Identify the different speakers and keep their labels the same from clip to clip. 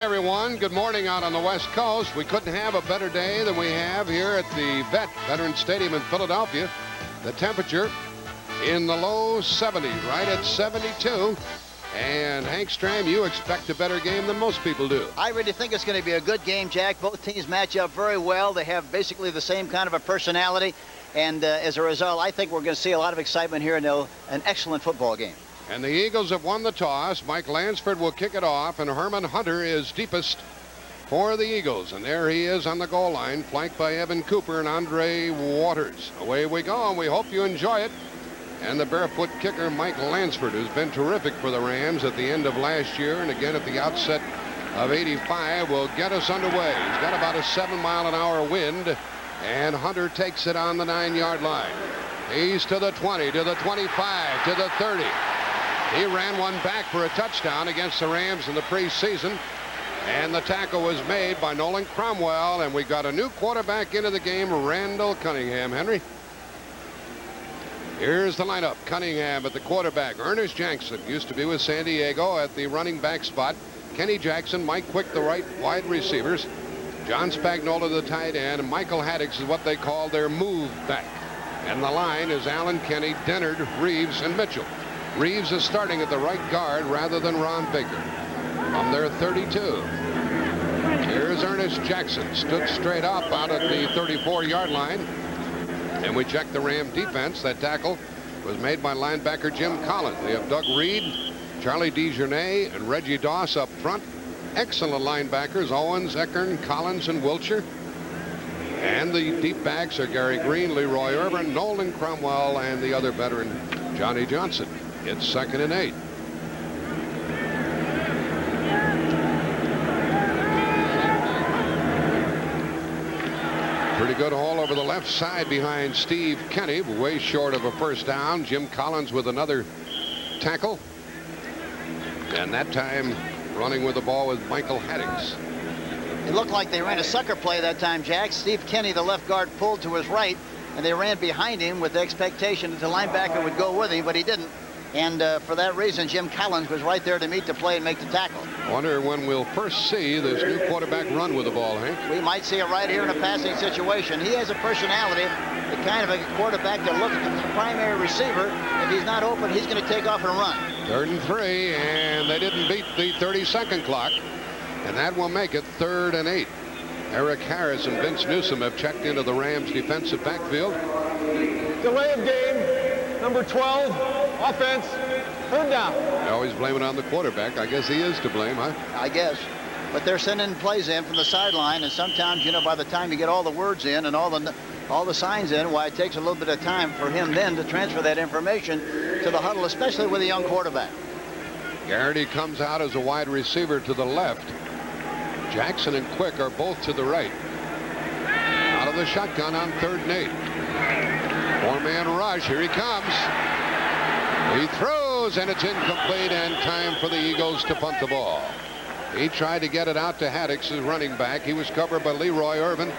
Speaker 1: Everyone, good morning out on the West Coast. We couldn't have a better day than we have here at the Veterans Stadium in Philadelphia. The temperature in the low 70s, right at 72. And Hank Stram, you expect a better game than most people do.
Speaker 2: I really think it's going to be a good game, Jack. Both teams match up very well. They have basically the same kind of a personality. And as a result, I think we're going to see a lot of excitement here and an excellent football game.
Speaker 1: And the Eagles have won the toss. Mike Lansford will kick it off, and Herman Hunter is deepest for the Eagles. And there he is on the goal line, flanked by Evan Cooper and Andre Waters. Away we go, and we hope you enjoy it. And the barefoot kicker, Mike Lansford, who's been terrific for the Rams at the end of last year and again at the outset of '85, will get us underway. He's got about a 7-mile-an-hour wind, and Hunter takes it on the 9-yard line. He's to the 20, to the 25, to the 30. He ran one back for a touchdown against the Rams in the preseason. And the tackle was made by Nolan Cromwell. And we got a new quarterback into the game, Randall Cunningham. Henry? Here's the lineup. Cunningham at the quarterback. Ernest Jackson used to be with San Diego at the running back spot. Kenny Jackson, Mike Quick, the right wide receivers. John Spagnola, the tight end. And Michael Haddix is what they call their move back. And the line is Allen Kenny, Dennard, Reeves, and Mitchell. Reeves is starting at the right guard rather than Ron Baker on their 32. Here's Ernest Jackson, stood straight up out at the 34-yard line. And we check the Ram defense. That tackle was made by linebacker Jim Collins. They have Doug Reed, Charlie DeJournay, and Reggie Doss up front. Excellent linebackers, Owens, Eckern, Collins, and Wiltshire. And the deep backs are Gary Green, Leroy Irvin, Nolan Cromwell, and the other veteran, Johnny Johnson. It's 2nd and 8. Pretty good haul over the left side behind Steve Kenny, way short of a first down. Jim Collins with another tackle. And that time running with the ball with Michael Haddix.
Speaker 2: It looked like they ran a sucker play that time, Jack. Steve Kenny, the left guard, pulled to his right, and they ran behind him with the expectation that the linebacker would go with him, but he didn't. And for that reason, Jim Collins was right there to meet the play and make the tackle.
Speaker 1: I wonder when we'll first see this new quarterback run with the ball, Hank.
Speaker 2: We might see it right here in a passing situation. He has a personality, the kind of a quarterback that looks at the primary receiver. If he's not open, he's going to take off and run.
Speaker 1: 3rd and 3, and they didn't beat the 30-second clock. And that will make it 3rd and 8. Eric Harris and Vince Newsom have checked into the Rams defensive backfield.
Speaker 3: Delay of game, number 12. Offense, third down.
Speaker 1: They always blame it on the quarterback. I guess he is to blame, huh?
Speaker 2: I guess. But they're sending plays in from the sideline, and sometimes, you know, by the time you get all the words in and all the signs in, why it takes a little bit of time for him then to transfer that information to the huddle, especially with a young quarterback.
Speaker 1: Garrity comes out as a wide receiver to the left. Jackson and Quick are both to the right. Out of the shotgun on 3rd and 8. 4-man rush. Here he comes. He throws, and it's incomplete, and time for the Eagles to punt the ball. He tried to get it out to Haddix, his running back. He was covered by Leroy Irvin.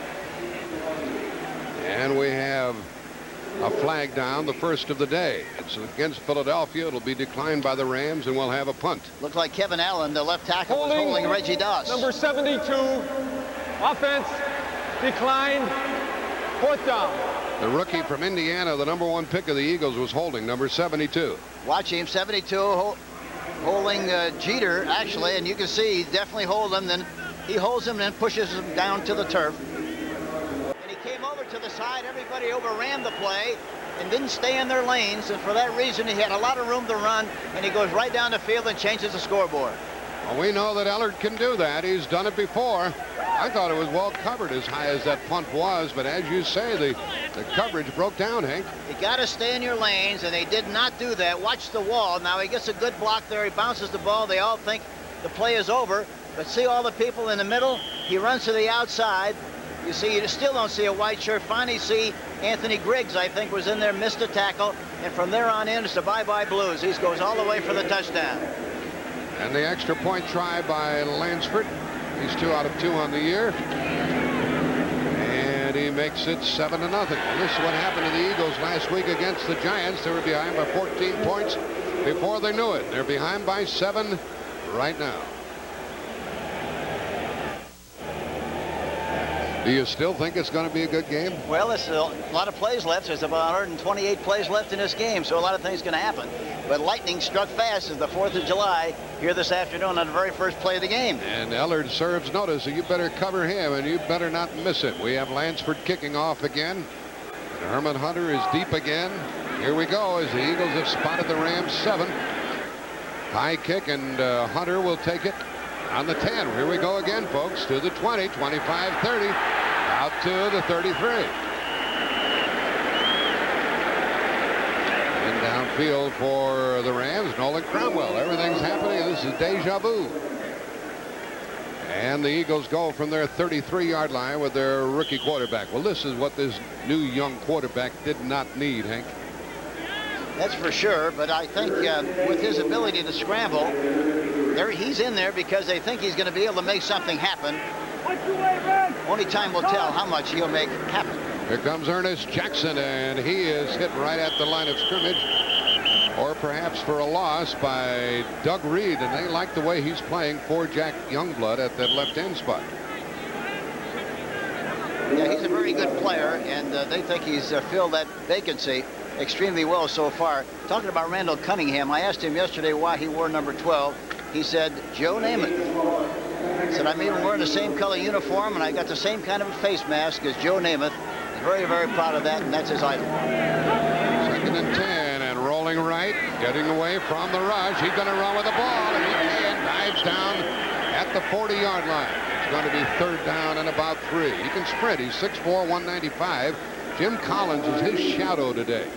Speaker 1: And we have a flag down, the first of the day. It's against Philadelphia. It'll be declined by the Rams, and we'll have a punt.
Speaker 2: Looked like Kevin Allen, the left tackle, was holding Reggie Doss.
Speaker 3: Number 72. Offense, declined. 4th down.
Speaker 1: The rookie from Indiana, the number 1 pick of the Eagles, was holding number 72.
Speaker 2: Watch him, 72, holding Jeter, actually, and you can see he definitely holds him. Then he holds him and then pushes him down to the turf. And he came over to the side. Everybody overran the play and didn't stay in their lanes. And for that reason, he had a lot of room to run, and he goes right down the field and changes the scoreboard.
Speaker 1: Well, we know that Ellard can do that. He's done it before. I thought it was well covered as high as that punt was, but as you say, the coverage broke down, Hank.
Speaker 2: You got to stay in your lanes, and they did not do that. Watch the wall. Now he gets a good block there. He bounces the ball. They all think the play is over, but see all the people in the middle? He runs to the outside. You see, you still don't see a white shirt. Finally see Anthony Griggs, I think, was in there, missed a tackle, and from there on in, it's the bye-bye Blues. He goes all the way for the touchdown.
Speaker 1: And the extra point try by Lansford. He's 2 out of 2 on the year. And he makes it 7-0. Well, this is what happened to the Eagles last week against the Giants. They were behind by 14 points before they knew it. They're behind by 7 right now. Do you still think it's going to be a good game?
Speaker 2: Well, there's a lot of plays left. There's about 128 plays left in this game, so a lot of things can happen. But lightning struck fast as the 4th of July here this afternoon on the very first play of the game.
Speaker 1: And Ellard serves notice, so you better cover him, and you better not miss it. We have Lansford kicking off again. And Herman Hunter is deep again. Here we go as the Eagles have spotted the Rams 7. High kick, and Hunter will take it on the 10. Here we go again, folks, to the 20, 25, 30, out to the 33. And downfield for the Rams, Nolan Cromwell. Everything's happening. This is deja vu. And the Eagles go from their 33-yard line with their rookie quarterback. Well, this is what this new young quarterback did not need, Hank.
Speaker 2: That's for sure, but I think with his ability to scramble, he's in there because they think he's going to be able to make something happen. Only time will tell how much he'll make happen.
Speaker 1: Here comes Ernest Jackson, and he is hit right at the line of scrimmage, or perhaps for a loss by Doug Reed, and they like the way he's playing for Jack Youngblood at that left end spot.
Speaker 2: Yeah, he's a very good player, and they think he's filled that vacancy extremely well so far. Talking about Randall Cunningham, I asked him yesterday why he wore number 12. He said, Joe Namath. He said, I'm even wearing the same color uniform, and I got the same kind of a face mask as Joe Namath. He's very, very proud of that, and that's his idol.
Speaker 1: 2nd and 10, and rolling right, getting away from the rush. He's going to run with the ball, and he can. Dives down at the 40-yard line. It's going to be 3rd down and about 3. He can sprint. He's 6'4", 195. Jim Collins is his shadow today.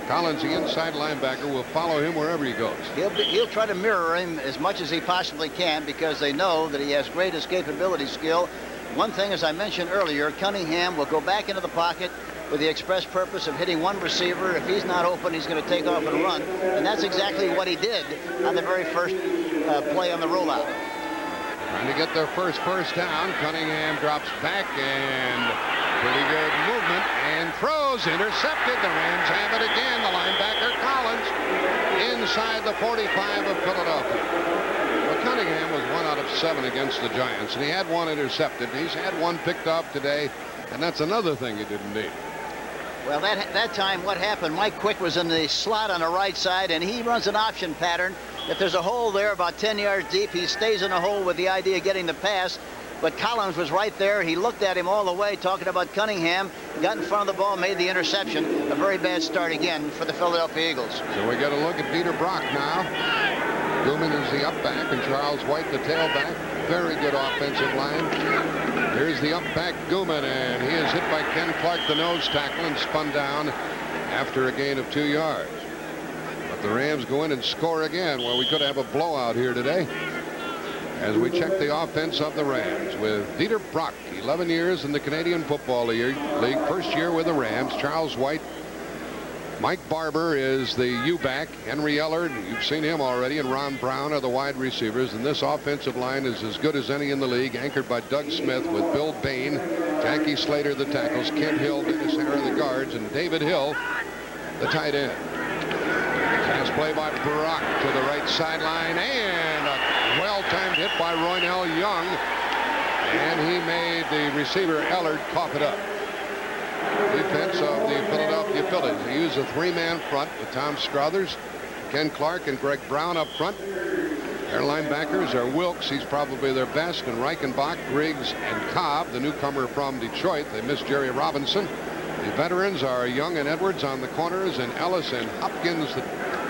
Speaker 1: Collins, the inside linebacker, will follow him wherever he goes.
Speaker 2: He'll try to mirror him as much as he possibly can because they know that he has great escapability skill. One thing, as I mentioned earlier, Cunningham will go back into the pocket with the express purpose of hitting one receiver. If he's not open, he's going to take off and run. And that's exactly what he did on the very first play on the rollout.
Speaker 1: Trying to get their first down. Cunningham drops back, and pretty good movement, and throws, intercepted. The Rams have it again. The linebacker Collins inside the 45 of Philadelphia. Well, Cunningham was 1 out of 7 against the Giants, and he had 1 intercepted. He's had 1 picked up today, and that's another thing he didn't need.
Speaker 2: Well, that time what happened, Mike Quick was in the slot on the right side, and he runs an option pattern. If there's a hole there about 10 yards deep, he stays in the hole with the idea of getting the pass. But Collins was right there. He looked at him all the way, talking about Cunningham, got in front of the ball, made the interception. A very bad start again for the Philadelphia Eagles.
Speaker 1: So we got to look at Dieter Brock now. Gooman is the up back, and Charles White the tailback. Very good offensive line. Here's the up back Gooman, and he is hit by Ken Clark, the nose tackle, and spun down after a gain of 2 yards. But the Rams go in and score again. Well, we could have a blowout here today as we check the offense of the Rams with Dieter Brock, 11 years in the Canadian Football League, first year with the Rams. Charles White. Mike Barber is the U-back. Henry Ellard, you've seen him already, and Ron Brown are the wide receivers. And this offensive line is as good as any in the league, anchored by Doug Smith with Bill Bain, Jackie Slater the tackles, Kent Hill, Dennis Harrer the guards, and David Hill the tight end. Pass play by Brock to the right sideline, and a well-timed hit by Roynell Young, and he made the receiver Ellard cough it up. Defense of the Philadelphia Phillies. They use a 3-man front with Tom Struthers, Ken Clark, and Greg Brown up front. Their linebackers are Wilkes, he's probably their best, and Reichenbach, Griggs, and Cobb, the newcomer from Detroit. They miss Jerry Robinson. The veterans are Young and Edwards on the corners, and Ellis and Hopkins, the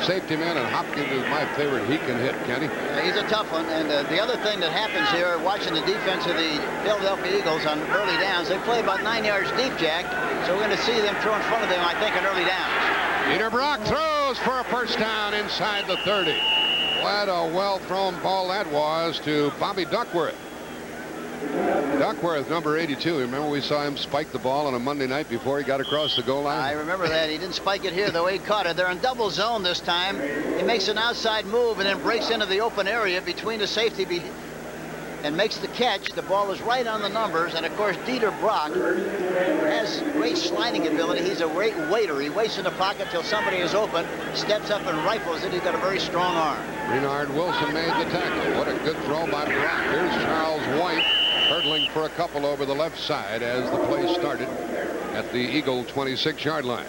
Speaker 1: safety man, and Hopkins is my favorite. He can hit, Kenny.
Speaker 2: He's a tough one, and the other thing that happens here, watching the defense of the Philadelphia Eagles on early downs, they play about 9 yards deep, Jack, so we're going to see them throw in front of them, I think, on early downs.
Speaker 1: Dieter Brock throws for a first down inside the 30. What a well-thrown ball that was to Bobby Duckworth. Duckworth, number 82. Remember we saw him spike the ball on a Monday night before he got across the goal line?
Speaker 2: I remember that. He didn't spike it here, though. He caught it. They're in double zone this time. He makes an outside move and then breaks into the open area between the safety and makes the catch. The ball is right on the numbers. And, of course, Dieter Brock has great sliding ability. He's a great waiter. He waits in the pocket till somebody is open, steps up and rifles it. He's got a very strong arm.
Speaker 1: Renard Wilson made the tackle. What a good throw by Brock. Here's Charles White hurdling looking for a couple over the left side as the play started at the Eagle 26-yard line.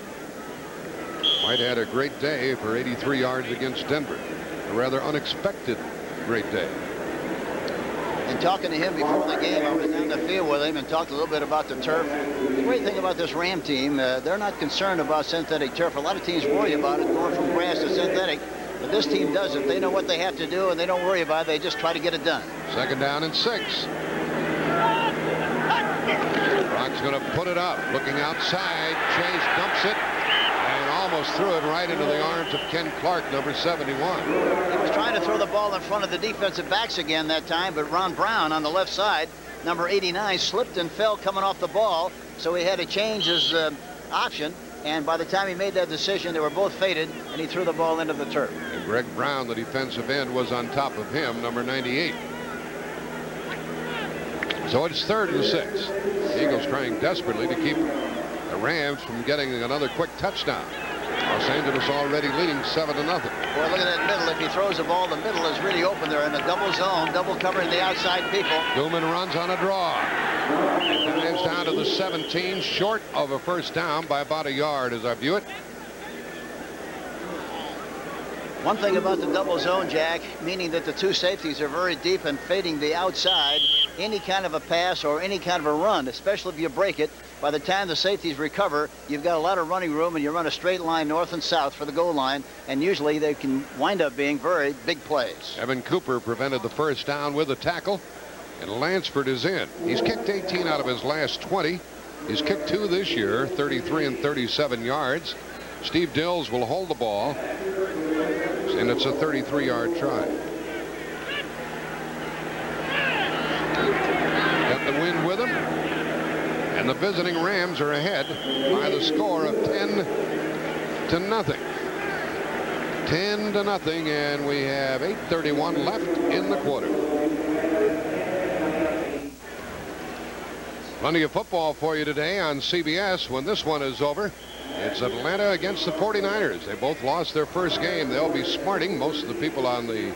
Speaker 1: White had a great day for 83 yards against Denver. A rather unexpected great day.
Speaker 2: And talking to him before the game, I was down the field with him and talked a little bit about the turf. The great thing about this Ram team, they're not concerned about synthetic turf. A lot of teams worry about it, going from grass to synthetic. But this team doesn't. They know what they have to do, and they don't worry about it. They just try to get it done.
Speaker 1: 2nd down and 6. Brock's going to put it up. Looking outside. Chase dumps it and almost threw it right into the arms of Ken Clark, number 71.
Speaker 2: He was trying to throw the ball in front of the defensive backs again that time, but Ron Brown on the left side, number 89, slipped and fell coming off the ball, so he had to change his option. And by the time he made that decision, they were both faded, and he threw the ball into the turf.
Speaker 1: And Greg Brown, the defensive end, was on top of him, number 98. So it's 3rd and 6. The Eagles trying desperately to keep the Rams from getting another quick touchdown. Los Angeles already leading 7-0.
Speaker 2: Boy, look at that middle. If he throws the ball, the middle is really open there in a double zone, double covering the outside people.
Speaker 1: Newman runs on a draw. Dives down to the 17, short of a first down by about a yard as I view it.
Speaker 2: One thing about the double zone, Jack, meaning that the two safeties are very deep and fading the outside, any kind of a pass or any kind of a run, especially if you break it, by the time the safeties recover, you've got a lot of running room and you run a straight line north and south for the goal line, and usually they can wind up being very big plays.
Speaker 1: Evan Cooper prevented the first down with a tackle, and Lansford is in. He's kicked 18 out of his last 20. He's kicked 2 this year, 33 and 37 yards. Steve Dills will hold the ball, and it's a 33-yard try. Got the wind with him, and the visiting Rams are ahead by the score of 10-0. 10-0, and we have 8:31 left in the quarter. Plenty of football for you today on CBS. When this one is over, it's Atlanta against the 49ers. They both lost their first game. They'll be smarting. Most of the people on the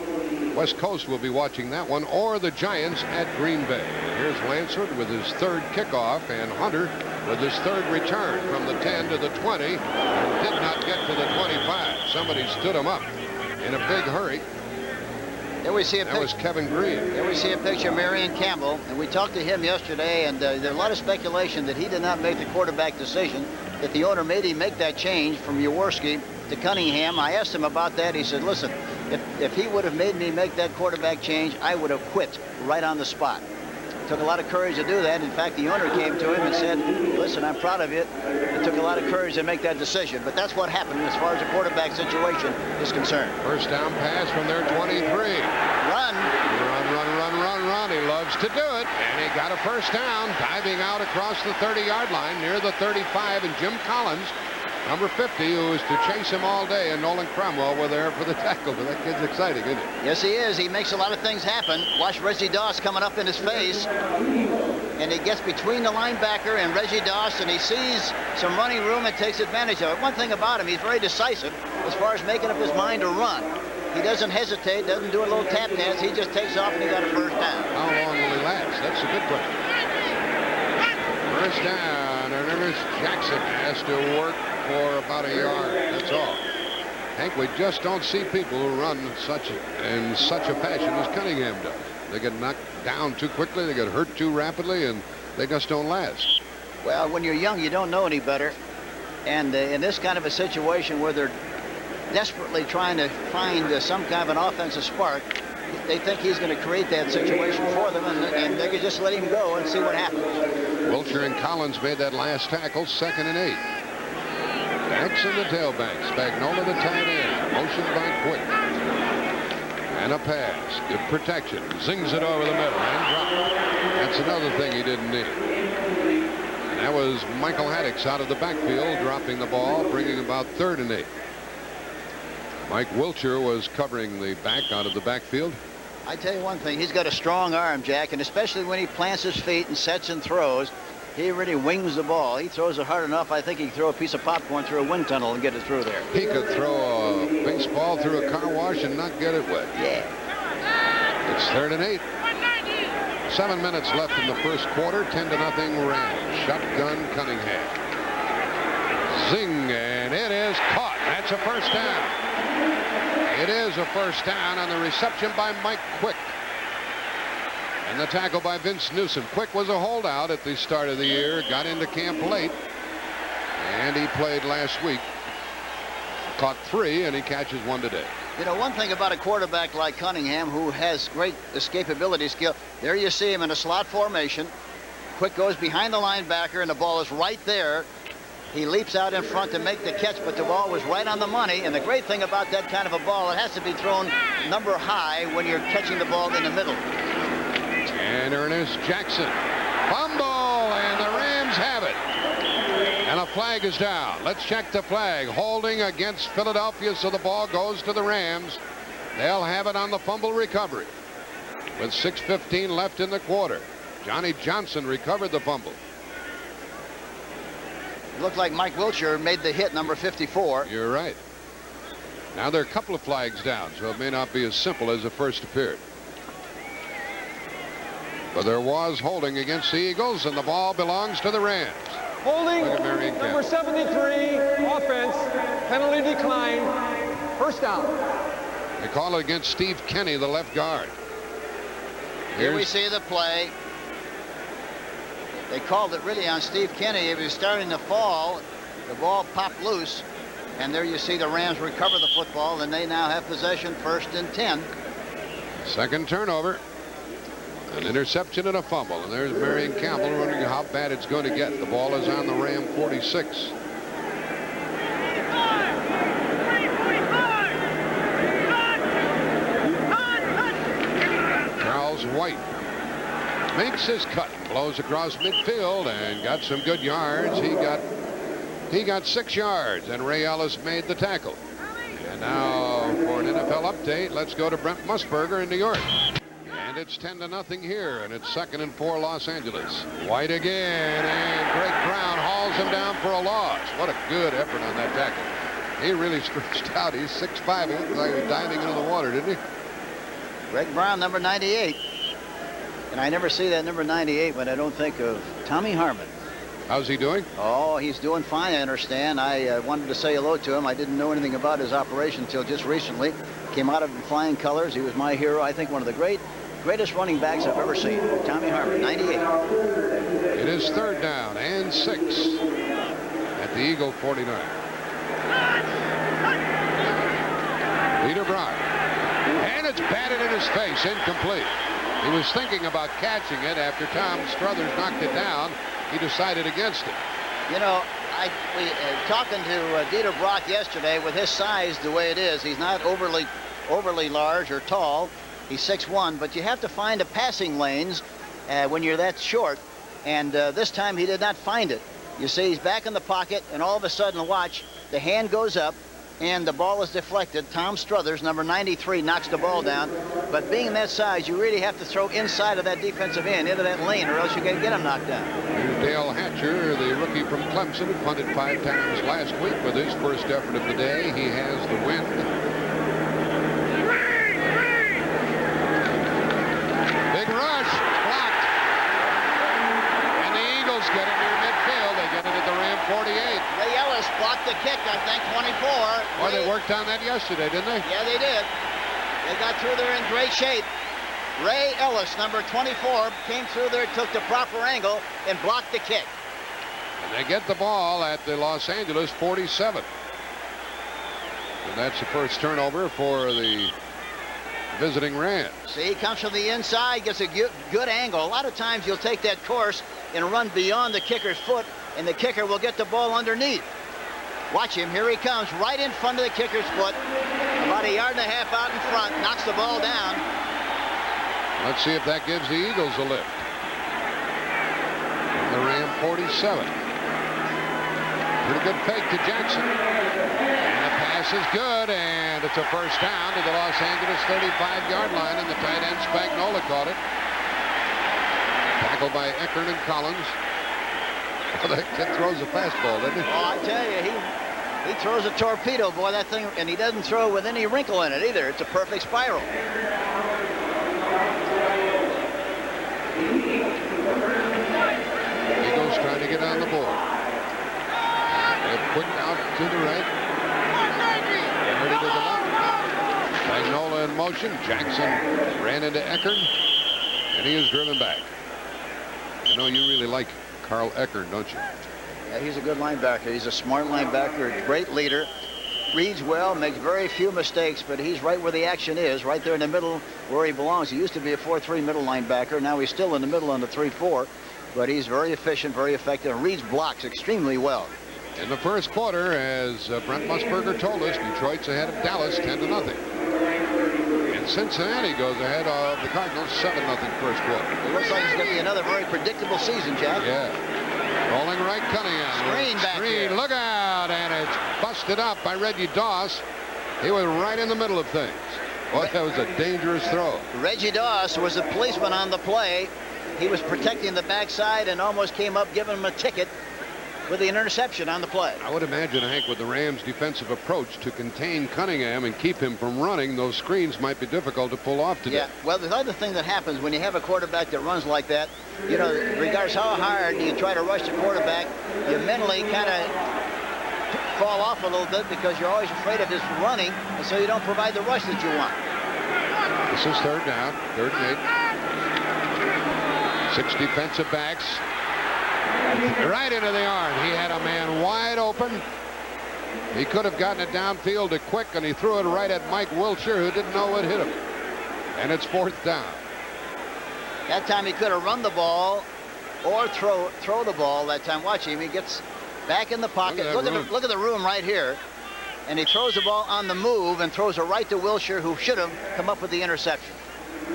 Speaker 1: West Coast will be watching that one, or the Giants at Green Bay. Here's Lansford with his 3rd kickoff, and Hunter with his 3rd return from the 10 to the 20, and did not get to the 25. Somebody stood him up in a big hurry.
Speaker 2: There we see a
Speaker 1: that was Kevin Green.
Speaker 2: There we see a picture of Marion Campbell, and we talked to him yesterday, and there's a lot of speculation that he did not make the quarterback decision, that the owner made him make that change from Jaworski to Cunningham. I asked him about that. He said, listen, if he would have made me make that quarterback change, I would have quit right on the spot. Took a lot of courage to do that. In fact, the owner came to him and said, listen, I'm proud of you. It took a lot of courage to make that decision. But that's what happened as far as the quarterback situation is concerned.
Speaker 1: First down pass from their 23.
Speaker 2: Run.
Speaker 1: Run. He loves to do it. And he got a first down, diving out across the 30-yard line near the 35. And Jim Collins, number 50, who was to chase him all day, and Nolan Cromwell were there for the tackle. But that kid's exciting, isn't he?
Speaker 2: Yes, he is. He makes a lot of things happen. Watch Reggie Doss coming up in his face. And he gets between the linebacker and Reggie Doss, and he sees some running room and takes advantage of it. One thing about him, he's very decisive as far as making up his mind to run. He doesn't hesitate, doesn't do a little tap dance. He just takes off, and he got a first down.
Speaker 1: How long will he last? That's a good question. First down, and Ernest Jackson has to work for about a yard. That's all. Hank, we just don't see people who run in such a fashion as Cunningham does. They get knocked down too quickly, they get hurt too rapidly, and they just don't last.
Speaker 2: Well, when you're young, you don't know any better. And in this kind of a situation where they're desperately trying to find some kind of an offensive spark, they think he's going to create that situation for them, and they could just let him go and see what happens.
Speaker 1: Wiltshire and Collins made that last tackle, 2nd and 8. Backs in the tailback. Spagnola the tight end. Motion by Quick. And a pass. Good protection. Zings it over the middle and drop. That's another thing he didn't need. And that was Michael Haddix out of the backfield, dropping the ball, bringing about 3rd and 8. Mike Wiltshire was covering the back out of the backfield.
Speaker 2: I tell you one thing, he's got a strong arm, Jack, and especially when he plants his feet and sets and throws, he really wings the ball. He throws it hard enough, I think he could throw a piece of popcorn through a wind tunnel and get it through there.
Speaker 1: He could throw a baseball through a car wash and not get it wet.
Speaker 2: Yeah.
Speaker 1: It's 3rd and 8. 7 minutes left in the first quarter. 10-0 Rams. Shotgun Cunningham. Zing, and it is caught. That's a first down. It is a first down on the reception by Mike Quick. And the tackle by Vince Newsom. Quick was a holdout at the start of the year. Got into camp late. And he played last week. Caught 3, and he catches 1 today.
Speaker 2: You know, one thing about a quarterback like Cunningham, who has great escapability skill, there you see him in a slot formation. Quick goes behind the linebacker, and the ball is right there. He leaps out in front to make the catch, but the ball was right on the money. And the great thing about that kind of a ball, it has to be thrown number high when you're catching the ball in the middle.
Speaker 1: And Ernest Jackson. Fumble, and the Rams have it. And a flag is down. Let's check the flag. Holding against Philadelphia, so the ball goes to the Rams. They'll have it on the fumble recovery. With 6:15 left in the quarter. Johnny Johnson recovered the fumble.
Speaker 2: It looked like Mike Wiltshire made the hit, number 54.
Speaker 1: You're right. Now there are a couple of flags down, so it may not be as simple as it first appeared. But there was holding against the Eagles, and the ball belongs to the Rams.
Speaker 3: Holding, number 73, offense, penalty decline, first down.
Speaker 1: They call it against Steve Kenny, the left guard.
Speaker 2: Here we see the play. They called it really on Steve Kenny. He was starting to fall. The ball popped loose. And there you see the Rams recover the football, and they now have possession, 1st and 10.
Speaker 1: Second turnover. An interception and a fumble. And there's Marion Campbell wondering how bad it's going to get. The ball is on the Ram 46. Charles White makes his cut, blows across midfield, and got some good yards. He got 6 yards, and Ray Ellis made the tackle. And now for an NFL update, let's go to Brent Musburger in New York. And it's 10-0 here, and it's 2nd and 4 Los Angeles. White again, and Greg Brown hauls him down for a loss. What a good effort on that tackle. He really stretched out. He's 6'5". He looked like he was diving into the water, didn't he?
Speaker 2: Greg Brown, number 98. And I never see that number 98 when I don't think of Tommy Harmon.
Speaker 1: How's he doing?
Speaker 2: Oh, he's doing fine, I understand. I wanted to say hello to him. I didn't know anything about his operation until just recently. Came out of flying colors. He was my hero. I think one of the greatest running backs I've ever seen. Tommy Harmon, 98.
Speaker 1: It is 3rd down and 6 at the Eagle 49. Peter Brock. And it's batted in his face, incomplete. He was thinking about catching it after Tom Struthers knocked it down. He decided against it.
Speaker 2: You know, talking to Dieter Brock yesterday, with his size the way it is, he's not overly large or tall. He's 6'1", but you have to find the passing lanes when you're that short. And this time he did not find it. You see, he's back in the pocket, and all of a sudden, watch, the hand goes up, and the ball is deflected. Tom Struthers, number 93, knocks the ball down. But being that size, you really have to throw inside of that defensive end, into that lane, or else you're going to get him knocked down.
Speaker 1: Here's Dale Hatcher, the rookie from Clemson, who punted 5 times last week with his first effort of the day. He has the win. Big rush, blocked. And the Eagles get it near midfield. They get it at the Ram 48.
Speaker 2: Ray Ellis blocked the kick, I think, 24.
Speaker 1: Boy, they worked on that yesterday, didn't they?
Speaker 2: Yeah, they did. They got through there in great shape. Ray Ellis, number 24, came through there, took the proper angle, and blocked the kick.
Speaker 1: And they get the ball at the Los Angeles 47. And that's the first turnover for the visiting Rams.
Speaker 2: See, he comes from the inside, gets a good angle. A lot of times you'll take that course and run beyond the kicker's foot, and the kicker will get the ball underneath. Watch him. Here he comes, right in front of the kicker's foot, about 1.5 yards out in front, knocks the ball down.
Speaker 1: Let's see if that gives the Eagles a lift. From the Ram 47. Pretty good fake to Jackson. And the pass is good, and it's a first down to the Los Angeles 35-yard line, and the tight end Spagnola caught it. Tackled by Eckern and Collins. Well, that kid throws a fastball, doesn't he?
Speaker 2: Oh, I tell you, he throws a torpedo, boy, that thing, and he doesn't throw it with any wrinkle in it either. It's a perfect spiral.
Speaker 1: trying to get on the board. Quick out to the right. Ready to the left. Spagnola in motion. Jackson ran into Eckern, and he is driven back. I know you really like Carl Eckern, don't you?
Speaker 2: Yeah, he's a good linebacker. He's a smart linebacker, a great leader. Reads well, makes very few mistakes, but he's right where the action is, right there in the middle where he belongs. He used to be a 4-3 middle linebacker. Now he's still in the middle on the 3-4, but he's very efficient, very effective, and reads blocks extremely well.
Speaker 1: In the first quarter, as Brent Musburger told us, Detroit's ahead of Dallas 10-0. And Cincinnati goes ahead of the Cardinals 7-0 first quarter.
Speaker 2: It looks like it's going to be another very predictable season, Jack.
Speaker 1: Yeah. Rolling right, Cunningham.
Speaker 2: Screen back here.
Speaker 1: Look out, and it's busted up by Reggie Doss. He was right in the middle of things. Boy, that was a dangerous throw.
Speaker 2: Reggie Doss was a policeman on the play. He was protecting the backside and almost came up giving him a ticket with the interception on the play.
Speaker 1: I would imagine, Hank, with the Rams' defensive approach to contain Cunningham and keep him from running, those screens might be difficult to pull off today.
Speaker 2: Yeah, well, the other thing that happens when you have a quarterback that runs like that, you know, regardless how hard you try to rush the quarterback, you mentally kind of fall off a little bit because you're always afraid of his running, and so you don't provide the rush that you want.
Speaker 1: This is third down, 3rd and 8. 6 defensive backs. Right into the arm. He had a man wide open. He could have gotten it downfield to Quick, and he threw it right at Mike Wilshire, who didn't know what hit him. And it's 4th down.
Speaker 2: That time he could have run the ball or throw the ball. That time, watch him. He gets back in the pocket. Look at the room right here. And he throws the ball on the move and throws it right to Wilshire, who should have come up with the interception.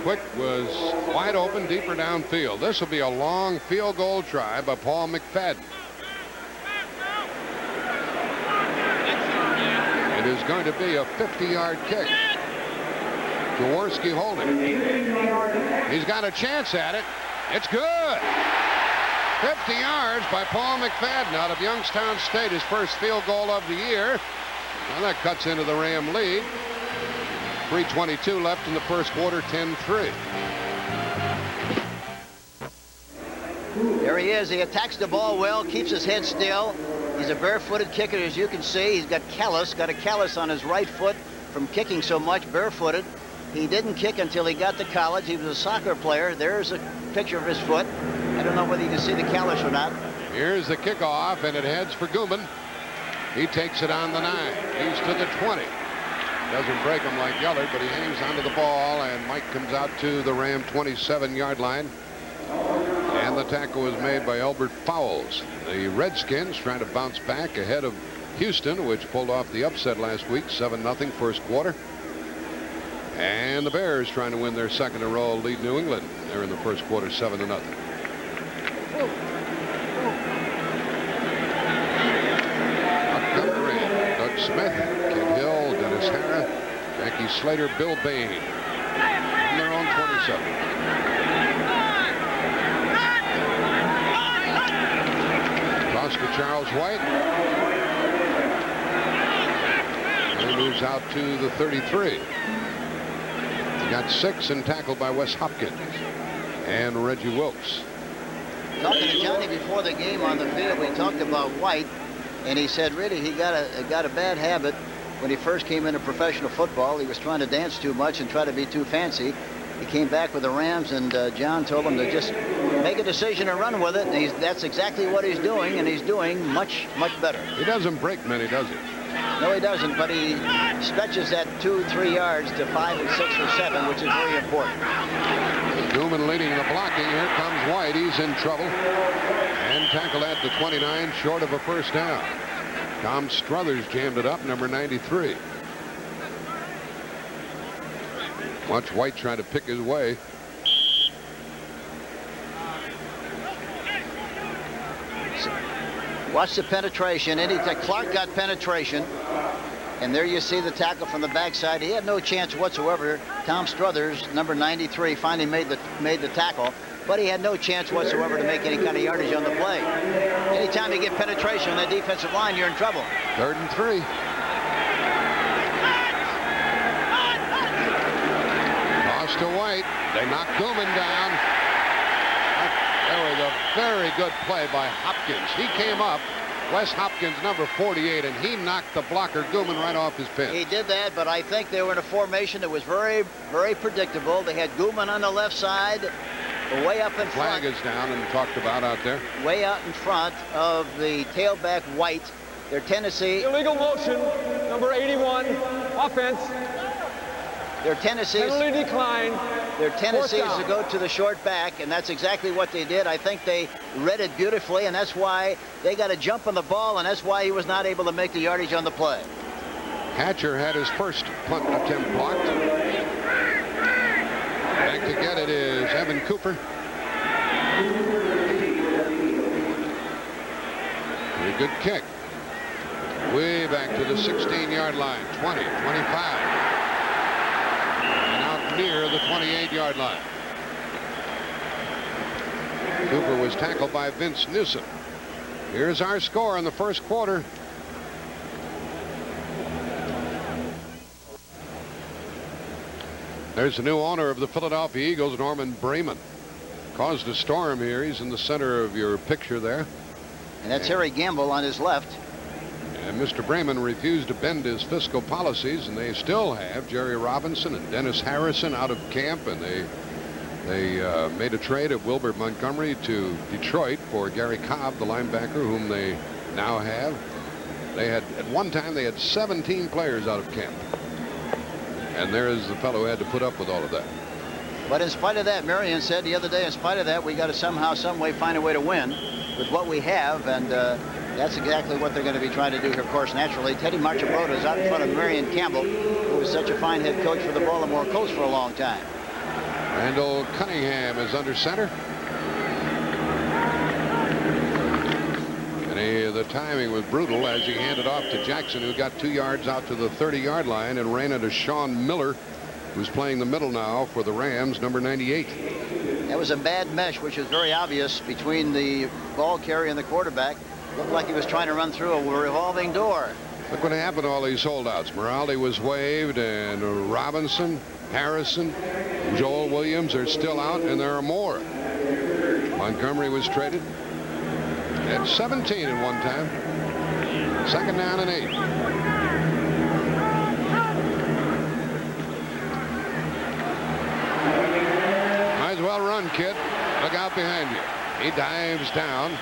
Speaker 1: Quick was wide open, deeper downfield. This will be a long field goal try by Paul McFadden. It is going to be a 50-yard kick. Jaworski holding. He's got a chance at it. It's good. 50 yards by Paul McFadden out of Youngstown State, his first field goal of the year. Well, that cuts into the Ram lead. 3:22 left in the first quarter, 10-3.
Speaker 2: There he is. He attacks the ball well, keeps his head still. He's a barefooted kicker, as you can see. He's got a callus on his right foot from kicking so much barefooted. He didn't kick until he got to college. He was a soccer player. There's a picture of his foot. I don't know whether you can see the callus or not.
Speaker 1: Here's the kickoff, and it heads for Gooman. He takes it on the 9. He's to the 20. Doesn't break him like Yeller, but he hangs onto the ball, and Mike comes out to the Ram 27-yard line. And the tackle was made by Elbert Fowles. The Redskins trying to bounce back ahead of Houston, which pulled off the upset last week, 7-0 first quarter. And the Bears trying to win their second in a row, lead New England. They're in the first quarter, 7-0. Doug Smith, Kent Hill, Dennis Harrah, Jackie Slater, Bill Bain from their own 27. Toss to Charles White. And he moves out to the 33. He got 6 and tackled by Wes Hopkins and Reggie Wilkes.
Speaker 2: Talking to Johnny before the game on the field, we talked about White, and he said really he got a bad habit when he first came into professional football. He was trying to dance too much and try to be too fancy. He came back with the Rams, and John told him to just make a decision and run with it, and that's exactly what he's doing, and he's doing much, much better.
Speaker 1: He doesn't break many, does he?
Speaker 2: No, he doesn't, but he stretches that 2-3 yards to 5 and 6 or 7, which is very important.
Speaker 1: Newman leading the blocking. Here comes White. He's in trouble. And tackled at the 29, short of a first down. Tom Struthers jammed it up, number 93. Watch White trying to pick his way.
Speaker 2: Watch the penetration. Clark got penetration. And there you see the tackle from the backside. He had no chance whatsoever. Tom Struthers, number 93, finally made the tackle. But he had no chance whatsoever to make any kind of yardage on the play. Anytime you get penetration on that defensive line, you're in trouble.
Speaker 1: 3rd and 3. Toss to White. They knock Gooman down. There we go. very good play by Hopkins. He came up, Wes Hopkins, number 48, and he knocked the blocker Gooman right off his pin.
Speaker 2: He did that, but I think they were in a formation that was very, very predictable. They had Gooman on the left side, way up in front.
Speaker 1: Flag is down and talked about out there.
Speaker 2: Way out in front of the tailback White. Their tendency.
Speaker 3: Illegal motion, number 81, offense.
Speaker 2: Their tendency is to go to the short back, and that's exactly what they did. I think they read it beautifully, and that's why they got a jump on the ball, and that's why he was not able to make the yardage on the play.
Speaker 1: Hatcher had his first punt attempt blocked. Back to get it is Evan Cooper. Very good kick. Way back to the 16-yard line. 20, 25. Near the 28-yard line. Cooper was tackled by Vince Newsom. Here's our score in the first quarter. There's the new owner of the Philadelphia Eagles, Norman Bremen. Caused a storm here. He's in the center of your picture there.
Speaker 2: And that's Harry Gamble on his left.
Speaker 1: And Mr. Bremen refused to bend his fiscal policies, and they still have Jerry Robinson and Dennis Harrison out of camp, and they made a trade of Wilbur Montgomery to Detroit for Gary Cobb, the linebacker, whom they now have. They had, at one time, they had 17 players out of camp. And there is the fellow who had to put up with all of that.
Speaker 2: But in spite of that, Marion said the other day, in spite of that, we got to somehow, some way find a way to win with what we have, and that's exactly what they're going to be trying to do here, of course, naturally. Teddy Marchibroda is out in front of Marion Campbell, who was such a fine head coach for the Baltimore Colts for a long time.
Speaker 1: Randall Cunningham is under center. And the timing was brutal as he handed off to Jackson, who got 2 yards out to the 30-yard line and ran into Sean Miller, who's playing the middle now for the Rams, number 98.
Speaker 2: That was a bad mesh, which is very obvious between the ball carrier and the quarterback. Looked like he was trying to run through a revolving door.
Speaker 1: Look what happened to all these holdouts. Morality was waived, and Robinson, Harrison, Joel Williams are still out, and there are more. Montgomery was traded at 17 at one time. Second down and 8. Might as well run, kid. Look out behind you. He dives down.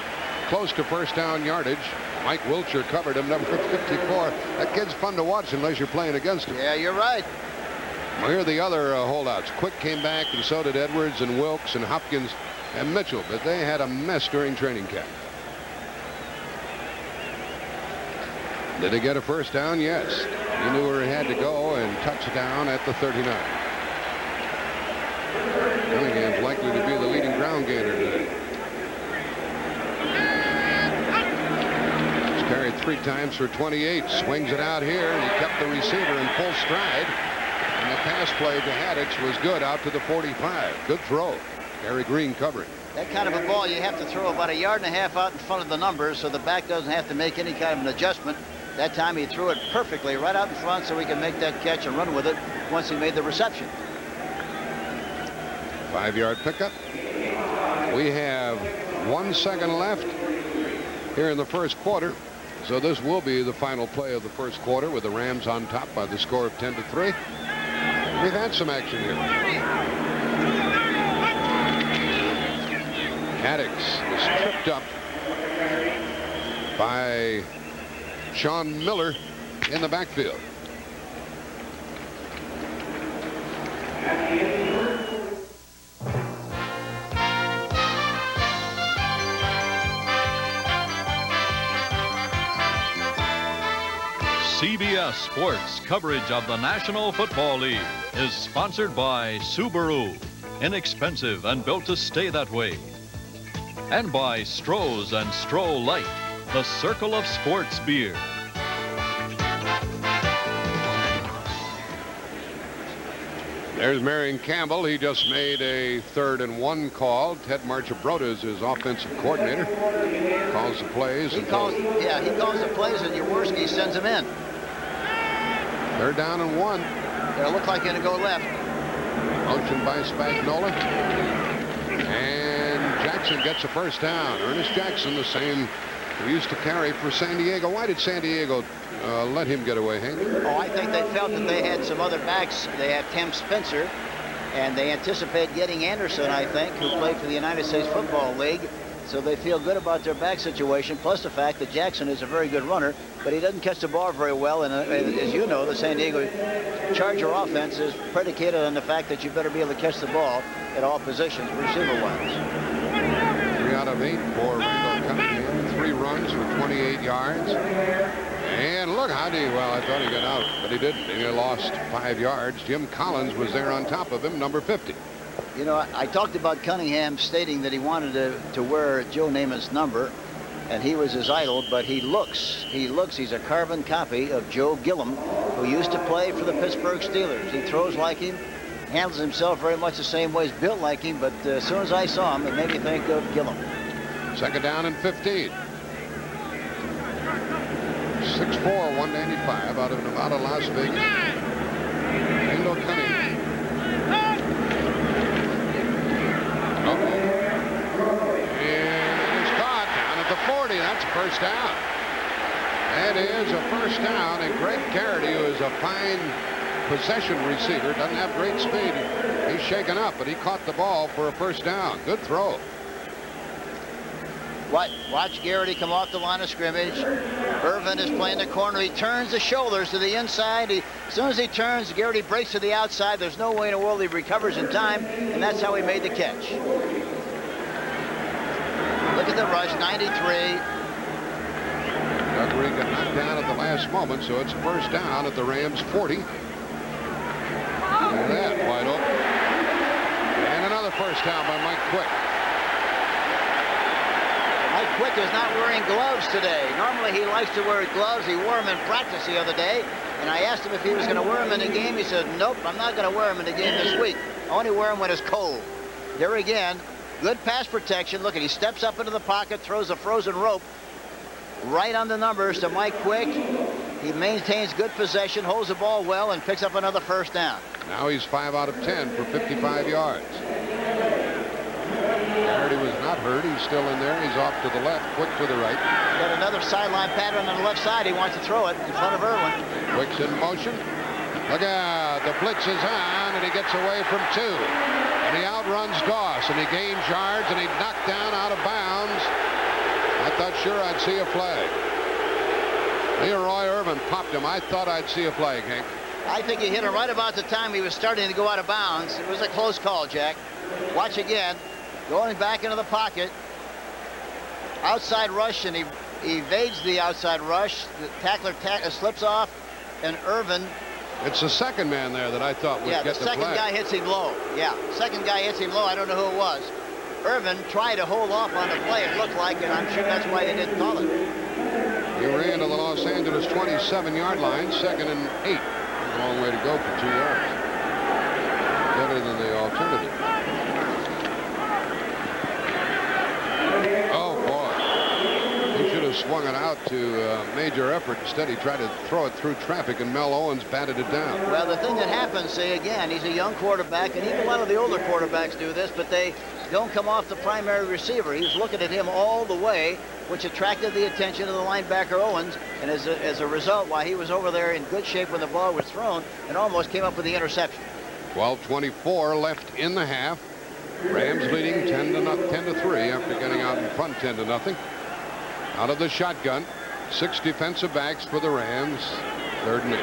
Speaker 1: Close to first down yardage. Mike Wiltshire covered him, number 54. That kid's fun to watch unless you're playing against him.
Speaker 2: Yeah, you're right.
Speaker 1: Well, here are the other holdouts. Quick came back, and so did Edwards and Wilkes and Hopkins and Mitchell, but they had a mess during training camp. Did he get a first down? Yes. He knew where he had to go, and touchdown at the 39. Cunningham's likely to be the leading ground gainer today. Carried 3 times for 28. Swings it out here, and he kept the receiver in full stride. And the pass play to Haddix was good out to the 45. Good throw. Gary Green covering.
Speaker 2: That kind of a ball, you have to throw about 1.5 yards out in front of the numbers, so the back doesn't have to make any kind of an adjustment. That time he threw it perfectly right out in front so he could make that catch and run with it once he made the reception.
Speaker 1: 5-yard pickup. We have 1 second left here in the first quarter. So this will be the final play of the first quarter, with the Rams on top by the score of 10-3. We've had some action here. Haddix was tripped up by Sean Miller in the backfield.
Speaker 4: CBS Sports coverage of the National Football League is sponsored by Subaru, inexpensive and built to stay that way. And by Stroh's and Stroh Light, the circle of sports beer.
Speaker 1: There's Marion Campbell. He just made a 3rd and 1 call. Ted Marchibroda is his offensive coordinator. Calls the plays.
Speaker 2: He calls the plays, and Jaworski sends them in.
Speaker 1: 3rd down and 1.
Speaker 2: It'll look like going to go left.
Speaker 1: Motion by Spagnola. And Jackson Jackson gets a first down. Ernest Jackson, the same who used to carry for San Diego. Why did San Diego let him get away, Hank?
Speaker 2: Oh, I think they felt that they had some other backs. They had Tim Spencer, and they anticipate getting Anderson, I think, who played for the United States Football League. So they feel good about their back situation, plus the fact that Jackson is a very good runner, but he doesn't catch the ball very well. And as you know, the San Diego Charger offense is predicated on the fact that you better be able to catch the ball at all positions, receiver-wise.
Speaker 1: 3 out of 8 for Randall Cunningham. 3 runs for 28 yards. And look, well, I thought he got out, but he didn't. He lost 5 yards. Jim Collins was there on top of him, number 50.
Speaker 2: You know, I talked about Cunningham stating that he wanted to wear Joe Namath's number, and he was his idol, but he's a carbon copy of Joe Gillum, who used to play for the Pittsburgh Steelers. He throws like him, handles himself very much the same way, he's built like him, but as soon as I saw him, it made me think of Gillum.
Speaker 1: 2nd down and 15. 6'4", 195 out of Nevada, Las Vegas. Randall Cunningham. And he's caught down at the 40. That's a first down. That is a first down. And Greg Garrity, who is a fine possession receiver, doesn't have great speed. He's shaken up, but he caught the ball for a first down. Good throw.
Speaker 2: Watch Garrity come off the line of scrimmage. Irvin is playing the corner. He turns the shoulders to the inside. As soon as he turns, Garrity breaks to the outside. There's no way in the world he recovers in time, and that's how he made the catch. Look at the rush, 93.
Speaker 1: Duggery got knocked down at the last moment, so it's a first down at the Rams' 40. Look at that, wide open. And another first down by Mike Quick.
Speaker 2: Mike Quick is not wearing gloves today. Normally he likes to wear gloves. He wore them in practice the other day, and I asked him if he was going to wear them in the game. He said, nope, I'm not going to wear them in the game this week. I only wear them when it's cold. There again, good pass protection. Look, he steps up into the pocket, throws a frozen rope right on the numbers to Mike Quick. He maintains good possession, holds the ball well, and picks up another first down.
Speaker 1: Now he's 5 out of 10 for 55 yards. Garrity was not hurt. He's still in there. He's off to the left. Quick to the right.
Speaker 2: Got another sideline pattern on the left side. He wants to throw it in front of Irwin.
Speaker 1: Quick's in motion. Look out. The blitz is on, and he gets away from 2. And he outruns Doss, and he gains yards, and he knocked down out of bounds. I thought sure I'd see a flag. Leroy Irvin popped him. I thought I'd see a flag, Hank.
Speaker 2: I think he hit him right about the time he was starting to go out of bounds. It was a close call, Jack. Watch again. Going back into the pocket. Outside rush, and he evades the outside rush. The tackler slips off, and Irvin.
Speaker 1: It's the second man there that I thought would get the flag.
Speaker 2: Yeah, the second guy hits him low. Yeah, second guy hits him low. I don't know who it was. Irvin tried to hold off on the play, it looked like, and I'm sure that's why they didn't call it.
Speaker 1: He ran to the Los Angeles 27-yard line, 2nd and 8. A long way to go for 2 yards. Better than the alternative. Oh, boy. He should have swung it out to major effort. Instead, he tried to throw it through traffic, and Mel Owens batted it down.
Speaker 2: Well, the thing that happens, say again, he's a young quarterback, and even a lot of the older quarterbacks do this, but they don't come off the primary receiver. He was looking at him all the way, which attracted the attention of the linebacker Owens, and as a result, while he was over there in good shape when the ball was thrown, and almost came up with the interception.
Speaker 1: 12:24 left in the half. Rams leading 10 to 3 after getting out in front 10 to 0. Out of the shotgun, 6 defensive backs for the Rams. 3rd and 8.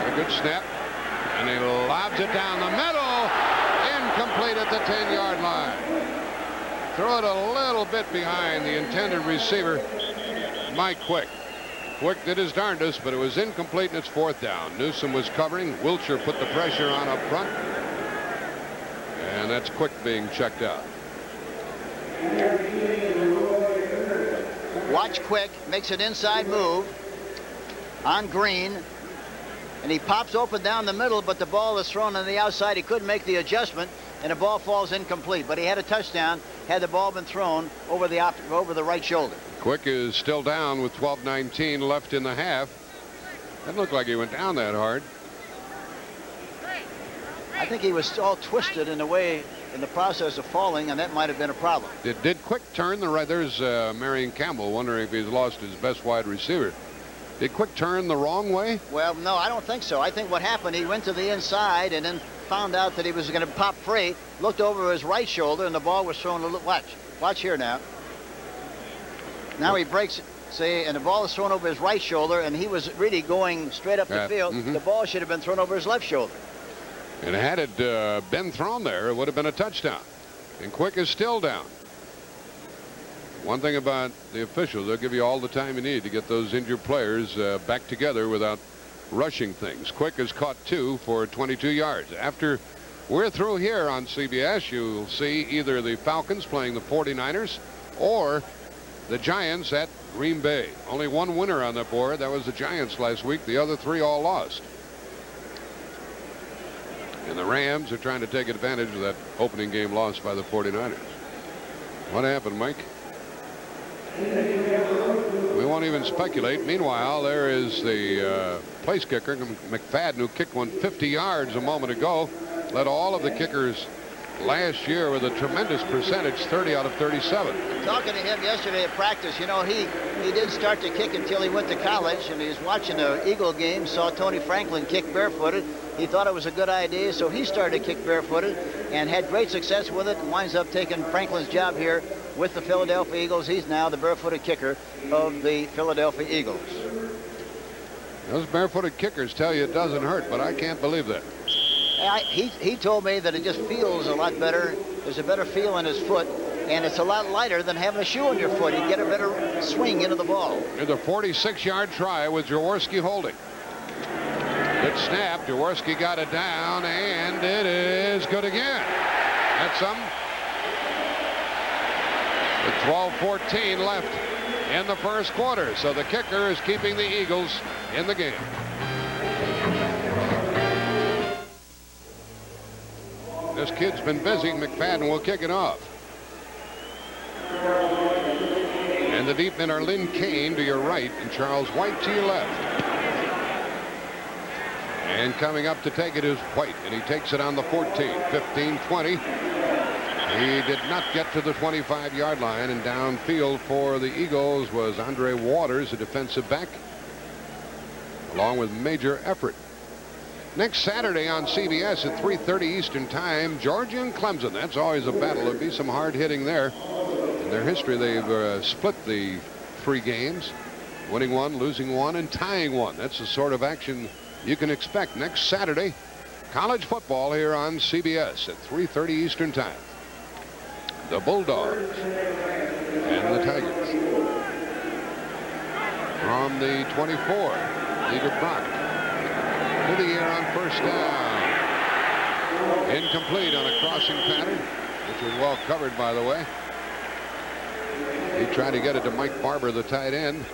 Speaker 1: A good snap, and he lobs it down the middle. Incomplete at the 10-yard line. Throw it a little bit behind the intended receiver, Mike Quick. Quick did his darndest, but it was incomplete, and it's 4th down. Newsom was covering. Wiltshire put the pressure on up front. And that's Quick being checked out.
Speaker 2: Watch Quick, makes an inside move on Green, and he pops open down the middle, but the ball is thrown on the outside. He couldn't make the adjustment, and the ball falls incomplete. But he had a touchdown had the ball been thrown over the right shoulder.
Speaker 1: Quick is still down with 12:19 left in the half. Doesn't look like he went down that hard.
Speaker 2: I think he was all twisted in the way, in the process of falling, and that might have been a problem.
Speaker 1: Did Quick turn the right? There's Marion Campbell wondering if he's lost his best wide receiver. Did Quick turn the wrong way?
Speaker 2: Well, no, I don't think so. I think what happened, he went to the inside and then found out that he was going to pop free, looked over his right shoulder, and the ball was thrown a little. Watch here now. Now he breaks it, see, and the ball is thrown over his right shoulder, and he was really going straight up the field. The ball should have been thrown over his left shoulder.
Speaker 1: And had it been thrown there, it would have been a touchdown. And Quick is still down. One thing about the officials, they'll give you all the time you need to get those injured players back together without rushing things. Quick is caught 2 for 22 yards. After we're through here on CBS, you'll see either the Falcons playing the 49ers or the Giants at Green Bay. Only one winner on the board. That was the Giants last week. The other 3 all lost. And the Rams are trying to take advantage of that opening game loss by the 49ers. What happened, Mike? We won't even speculate. Meanwhile, there is the place kicker, McFadden, who kicked one 50 yards a moment ago. Led all of the kickers last year with a tremendous percentage, 30 out of 37.
Speaker 2: Talking to him yesterday at practice, you know, he didn't start to kick until he went to college, and he was watching the Eagle game, saw Tony Franklin kick barefooted. He thought it was a good idea, so he started to kick barefooted and had great success with it, and winds up taking Franklin's job here with the Philadelphia Eagles. He's now the barefooted kicker of the Philadelphia Eagles.
Speaker 1: Those barefooted kickers tell you it doesn't hurt, but I can't believe that.
Speaker 2: He told me that it just feels a lot better. There's a better feel in his foot, and it's a lot lighter than having a shoe on your foot. You get a better swing into the ball.
Speaker 1: Here's a 46-yard try with Jaworski holding. Good snap. Jaworski got it down, and it is good again. That's some. With 12:14 left in the first quarter, so the kicker is keeping the Eagles in the game. This kid's been busy. McFadden will kick it off. And the deep men are Lynn Kane to your right and Charles White to your left. And coming up to take it is White, and he takes it on the 14, 15, 20. He did not get to the 25-yard line, and downfield for the Eagles was Andre Waters, a defensive back, along with Major Effort. Next Saturday on CBS at 3:30 Eastern Time, Georgia and Clemson. That's always a battle. There'll be some hard hitting there. In their history, they've split the 3 games, winning 1, losing 1, and tying 1. That's the sort of action you can expect next Saturday. College football here on CBS at 3:30 Eastern Time. The Bulldogs and the Tigers. From the 24, Leader Brock to the air on first down. Incomplete on a crossing pattern, which was well covered, by the way. He tried to get it to Mike Barber, the tight end.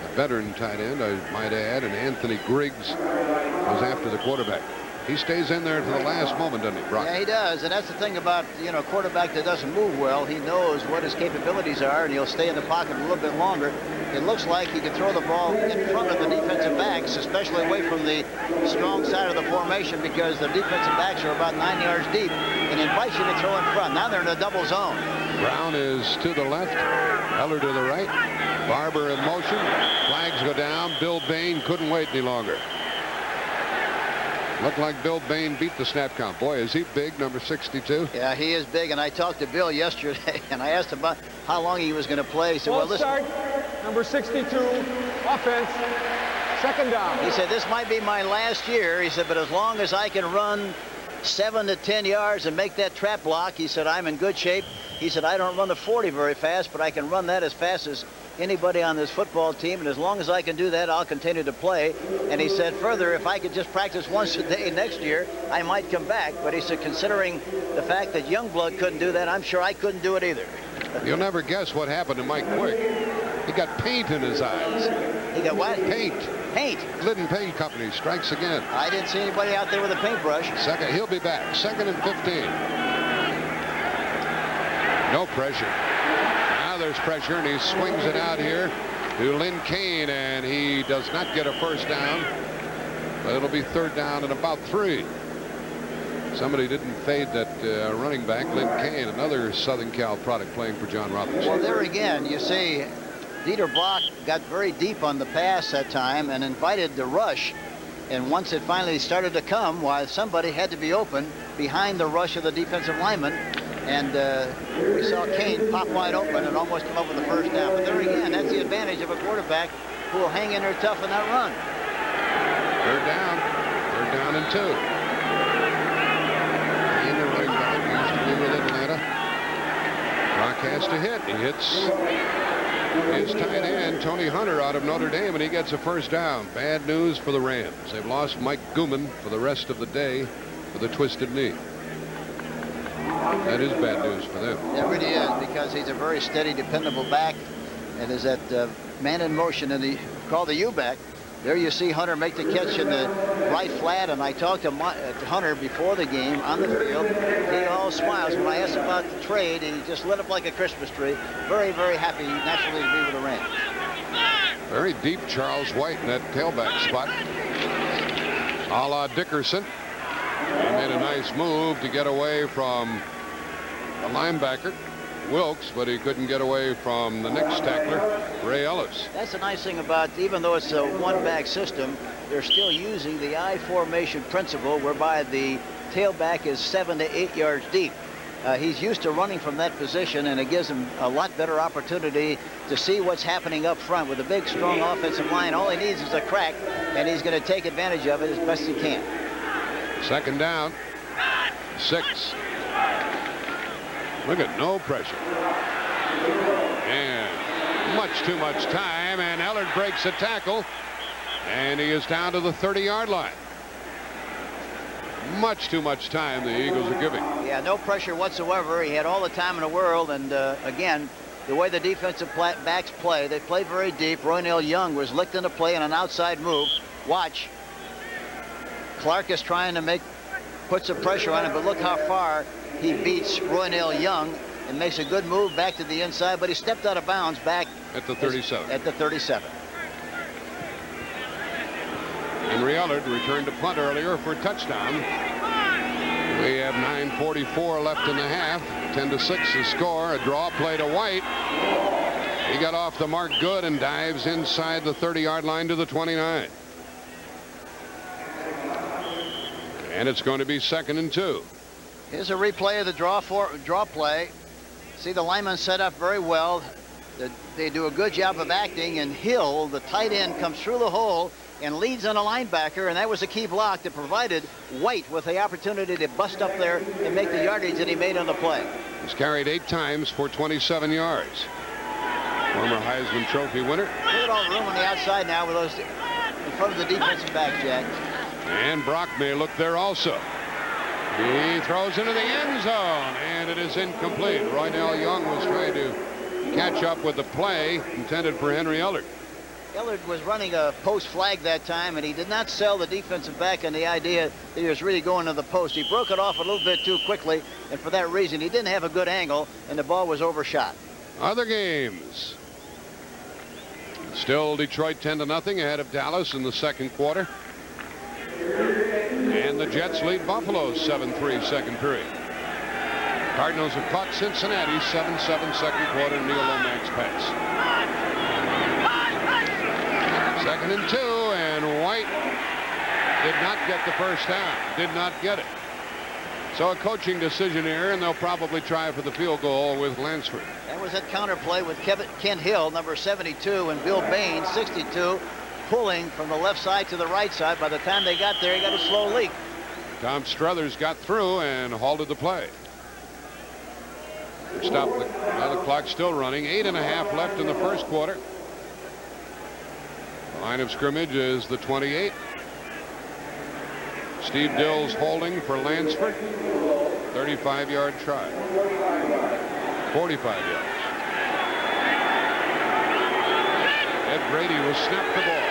Speaker 1: A veteran tight end, I might add, and Anthony Griggs was after the quarterback. He stays in there to the last moment, doesn't he, Brock?
Speaker 2: Yeah, he does, and that's the thing about, you know, a quarterback that doesn't move well. He knows what his capabilities are, and he'll stay in the pocket a little bit longer. It looks like he can throw the ball in front of the defensive backs, especially away from the strong side of the formation, because the defensive backs are about 9 yards deep and invites you to throw in front. Now they're in a double zone.
Speaker 1: Brown is to the left, Eller to the right. Barber in motion. Flags go down. Bill Bain couldn't wait any longer. Looked like Bill Bain beat the snap count. Boy, is he big, number 62.
Speaker 2: Yeah, he is big, and I talked to Bill yesterday, and I asked him about how long he was going to play. He said, well, listen.
Speaker 3: Start, number 62, offense, second down.
Speaker 2: He said, this might be my last year. He said, but as long as I can run 7 to 10 yards and make that trap block, he said, I'm in good shape. He said, I don't run the 40 very fast, but I can run that as fast as anybody on this football team, and as long as I can do that, I'll continue to play. And he said further, if I could just practice once a day next year, I might come back. But he said, considering the fact that Youngblood couldn't do that, I'm sure I couldn't do it either.
Speaker 1: You'll never guess what happened to Mike Quick. He got paint in his eyes.
Speaker 2: He got what?
Speaker 1: Paint.
Speaker 2: Paint.
Speaker 1: Glidden Paint Company strikes again.
Speaker 2: I didn't see anybody out there with a paintbrush.
Speaker 1: Second, he'll be back. 2nd and 15. No pressure. Now there's pressure, and he swings it out here to Lynn Kane, and he does not get a first down. But it'll be 3rd down and about 3. Somebody didn't fade that running back, Lynn Kane, another Southern Cal product playing for John Robinson.
Speaker 2: Well, there again, you see, Dieter Block got very deep on the pass that time and invited the rush. And once it finally started to come, why somebody had to be open behind the rush of the defensive lineman. And we saw Kane pop wide open and almost come up with the first down. But there again, that's the advantage of a quarterback who will hang in there tough and not run.
Speaker 1: Third down. Third down and 2. And the running back used to be with Atlanta. Brock has to hit. He hits his tight end, Tony Hunter, out of Notre Dame, and he gets a first down. Bad news for the Rams. They've lost Mike Gooman for the rest of the day with a twisted knee. That is bad news for them.
Speaker 2: It really is, because he's a very steady, dependable back, and is that man in motion, and the called the U-back. There you see Hunter make the catch in the right flat, and I talked to Hunter before the game on the field. He all smiles. When I asked about the trade, he just lit up like a Christmas tree. Very, very happy naturally to be with the Rams.
Speaker 1: Very deep Charles White in that tailback spot. A la Dickerson. He made a nice move to get away from the linebacker, Wilkes, but he couldn't get away from the next tackler, Ray Ellis.
Speaker 2: That's the nice thing about, even though it's a one-back system, they're still using the I formation principle, whereby the tailback is 7 to 8 yards deep. He's used to running from that position, and it gives him a lot better opportunity to see what's happening up front. With a big, strong offensive line, all he needs is a crack, and he's going to take advantage of it as best he can.
Speaker 1: Second down, 6. Look at no pressure. And much too much time, and Ellard breaks a tackle, and he is down to the 30-yard line. Much too much time the Eagles are giving.
Speaker 2: Yeah, no pressure whatsoever. He had all the time in the world, and again, the way the defensive backs play, they play very deep. Roynell Young was licked into play on an outside move. Watch. Clark is trying to put some pressure on him, but look how far he beats Roynell Young and makes a good move back to the inside, but he stepped out of bounds back
Speaker 1: at the 37.
Speaker 2: At the 37.
Speaker 1: Henry Ellard returned to punt earlier for a touchdown. We have 9:44 left in the half. 10-6 the score. A draw play to White. He got off the mark good and dives inside the 30-yard line to the 29. And it's going to be 2nd and 2.
Speaker 2: Here's a replay of the draw play. See, the lineman set up very well. They do a good job of acting, and Hill, the tight end, comes through the hole and leads on a linebacker, and that was a key block that provided White with the opportunity to bust up there and make the yardage that he made on the play.
Speaker 1: He's carried 8 times for 27 yards. Former Heisman Trophy winner.
Speaker 2: Look at all the room on the outside now with those in front of the defensive back, Jack.
Speaker 1: And Brock may look there also. He throws into the end zone, and it is incomplete. Roynell Young was trying to catch up with the play intended for Henry Ellard.
Speaker 2: Ellard was running a post flag that time, and he did not sell the defensive back on the idea that he was really going to the post. He broke it off a little bit too quickly, and for that reason, he didn't have a good angle, and the ball was overshot.
Speaker 1: Other games. Still Detroit 10-0 ahead of Dallas in the second quarter. And the Jets lead Buffalo 7-3 second period. Cardinals have caught Cincinnati 7-7 second quarter. Neil Lomax pass. 2nd and 2, and White did not get the first down. Did not get it. So a coaching decision here, and they'll probably try for the field goal with Lansford.
Speaker 2: That was that counter play with Kent Hill, number 72, and Bill Bain, 62, pulling from the left side to the right side. By the time they got there, he got a slow leak.
Speaker 1: Tom Struthers got through and halted the play. Stopped the clock still running. 8.5 left in the first quarter. The line of scrimmage is the 28. Steve Dills holding for Lansford. 35-yard try. 45 yards. Ed Brady will snap the ball.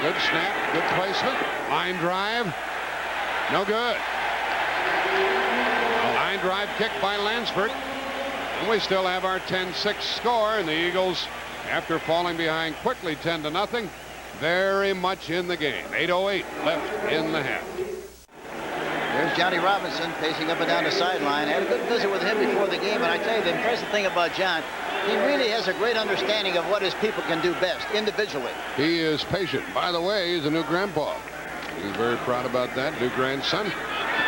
Speaker 1: Good snap, good placement. Line drive. No good. A line drive kick by Lansford. And we still have our 10-6 score, and the Eagles, after falling behind quickly 10-0, very much in the game. 8:08 left in the half.
Speaker 2: There's Johnny Robinson pacing up and down the sideline. I had a good visit with him before the game, and I tell you, the impressive thing about John, he really has a great understanding of what his people can do best individually.
Speaker 1: He is patient. By the way, he's a new grandpa. He's very proud about that. New grandson.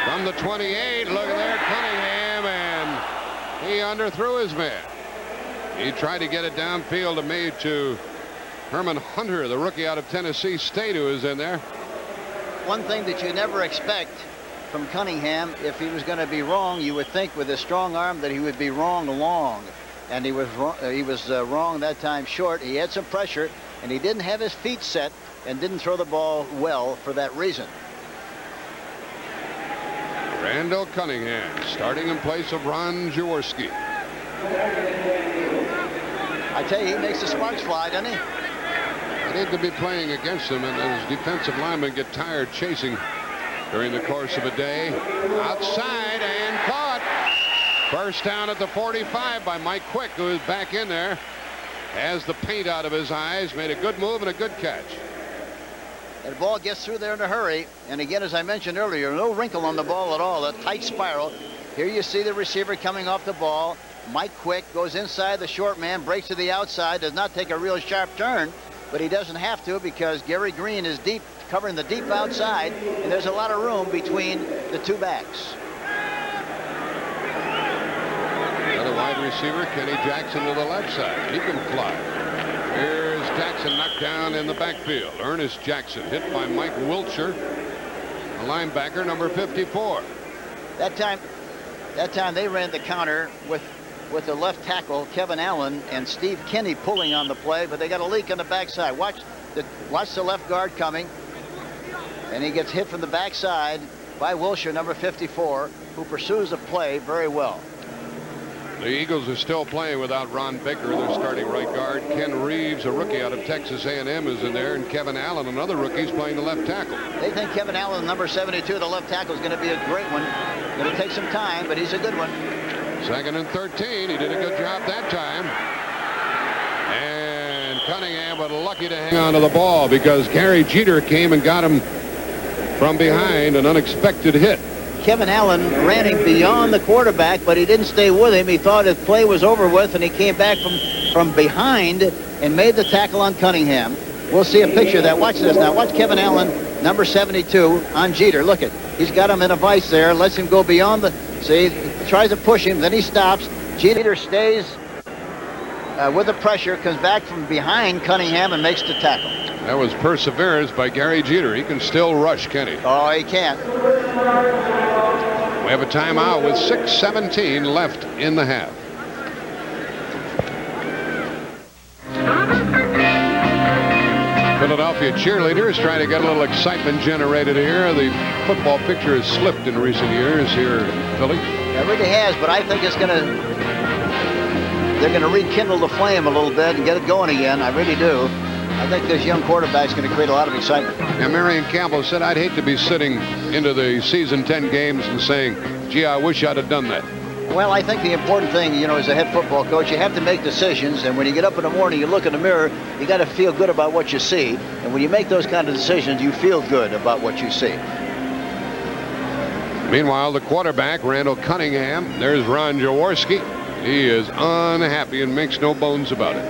Speaker 1: From the 28, look at there, Cunningham, and he underthrew his man. He tried to get it downfield to Herman Hunter, the rookie out of Tennessee State, who is in there.
Speaker 2: One thing that you never expect from Cunningham, if he was going to be wrong, you would think with his strong arm that he would be wrong long. And he was wrong that time short. He had some pressure, and he didn't have his feet set and didn't throw the ball well for that reason.
Speaker 1: Randall Cunningham starting in place of Ron Jaworski.
Speaker 2: I tell you, he makes the sparks fly, doesn't he?
Speaker 1: I need to be playing against him, and his defensive linemen get tired chasing during the course of a day. Outside and caught. First down at the 45 by Mike Quick, who is back in there. Has the paint out of his eyes. Made a good move and a good catch.
Speaker 2: That ball gets through there in a hurry. And again, as I mentioned earlier, no wrinkle on the ball at all. A tight spiral. Here you see the receiver coming off the ball. Mike Quick goes inside the short man, breaks to the outside, does not take a real sharp turn, but he doesn't have to because Gary Green is deep, covering the deep outside, and there's a lot of room between the two backs.
Speaker 1: Another wide receiver, Kenny Jackson, to the left side. He can fly. Here's Jackson knocked down in the backfield. Ernest Jackson hit by Mike Wiltshire, a linebacker, number 54.
Speaker 2: That time they ran the counter with the left tackle, Kevin Allen, and Steve Kinney pulling on the play, but they got a leak on the backside. Watch the left guard coming, and he gets hit from the backside by Wilshire, number 54, who pursues the play very well.
Speaker 1: The Eagles are still playing without Ron Baker, their starting right guard. Ken Reeves, a rookie out of Texas A&M, is in there, and Kevin Allen, another rookie, is playing the left tackle.
Speaker 2: They think Kevin Allen, number 72, the left tackle, is going to be a great one. Going to take some time, but he's a good one.
Speaker 1: Second and 13. He did a good job that time. And Cunningham was lucky to hang on to the ball because Gary Jeter came and got him from behind, an unexpected hit.
Speaker 2: Kevin Allen ran him beyond the quarterback, but he didn't stay with him. He thought his play was over with, and he came back from behind and made the tackle on Cunningham. We'll see a picture of that. Watch this now. Watch Kevin Allen, number 72, on Jeter. Look it. He's got him in a vice there, lets him go beyond the... See, he tries to push him, then he stops. Jeter stays with the pressure, comes back from behind Cunningham and makes the tackle.
Speaker 1: That was perseverance by Gary Jeter. He can still rush, Kenny.
Speaker 2: Oh, he can't.
Speaker 1: We have a timeout with 6:17 left in the half. Philadelphia cheerleaders trying to get a little excitement generated here. The football picture has slipped in recent years here in Philly.
Speaker 2: It really has, but I think they're going to rekindle the flame a little bit and get it going again. I really do. I think this young quarterback's going to create a lot of excitement.
Speaker 1: Now, Marion Campbell said, I'd hate to be sitting into the season 10 games and saying, gee, I wish I'd have done that.
Speaker 2: Well, I think the important thing, as a head football coach, you have to make decisions. And when you get up in the morning, you look in the mirror, you got to feel good about what you see. And when you make those kind of decisions, you feel good about what you see.
Speaker 1: Meanwhile, the quarterback, Randall Cunningham, there's Ron Jaworski. He is unhappy and makes no bones about it.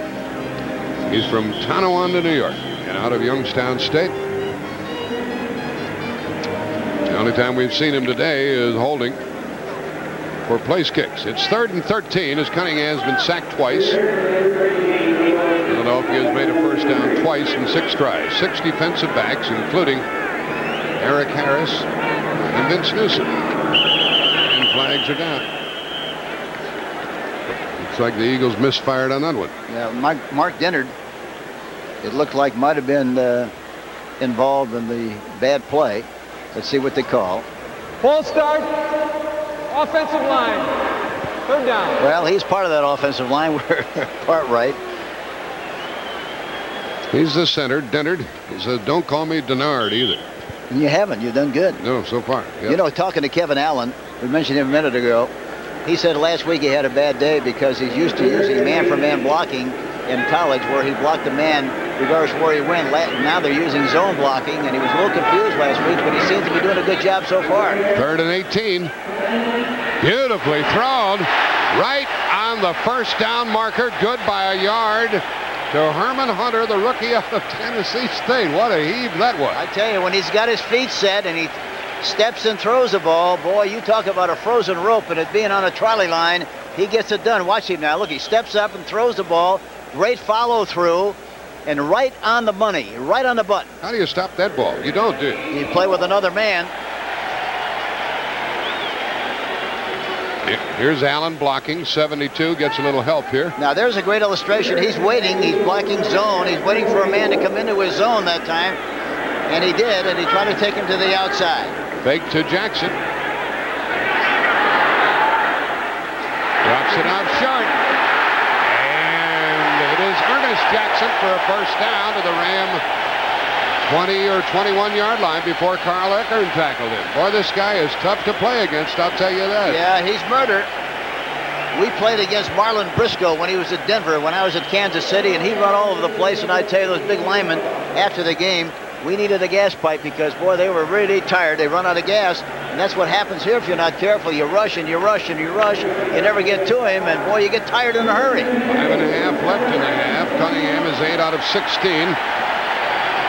Speaker 1: He's from Tonawanda, New York, and out of Youngstown State. The only time we've seen him today is holding for place kicks. It's 3rd and 13 as Cunningham has been sacked twice. Philadelphia has made a first down twice in 6 tries. 6 defensive backs, including Eric Harris and Vince Newsom. And flags are down. Looks like the Eagles misfired on that one.
Speaker 2: Yeah, Mark Dennard, it looked like might have been involved in the bad play. Let's see what they call.
Speaker 3: Full start. Offensive line. 3rd down.
Speaker 2: Well, he's part of that offensive line. We're part right.
Speaker 1: He's the center, Dennard. He says, don't call me Dennard either.
Speaker 2: And you haven't. You've done good.
Speaker 1: No, so far. Yep.
Speaker 2: Talking to Kevin Allen, we mentioned him a minute ago. He said last week he had a bad day because he's used to using man-for-man blocking in college where he blocked a man regardless of where he went. Now they're using zone blocking, and he was a little confused last week, but he seems to be doing a good job so far.
Speaker 1: 3rd and 18. Beautifully thrown. Right on the first down marker. Good by a yard to Herman Hunter, the rookie out of Tennessee State. What a heave that was.
Speaker 2: I tell you, when he's got his feet set and he steps and throws the ball, boy, you talk about a frozen rope and it being on a trolley line, he gets it done. Watch him now. Look, he steps up and throws the ball. Great follow through and right on the money, right on the button.
Speaker 1: How do you stop that ball? You don't, do you?
Speaker 2: You play with another man.
Speaker 1: Here's Allen blocking. 72 gets a little help here.
Speaker 2: Now there's a great illustration. He's waiting. He's blocking zone. He's waiting for a man to come into his zone that time. And he did, and he tried to take him to the outside.
Speaker 1: Fake to Jackson. Drops it out short. And it is Ernest Jackson for a first down to the Ram 20 or 21-yard line before Carl Eckern tackled him. Boy, this guy is tough to play against, I'll tell you that.
Speaker 2: Yeah, he's murder. We played against Marlon Briscoe when he was at Denver, when I was at Kansas City, and he run all over the place. And I tell you, those big linemen, after the game, we needed a gas pipe because, boy, they were really tired. They run out of gas, and that's what happens here if you're not careful. You rush and you rush and you rush. You never get to him, and, boy, you get tired in a hurry.
Speaker 1: 5.5 left in the half. Cunningham is 8 out of 16.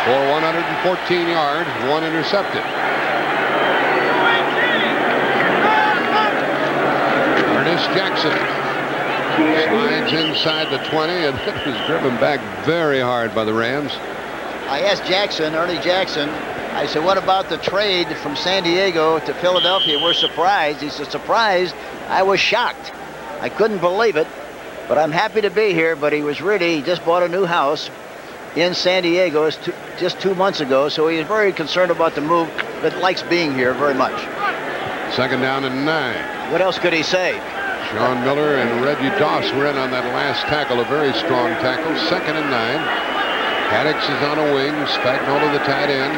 Speaker 1: For 114 yards, 1 intercepted. Ernest Jackson slides inside the 20, and it was driven back very hard by the Rams.
Speaker 2: I asked Ernie Jackson, I said, what about the trade from San Diego to Philadelphia? We're surprised. He said, surprised? I was shocked. I couldn't believe it, but I'm happy to be here. But he just bought a new house in San Diego just 2 months ago, so he's very concerned about the move, but likes being here very much.
Speaker 1: 2nd down and 9.
Speaker 2: What else could he say?
Speaker 1: Sean Miller and Reggie Doss were in on that last tackle, a very strong tackle. 2nd and 9. Haddix is on a wing. Spagnola, the tight end.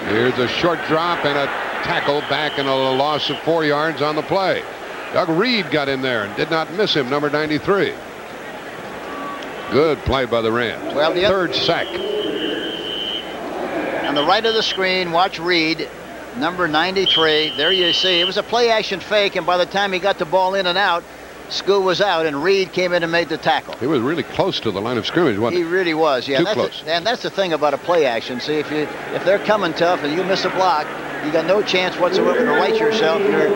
Speaker 1: Here's a short drop and a tackle back and a loss of 4 yards on the play. Doug Reed got in there and did not miss him, number 93. Good play by the Rams.
Speaker 2: Well, the
Speaker 1: 3rd sack.
Speaker 2: On the right of the screen, watch Reed, number 93. There you see, it was a play-action fake, and by the time he got the ball in and out, Skoo was out, and Reed came in and made the tackle.
Speaker 1: He was really close to the line of scrimmage, wasn't he?
Speaker 2: He really was, yeah.
Speaker 1: Too close.
Speaker 2: And that's the thing about a play-action. See, if they're coming tough and you miss a block, you got no chance whatsoever to right yourself. You're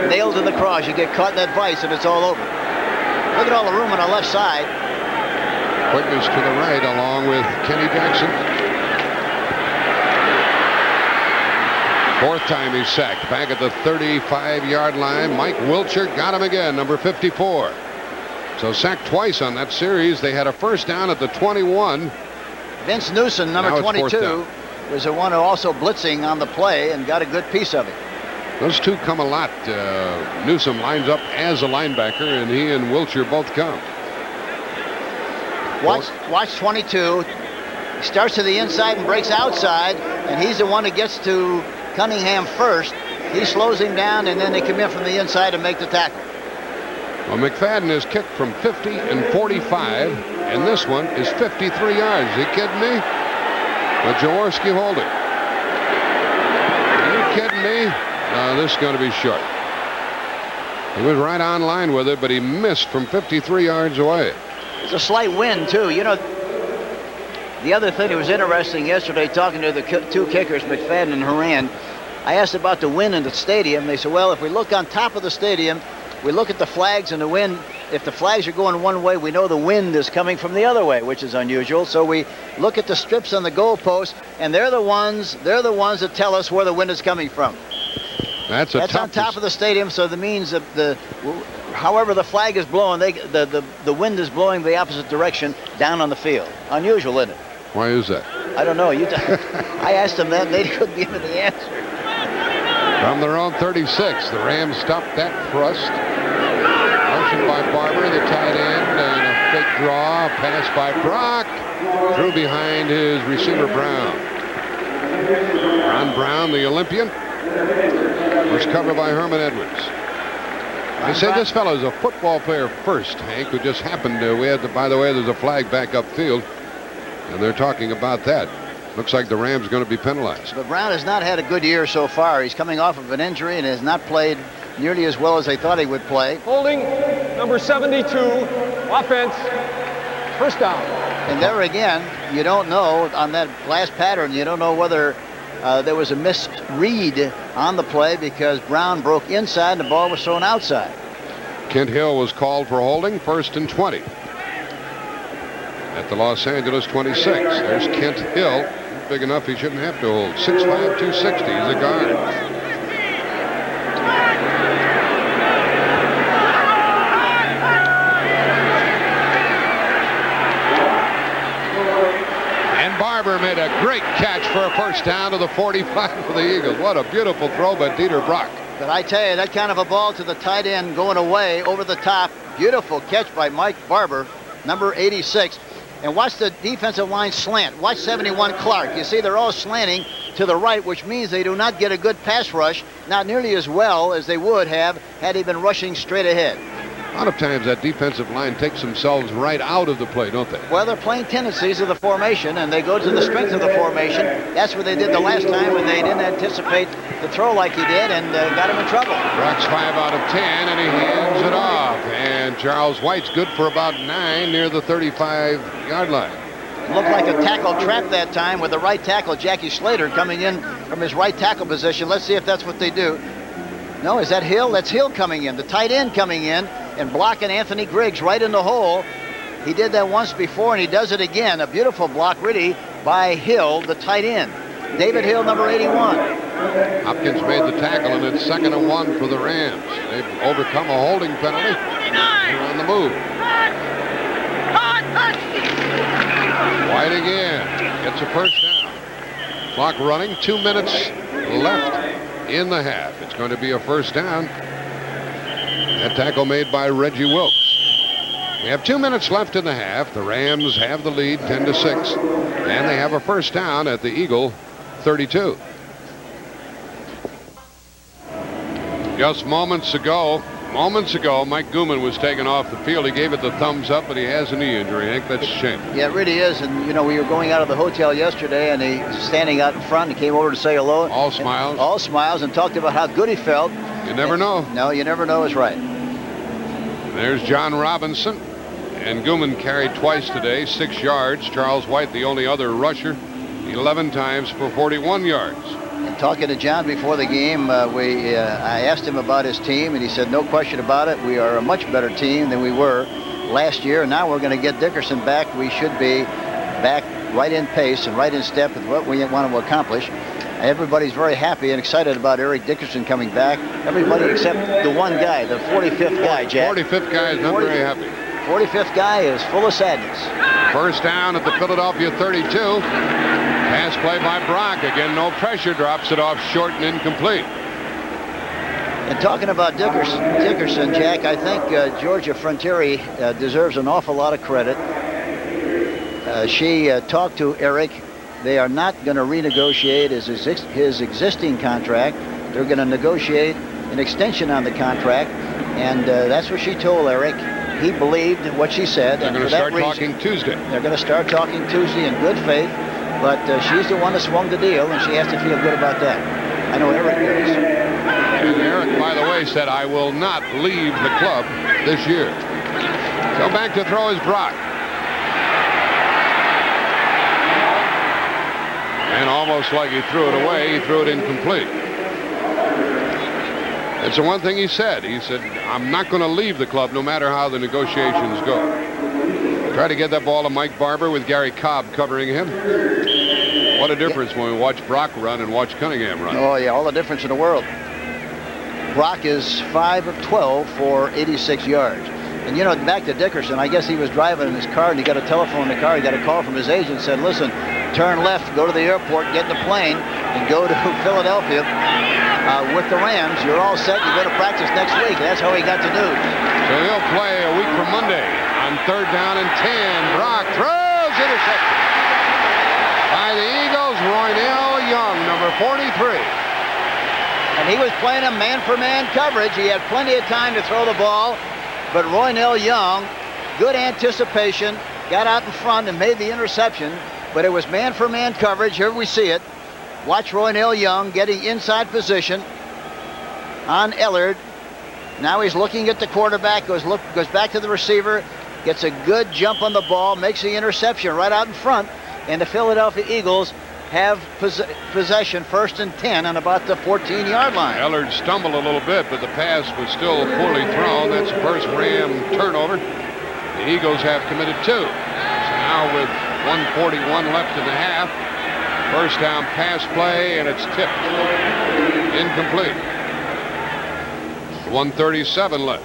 Speaker 2: nailed to the cross. You get caught in that vice, and it's all over. Look at all the room on the left side.
Speaker 1: Quickness to the right along with Kenny Jackson. 4th time he's sacked. Back at the 35-yard line. Mike Wilcher got him again, number 54. So sacked twice on that series. They had a first down at the 21.
Speaker 2: Vince Newsom, number 22, was the one who also blitzing on the play and got a good piece of it.
Speaker 1: Those two come a lot. Newsom lines up as a linebacker, and he and Wilcher both come.
Speaker 2: Watch 22. He starts to the inside and breaks outside, and he's the one who gets to Cunningham first. He slows him down, and then they come in from the inside and make the tackle.
Speaker 1: Well, McFadden has kicked from 50 and 45, and this one is 53 yards. Are you kidding me? But Jaworski holding. Are you kidding me? No, this is going to be short. He was right on line with it, but he missed from 53 yards away.
Speaker 2: It's a slight wind, too. You know, the other thing that was interesting yesterday, talking to the two kickers, McFadden and Horan, I asked about the wind in the stadium. They said, well, if we look on top of the stadium, we look at the flags and the wind. If the flags are going one way, we know the wind is coming from the other way, which is unusual. So we look at the strips on the goalpost, and they're the ones that tell us where the wind is coming from.
Speaker 1: That's
Speaker 2: on top of the stadium, so that means that however the flag is blowing, the wind is blowing the opposite direction down on the field. Unusual, isn't it?
Speaker 1: Why is that?
Speaker 2: I don't know. I asked them that, and they couldn't give me the answer.
Speaker 1: From their own 36, the Rams stopped that thrust. Motion by Barber, the tight end, and a fake draw. Pass by Brock. Threw behind his receiver, Brown. Ron Brown, the Olympian, was covered by Herman Edwards. I said this fellow's a football player first, Hank, who just happened to, by the way, there's a flag back upfield. And they're talking about that. Looks like the Rams are going to be penalized.
Speaker 2: But Brown has not had a good year so far. He's coming off of an injury and has not played nearly as well as they thought he would play.
Speaker 3: Holding number 72, offense, first down.
Speaker 2: And there again, you don't know on that last pattern, you don't know whether there was a misread on the play because Brown broke inside and the ball was thrown outside.
Speaker 1: Kent Hill was called for holding, 1st and 20. At the Los Angeles 26. There's Kent Hill. Big enough he shouldn't have to hold. 6'5", 260. He's a guard. And Barber made a great catch for a first down to the 45 for the Eagles. What a beautiful throw by Dieter Brock.
Speaker 2: But I tell you, that kind of a ball to the tight end going away over the top. Beautiful catch by Mike Barber, number 86. And watch the defensive line slant. Watch 71 Clark. You see they're all slanting to the right, which means they do not get a good pass rush, not nearly as well as they would have had he been rushing straight ahead.
Speaker 1: A lot of times that defensive line takes themselves right out of the play, don't they?
Speaker 2: Well, they're playing tendencies of the formation, and they go to the strength of the formation. That's what they did the last time when they didn't anticipate the throw like he did and got him in trouble.
Speaker 1: Brock's 5 out of 10, and he hands it off. And Charles White's good for about 9 near the 35-yard line.
Speaker 2: Looked like a tackle trap that time with the right tackle, Jackie Slater, coming in from his right tackle position. Let's see if that's what they do. No, is that Hill? That's Hill coming in, the tight end coming in and blocking Anthony Griggs right in the hole. He did that once before, and he does it again. A beautiful block, really, by Hill, the tight end. David Hill, number 81.
Speaker 1: Hopkins made the tackle, and it's 2nd and 1 for the Rams. They've overcome a holding penalty. They're on the move. White again. Gets a first down. Clock running. 2 minutes left in the half. It's going to be a first down. That tackle made by Reggie Wilkes. We have 2 minutes left in the half. The Rams have the lead 10-6. And they have a first down at the Eagle 32. Just moments ago, Mike Gooman was taken off the field. He gave it the thumbs up, but he has a knee injury. I think that's a shame.
Speaker 2: Yeah, it really is. And, you know, we were going out of the hotel yesterday, and he was standing out in front. He came over to say hello.
Speaker 1: All smiles.
Speaker 2: All smiles, and talked about how good he felt.
Speaker 1: You never know.
Speaker 2: No, you never know is right.
Speaker 1: There's John Robinson. And Gooman carried twice today, 6 yards. Charles White, the only other rusher, 11 times for 41 yards.
Speaker 2: And talking to John before the game, I asked him about his team, and he said, no question about it, we are a much better team than we were last year. And now we're going to get Dickerson back. We should be back right in pace and right in step with what we want to accomplish. Everybody's very happy and excited about Eric Dickerson coming back. Everybody except the one guy, the 45th guy, Jack.
Speaker 1: 45th guy is not very happy.
Speaker 2: 45th guy is full of sadness.
Speaker 1: First down at the Philadelphia 32. Pass play by Brock. Again, no pressure. Drops it off short and incomplete.
Speaker 2: And talking about Dickerson, Jack, I think Georgia Frontieri deserves an awful lot of credit. She talked to Eric. They are not going to renegotiate his existing contract. They're going to negotiate an extension on the contract. And that's what she told Eric. He believed what she said.
Speaker 1: They're going to start talking Tuesday.
Speaker 2: They're going to start talking Tuesday in good faith. But she's the one that swung the deal, and she has to feel good about that. I know Eric does.
Speaker 1: And Eric, by the way, said, I will not leave the club this year. So back to throw is Brock. And almost like he threw it away, he threw it incomplete. It's the one thing he said. He said, I'm not going to leave the club no matter how the negotiations go. Try to get that ball to Mike Barber with Gary Cobb covering him. What a difference when we watch Brock run and watch Cunningham run.
Speaker 2: Oh, yeah, all the difference in the world. Brock is 5 of 12 for 86 yards. And, you know, back to Dickerson, I guess he was driving in his car, and he got a telephone in the car. He got a call from his agent, said, listen, turn left, go to the airport, get in the plane, and go to Philadelphia with the Rams. You're all set. You go to practice next week. That's how he got the news.
Speaker 1: So he'll play a week from Monday on 3rd down and 10. Brock throws, intercepted by the Eagles. Roynell Young, number 43.
Speaker 2: And he was playing a man-for-man coverage. He had plenty of time to throw the ball. But Roynell Young, good anticipation, got out in front and made the interception. but it was man-for-man coverage. Here we see it. Watch Roynell Young getting inside position on Ellard. Now he's looking at the quarterback, goes back to the receiver, gets a good jump on the ball, makes the interception right out in front, and the Philadelphia Eagles have possession 1st and 10 on about the 14-yard line.
Speaker 1: Ellard stumbled a little bit, but the pass was still poorly thrown. That's the first Ram turnover. The Eagles have committed 2. So now with 1:41 left in the half, first down pass play, and it's tipped. Incomplete. 1:37 left.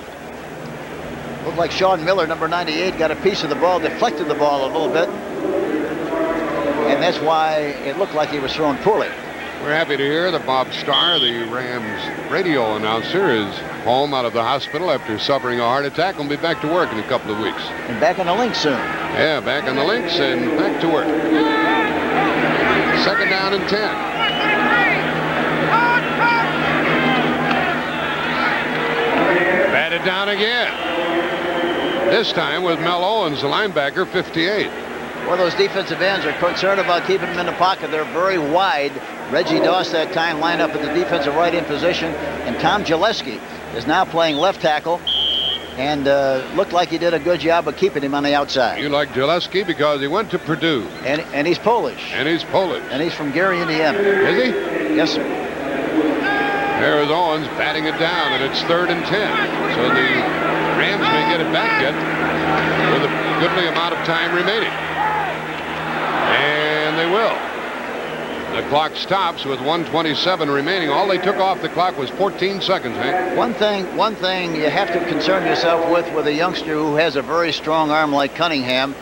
Speaker 2: Looked like Sean Miller, number 98, got a piece of the ball, deflected the ball a little bit. And that's why it looked like he was thrown poorly.
Speaker 1: We're happy to hear that Bob Starr, the Rams radio announcer, is home out of the hospital after suffering a heart attack. He'll be back to work in a couple of weeks.
Speaker 2: And back on the links soon.
Speaker 1: Yeah, back on the links and back to work. 2nd down and 10. Batted down again. This time with Mel Owens, the linebacker, 58.
Speaker 2: Well, those defensive ends are concerned about keeping them in the pocket. They're very wide. Reggie Doss that time lined up at the defensive right end position. And Tom Gillespie is now playing left tackle. And looked like he did a good job of keeping him on the outside.
Speaker 1: You like Gillespie because he went to Purdue.
Speaker 2: And he's Polish.
Speaker 1: And he's Polish.
Speaker 2: And he's from Gary, Indiana.
Speaker 1: Is he?
Speaker 2: Yes, sir.
Speaker 1: There is Owens batting it down, and it's 3rd and 10. So the Rams may get it back yet with a goodly amount of time remaining. And they will. The clock stops with 1:27 remaining. All they took off the clock was 14 seconds, Hank.
Speaker 2: One thing you have to concern yourself with a youngster who has a very strong arm like Cunningham.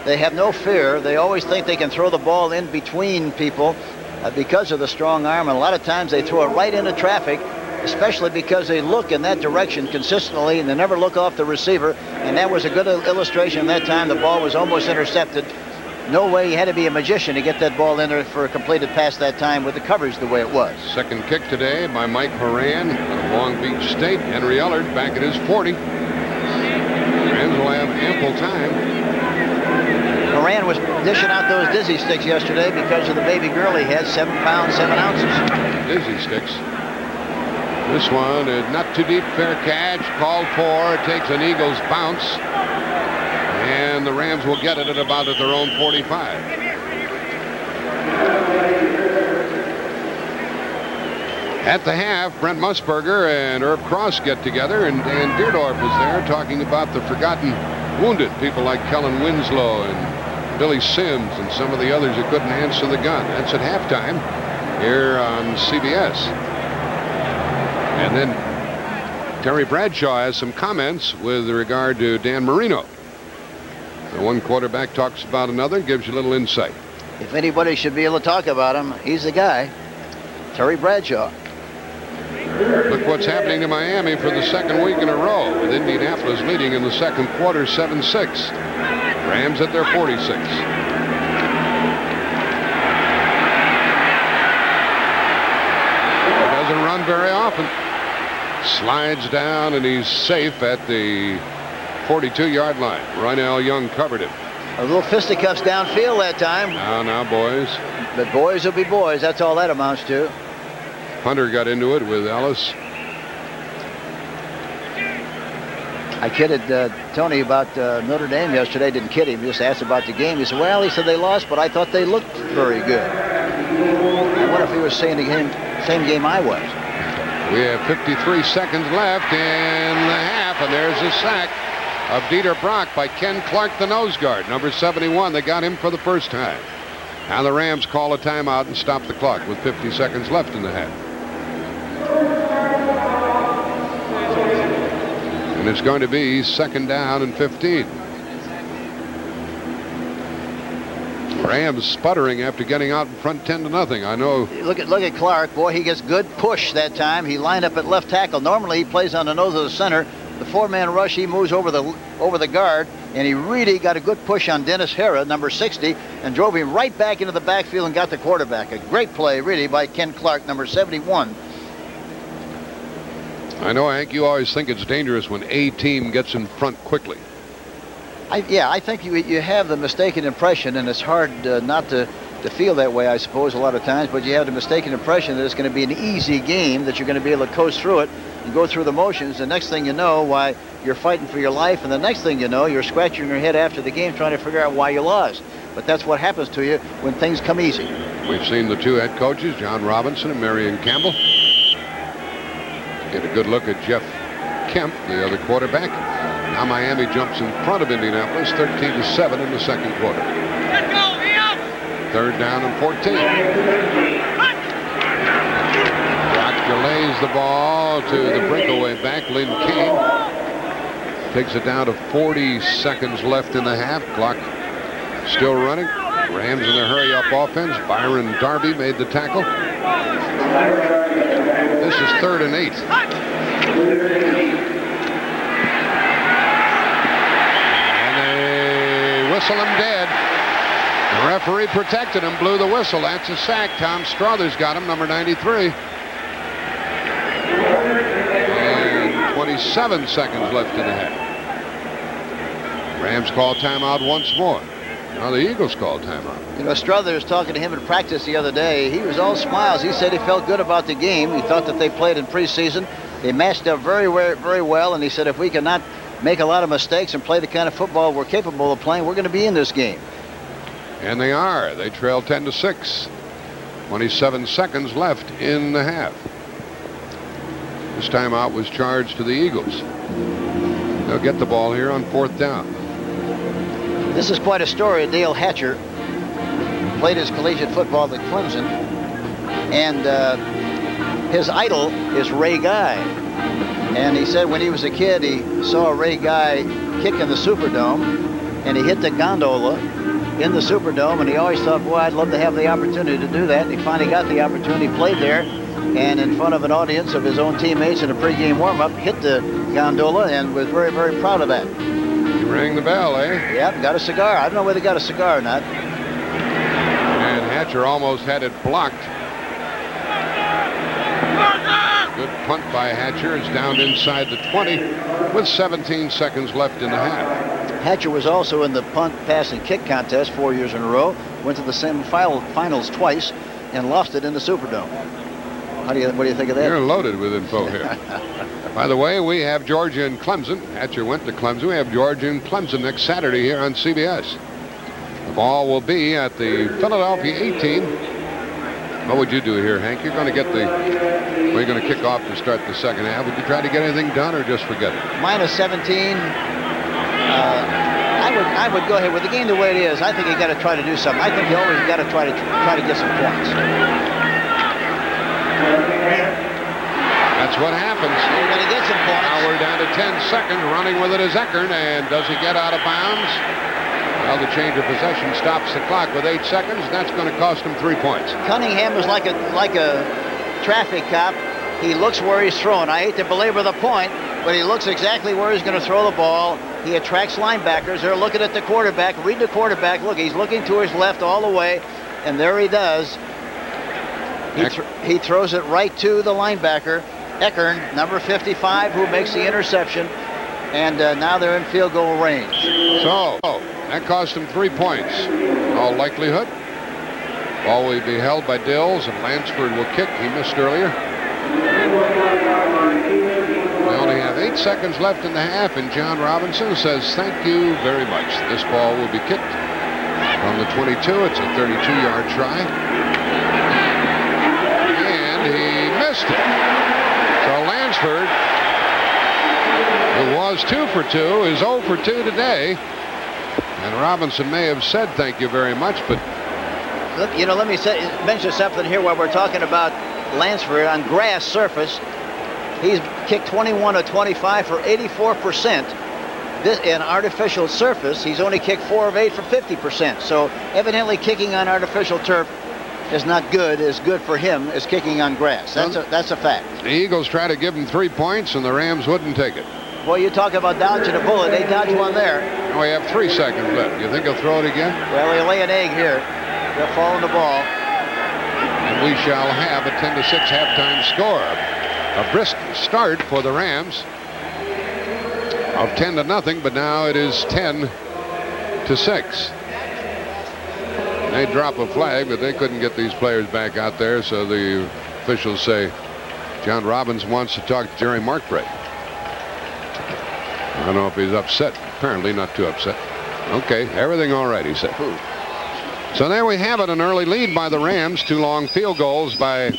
Speaker 2: They have no fear. They always think they can throw the ball in between people because of the strong arm. And a lot of times they throw it right into traffic, especially because they look in that direction consistently and they never look off the receiver. And that was a good illustration that time. The ball was almost intercepted. No way, you had to be a magician to get that ball in there for a completed pass that time with the coverage the way it was.
Speaker 1: Second kick today by Mike Horan of Long Beach State. Henry Ellard back at his 40. Rams will have ample time.
Speaker 2: Horan was dishing out those dizzy sticks yesterday because of the baby girl he had, 7 pounds, 7 ounces.
Speaker 1: Dizzy sticks. This one is not too deep, fair catch, called for. It takes an Eagles bounce. And the Rams will get it at about their own 45. At the half, Brent Musburger and Herb Cross get together, and Dan Deerdorf was there talking about the forgotten wounded, people like Kellen Winslow and Billy Sims and some of the others who couldn't answer the gun. That's at halftime here on CBS. And then Terry Bradshaw has some comments with regard to Dan Marino. The one quarterback talks about another, gives you a little insight.
Speaker 2: If anybody should be able to talk about him, he's the guy. Terry Bradshaw.
Speaker 1: Look what's happening to Miami for the 2nd week in a row, with Indianapolis leading in the 2nd quarter 7-6. Rams at their 46. He doesn't run very often. Slides down, and he's safe at the 42-yard line. Roynell Young covered it.
Speaker 2: A little fisticuffs downfield that time.
Speaker 1: Now, boys.
Speaker 2: But boys will be boys. That's all that amounts to.
Speaker 1: Hunter got into it with Ellis.
Speaker 2: I kidded Tony about Notre Dame yesterday. Didn't kid him. Just asked about the game. He said, well, he said they lost, but I thought they looked very good. I wonder if he was saying the same game I was.
Speaker 1: We have 53 seconds left in the half, and there's a sack of Dieter Brock by Ken Clark, the nose guard, number 71. They got him for the first time. Now the Rams call a timeout and stop the clock with 50 seconds left in the half. And it's going to be 2nd down and 15. Rams sputtering after getting out in front 10-0. I know.
Speaker 2: Look at Clark. Boy, he gets good push that time. He lined up at left tackle. Normally he plays on the nose of the center. The 4-man rush, he moves over the guard, and he really got a good push on Dennis Hara, number 60, and drove him right back into the backfield and got the quarterback. A great play, really, by Ken Clark, number 71.
Speaker 1: I know, Hank, you always think it's dangerous when a team gets in front quickly.
Speaker 2: I think you have the mistaken impression, and it's hard not to feel that way, I suppose, a lot of times, but you have the mistaken impression that it's going to be an easy game, that you're going to be able to coast through it and go through the motions. The next thing you know, why, you're fighting for your life, and the next thing you know, you're scratching your head after the game trying to figure out why you lost. But that's what happens to you when things come easy.
Speaker 1: We've seen the two head coaches, John Robinson and Marion Campbell. Get a good look at Jeff Kemp, the other quarterback. Now Miami jumps in front of Indianapolis 13-7 in the second quarter.
Speaker 5: Let's go,
Speaker 1: Third down and 14. Rock lays the ball to the breakaway back, Lynn Kane. Takes it down to 40 seconds left in the half. Clock still running. Rams in their hurry-up offense. Byron Darby made the tackle. This is 3rd and 8. And they whistle him dead. The referee protected him, blew the whistle. That's a sack. Tom Struthers got him, number 93. And 27 seconds left in the half. Rams call timeout once more. Now the Eagles call timeout.
Speaker 2: You know, Struthers, talking to him in practice the other day, he was all smiles. He said he felt good about the game. He thought that they played in preseason. They matched up very, very well, and he said if we cannot make a lot of mistakes and play the kind of football we're capable of playing, we're going to be in this game.
Speaker 1: And they are. They trail 10-6. 27 seconds left in the half. This timeout was charged to the Eagles. They'll get the ball here on 4th down.
Speaker 2: This is quite a story. Dale Hatcher played his collegiate football at Clemson, and his idol is Ray Guy. And he said when he was a kid, he saw Ray Guy kick in the Superdome, and he hit the gondola in the Superdome, and he always thought, boy, I'd love to have the opportunity to do that. And he finally got the opportunity, played there, and in front of an audience of his own teammates in a pregame warm-up, hit the gondola and was very, very proud of that.
Speaker 1: He rang the bell, eh?
Speaker 2: Yep, got a cigar. I don't know whether he got a cigar or not.
Speaker 1: And Hatcher almost had it blocked. Good punt by Hatcher. It's down inside the 20 with 17 seconds left in the half.
Speaker 2: Hatcher was also in the punt, pass, and kick contest 4 years in a row. Went to the semifinals twice and lost it in the Superdome. What do you think of that?
Speaker 1: You're loaded with info here. By the way, we have Georgia and Clemson. Hatcher went to Clemson. We have Georgia and Clemson next Saturday here on CBS. The ball will be at the Philadelphia 18. What would you do here, Hank? You're going to get the... Well, you're going to kick off to start the second half. Would you try to get anything done or just forget it?
Speaker 2: Minus 17. I would go ahead with the game the way it is. I think you got to try to do something. I think you always got to try to get some points.
Speaker 1: That's what happens.
Speaker 2: You're going to get some points.
Speaker 1: Now we're down to 10 seconds. Running with it is Eckern, and does he get out of bounds? Well, the change of possession stops the clock with 8 seconds. That's going to cost him 3 points.
Speaker 2: Cunningham is like a traffic cop. He looks where he's throwing. I hate to belabor the point, but he looks exactly where he's going to throw the ball. He attracts linebackers. They're looking at the quarterback. Read the quarterback. Look, he's looking to his left all the way, and there he does. He throws it right to the linebacker, Eckern, number 55, who makes the interception, and now they're in field goal range.
Speaker 1: So that cost him 3 points. In all likelihood, ball will be held by Dills, and Lansford will kick. He missed earlier. We only have 8 seconds left in the half, and John Robinson says thank you very much. This ball will be kicked from the 22. It's a 32-yard try. And he missed it. So Lansford, who was 2 for 2, is 0 for 2 today. And Robinson may have said thank you very much, but...
Speaker 2: You know, let me mention something here while we're talking about Lansford. On grass surface, he's kicked 21 of 25 for 84%. In artificial surface, he's only kicked 4 of 8 for 50%. So evidently kicking on artificial turf is not as good for him as kicking on grass. That's a fact.
Speaker 1: The Eagles try to give him 3 points, and the Rams wouldn't take it.
Speaker 2: Well, you talk about dodging a bullet. They dodged one there.
Speaker 1: We have 3 seconds left. You think he'll throw it again?
Speaker 2: Well, he'll lay an egg here. They'll fall on the ball.
Speaker 1: And we shall have a 10-6 halftime score. A brisk start for the Rams of 10-0, but now it is 10 8-6. They drop a flag, but they couldn't get these players back out there, so the officials say John Robbins wants to talk to Jerry Markbrake. I don't know if he's upset. Apparently not too upset. Okay, everything all right, he said. So there we have it, an early lead by the Rams. 2 long field goals by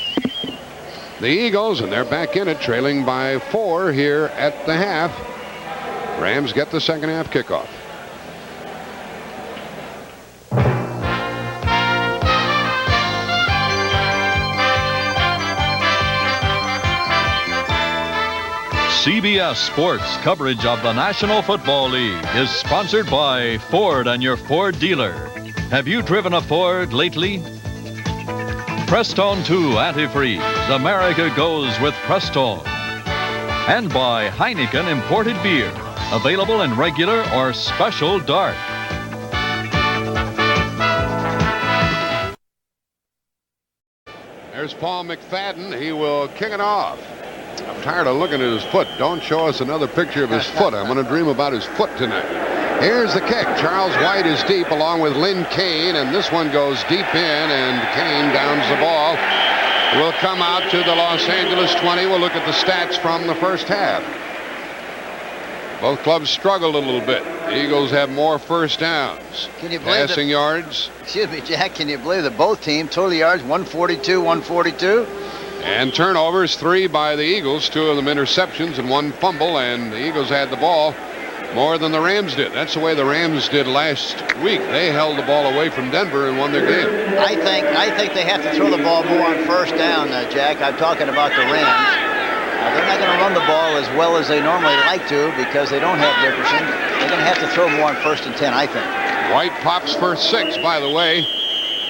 Speaker 1: the Eagles, and they're back in it, trailing by 4 here at the half. Rams get the second half kickoff.
Speaker 4: CBS Sports coverage of the National Football League is sponsored by Ford and your Ford dealer. Have you driven a Ford lately? Prestone 2 Antifreeze. America goes with Prestone. And by Heineken Imported Beer. Available in regular or special dark.
Speaker 1: There's Paul McFadden. He will kick it off. I'm tired of looking at his foot. Don't show us another picture of his foot. I'm going to dream about his foot tonight. Here's the kick. Charles White is deep along with Lynn Kane, and this one goes deep in, and Kane downs the ball. Will come out to the Los Angeles 20. We'll look at the stats from the first half. Both clubs struggled a little bit. The Eagles have more first downs.
Speaker 2: Can you believe
Speaker 1: passing yards?
Speaker 2: Excuse me, Jack. Can you believe that both teams total yards 142, 142?
Speaker 1: And turnovers, 3 by the Eagles, 2 of them interceptions and 1 fumble, and the Eagles had the ball more than the Rams did. That's the way the Rams did last week. They held the ball away from Denver and won their game.
Speaker 2: I think they have to throw the ball more on first down, Jack. I'm talking about the Rams. They're not going to run the ball as well as they normally like to because they don't have Dickerson. They're going to have to throw more on 1st and 10, I think.
Speaker 1: White pops for 6, by the way.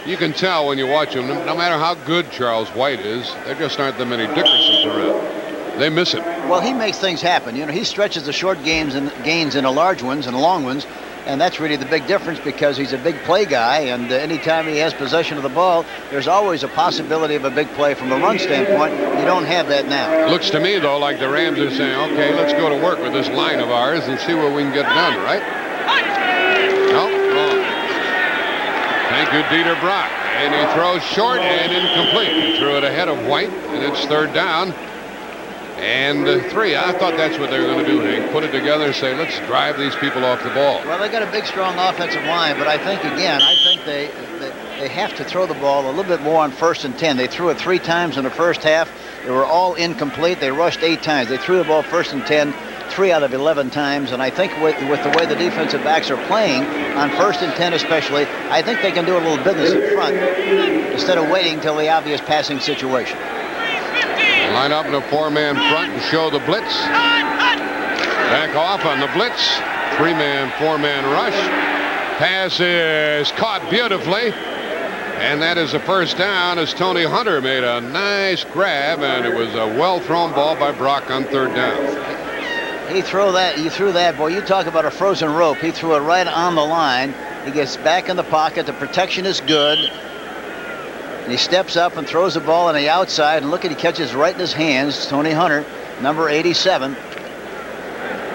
Speaker 1: You can tell when you watch him, no matter how good Charles White is, there just aren't that many Dickersons around. They miss him.
Speaker 2: Well, he makes things happen. You know, he stretches the short gains into large ones and long ones, and that's really the big difference because he's a big play guy, and anytime he has possession of the ball, there's always a possibility of a big play from a run standpoint. You don't have that now.
Speaker 1: Looks to me, though, like the Rams are saying, okay, let's go to work with this line of ours and see what we can get done, right? No, wrong. Thank you, Dieter Brock. And he throws short and incomplete. He threw it ahead of White, and it's 3rd down. And 3. I thought that's what they were going to do, Hank. Put it together and say, let's drive these people off the ball.
Speaker 2: Well, they got a big, strong offensive line, but I think they have to throw the ball a little bit more on 1st and 10. They threw it 3 times in the first half. They were all incomplete. They rushed 8 times. They threw the ball 1st and 10. 3 out of 11 times, and I think with the way the defensive backs are playing on 1st and 10 especially, I think they can do a little business in front instead of waiting till the obvious passing situation.
Speaker 1: Line up in a 4-man front and show the blitz. Back off on the blitz. 3-man, 4-man rush. Pass is caught beautifully, and that is a 1st down as Tony Hunter made a nice grab, and it was a well-thrown ball by Brock on 3rd down.
Speaker 2: He threw that, boy, you talk about a frozen rope. He threw it right on the line. He gets back in the pocket. The protection is good. And he steps up and throws the ball on the outside. And look at, he catches right in his hands. Tony Hunter, number 87.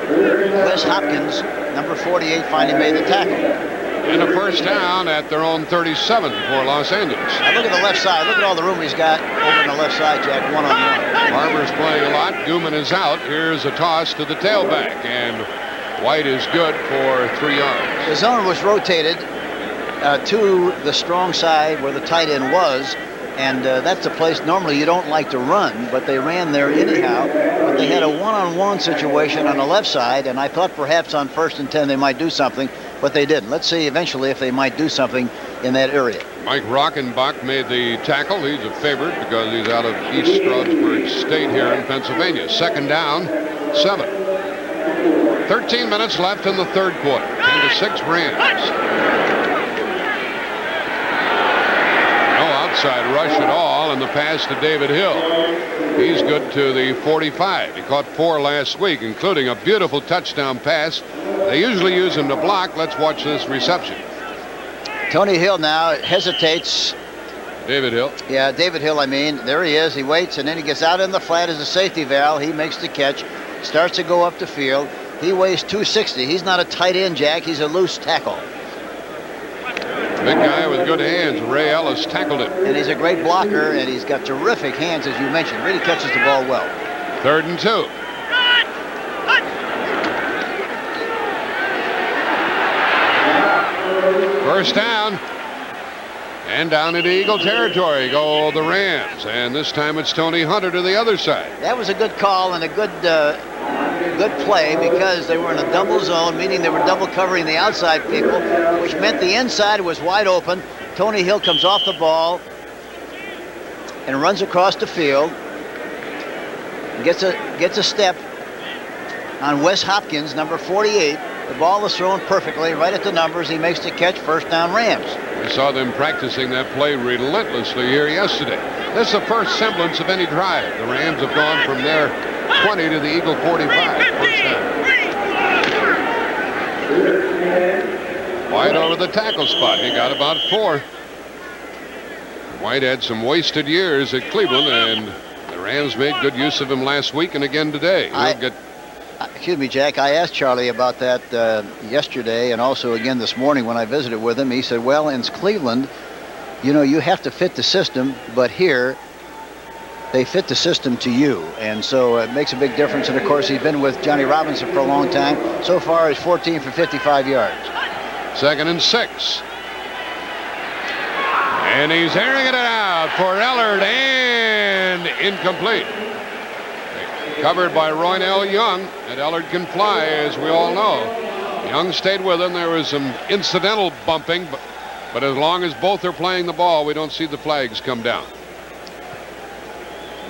Speaker 2: Wes Hopkins, number 48, finally made the tackle.
Speaker 1: And a 1st down at their own 37 for Los Angeles.
Speaker 2: Now look at the left side. Look at all the room he's got over on the left side, Jack, one-on-one.
Speaker 1: Barber's playing a lot. Gooman is out. Here's a toss to the tailback, and White is good for 3 yards.
Speaker 2: The zone was rotated to the strong side where the tight end was, and that's the place normally you don't like to run, but they ran there anyhow. But they had a one-on-one situation on the left side, and I thought perhaps on 1st and 10 they might do something, but they didn't. Let's see eventually if they might do something in that area.
Speaker 1: Mike Rockenbach made the tackle. He's a favorite because he's out of East Stroudsburg State here in Pennsylvania. 2nd down, 7. 13 minutes left in the 3rd quarter. 10-6 Rams. No outside rush at all, and the pass to David Hill. He's good to the 45. He caught 4 last week, including a beautiful touchdown pass. They usually use him to block. Let's watch this reception.
Speaker 2: Tony Hill now hesitates.
Speaker 1: David Hill.
Speaker 2: Yeah, David Hill, I mean. There he is. He waits, and then he gets out in the flat as a safety valve. He makes the catch, starts to go up the field. He weighs 260. He's not a tight end, Jack. He's a loose tackle.
Speaker 1: Big guy with good hands. Ray Ellis tackled it.
Speaker 2: And he's a great blocker, and he's got terrific hands, as you mentioned. Really catches the ball well.
Speaker 1: 3rd and 2. First down. And down into Eagle territory go the Rams. And this time it's Tony Hunter to the other side.
Speaker 2: That was a good call and a good play, because they were in a double zone, meaning they were double covering the outside people, which meant the inside was wide open. Tony Hill comes off the ball and runs across the field. Gets a step on Wes Hopkins, number 48. The ball is thrown perfectly right at the numbers. He makes the catch. First down, Rams.
Speaker 1: We saw them practicing that play relentlessly here yesterday. This is the first semblance of any drive. The Rams have gone from their 20 to the Eagle 45. First down. White over the tackle spot. He got about 4. White had some wasted years at Cleveland, and the Rams made good use of him last week and again today.
Speaker 2: Excuse me, Jack. I asked Charlie about that yesterday and also again this morning when I visited with him. He said, well, in Cleveland, you know, you have to fit the system, but here they fit the system to you. And so it makes a big difference. And, of course, he's been with Johnny Robinson for a long time. So far, he's 14 for 55 yards.
Speaker 1: 2nd and 6. And he's airing it out for Ellard, and incomplete. Covered by Roynell Young, and Ellard can fly, as we all know. Young stayed with him. There was some incidental bumping, but as long as both are playing the ball, we don't see the flags come down.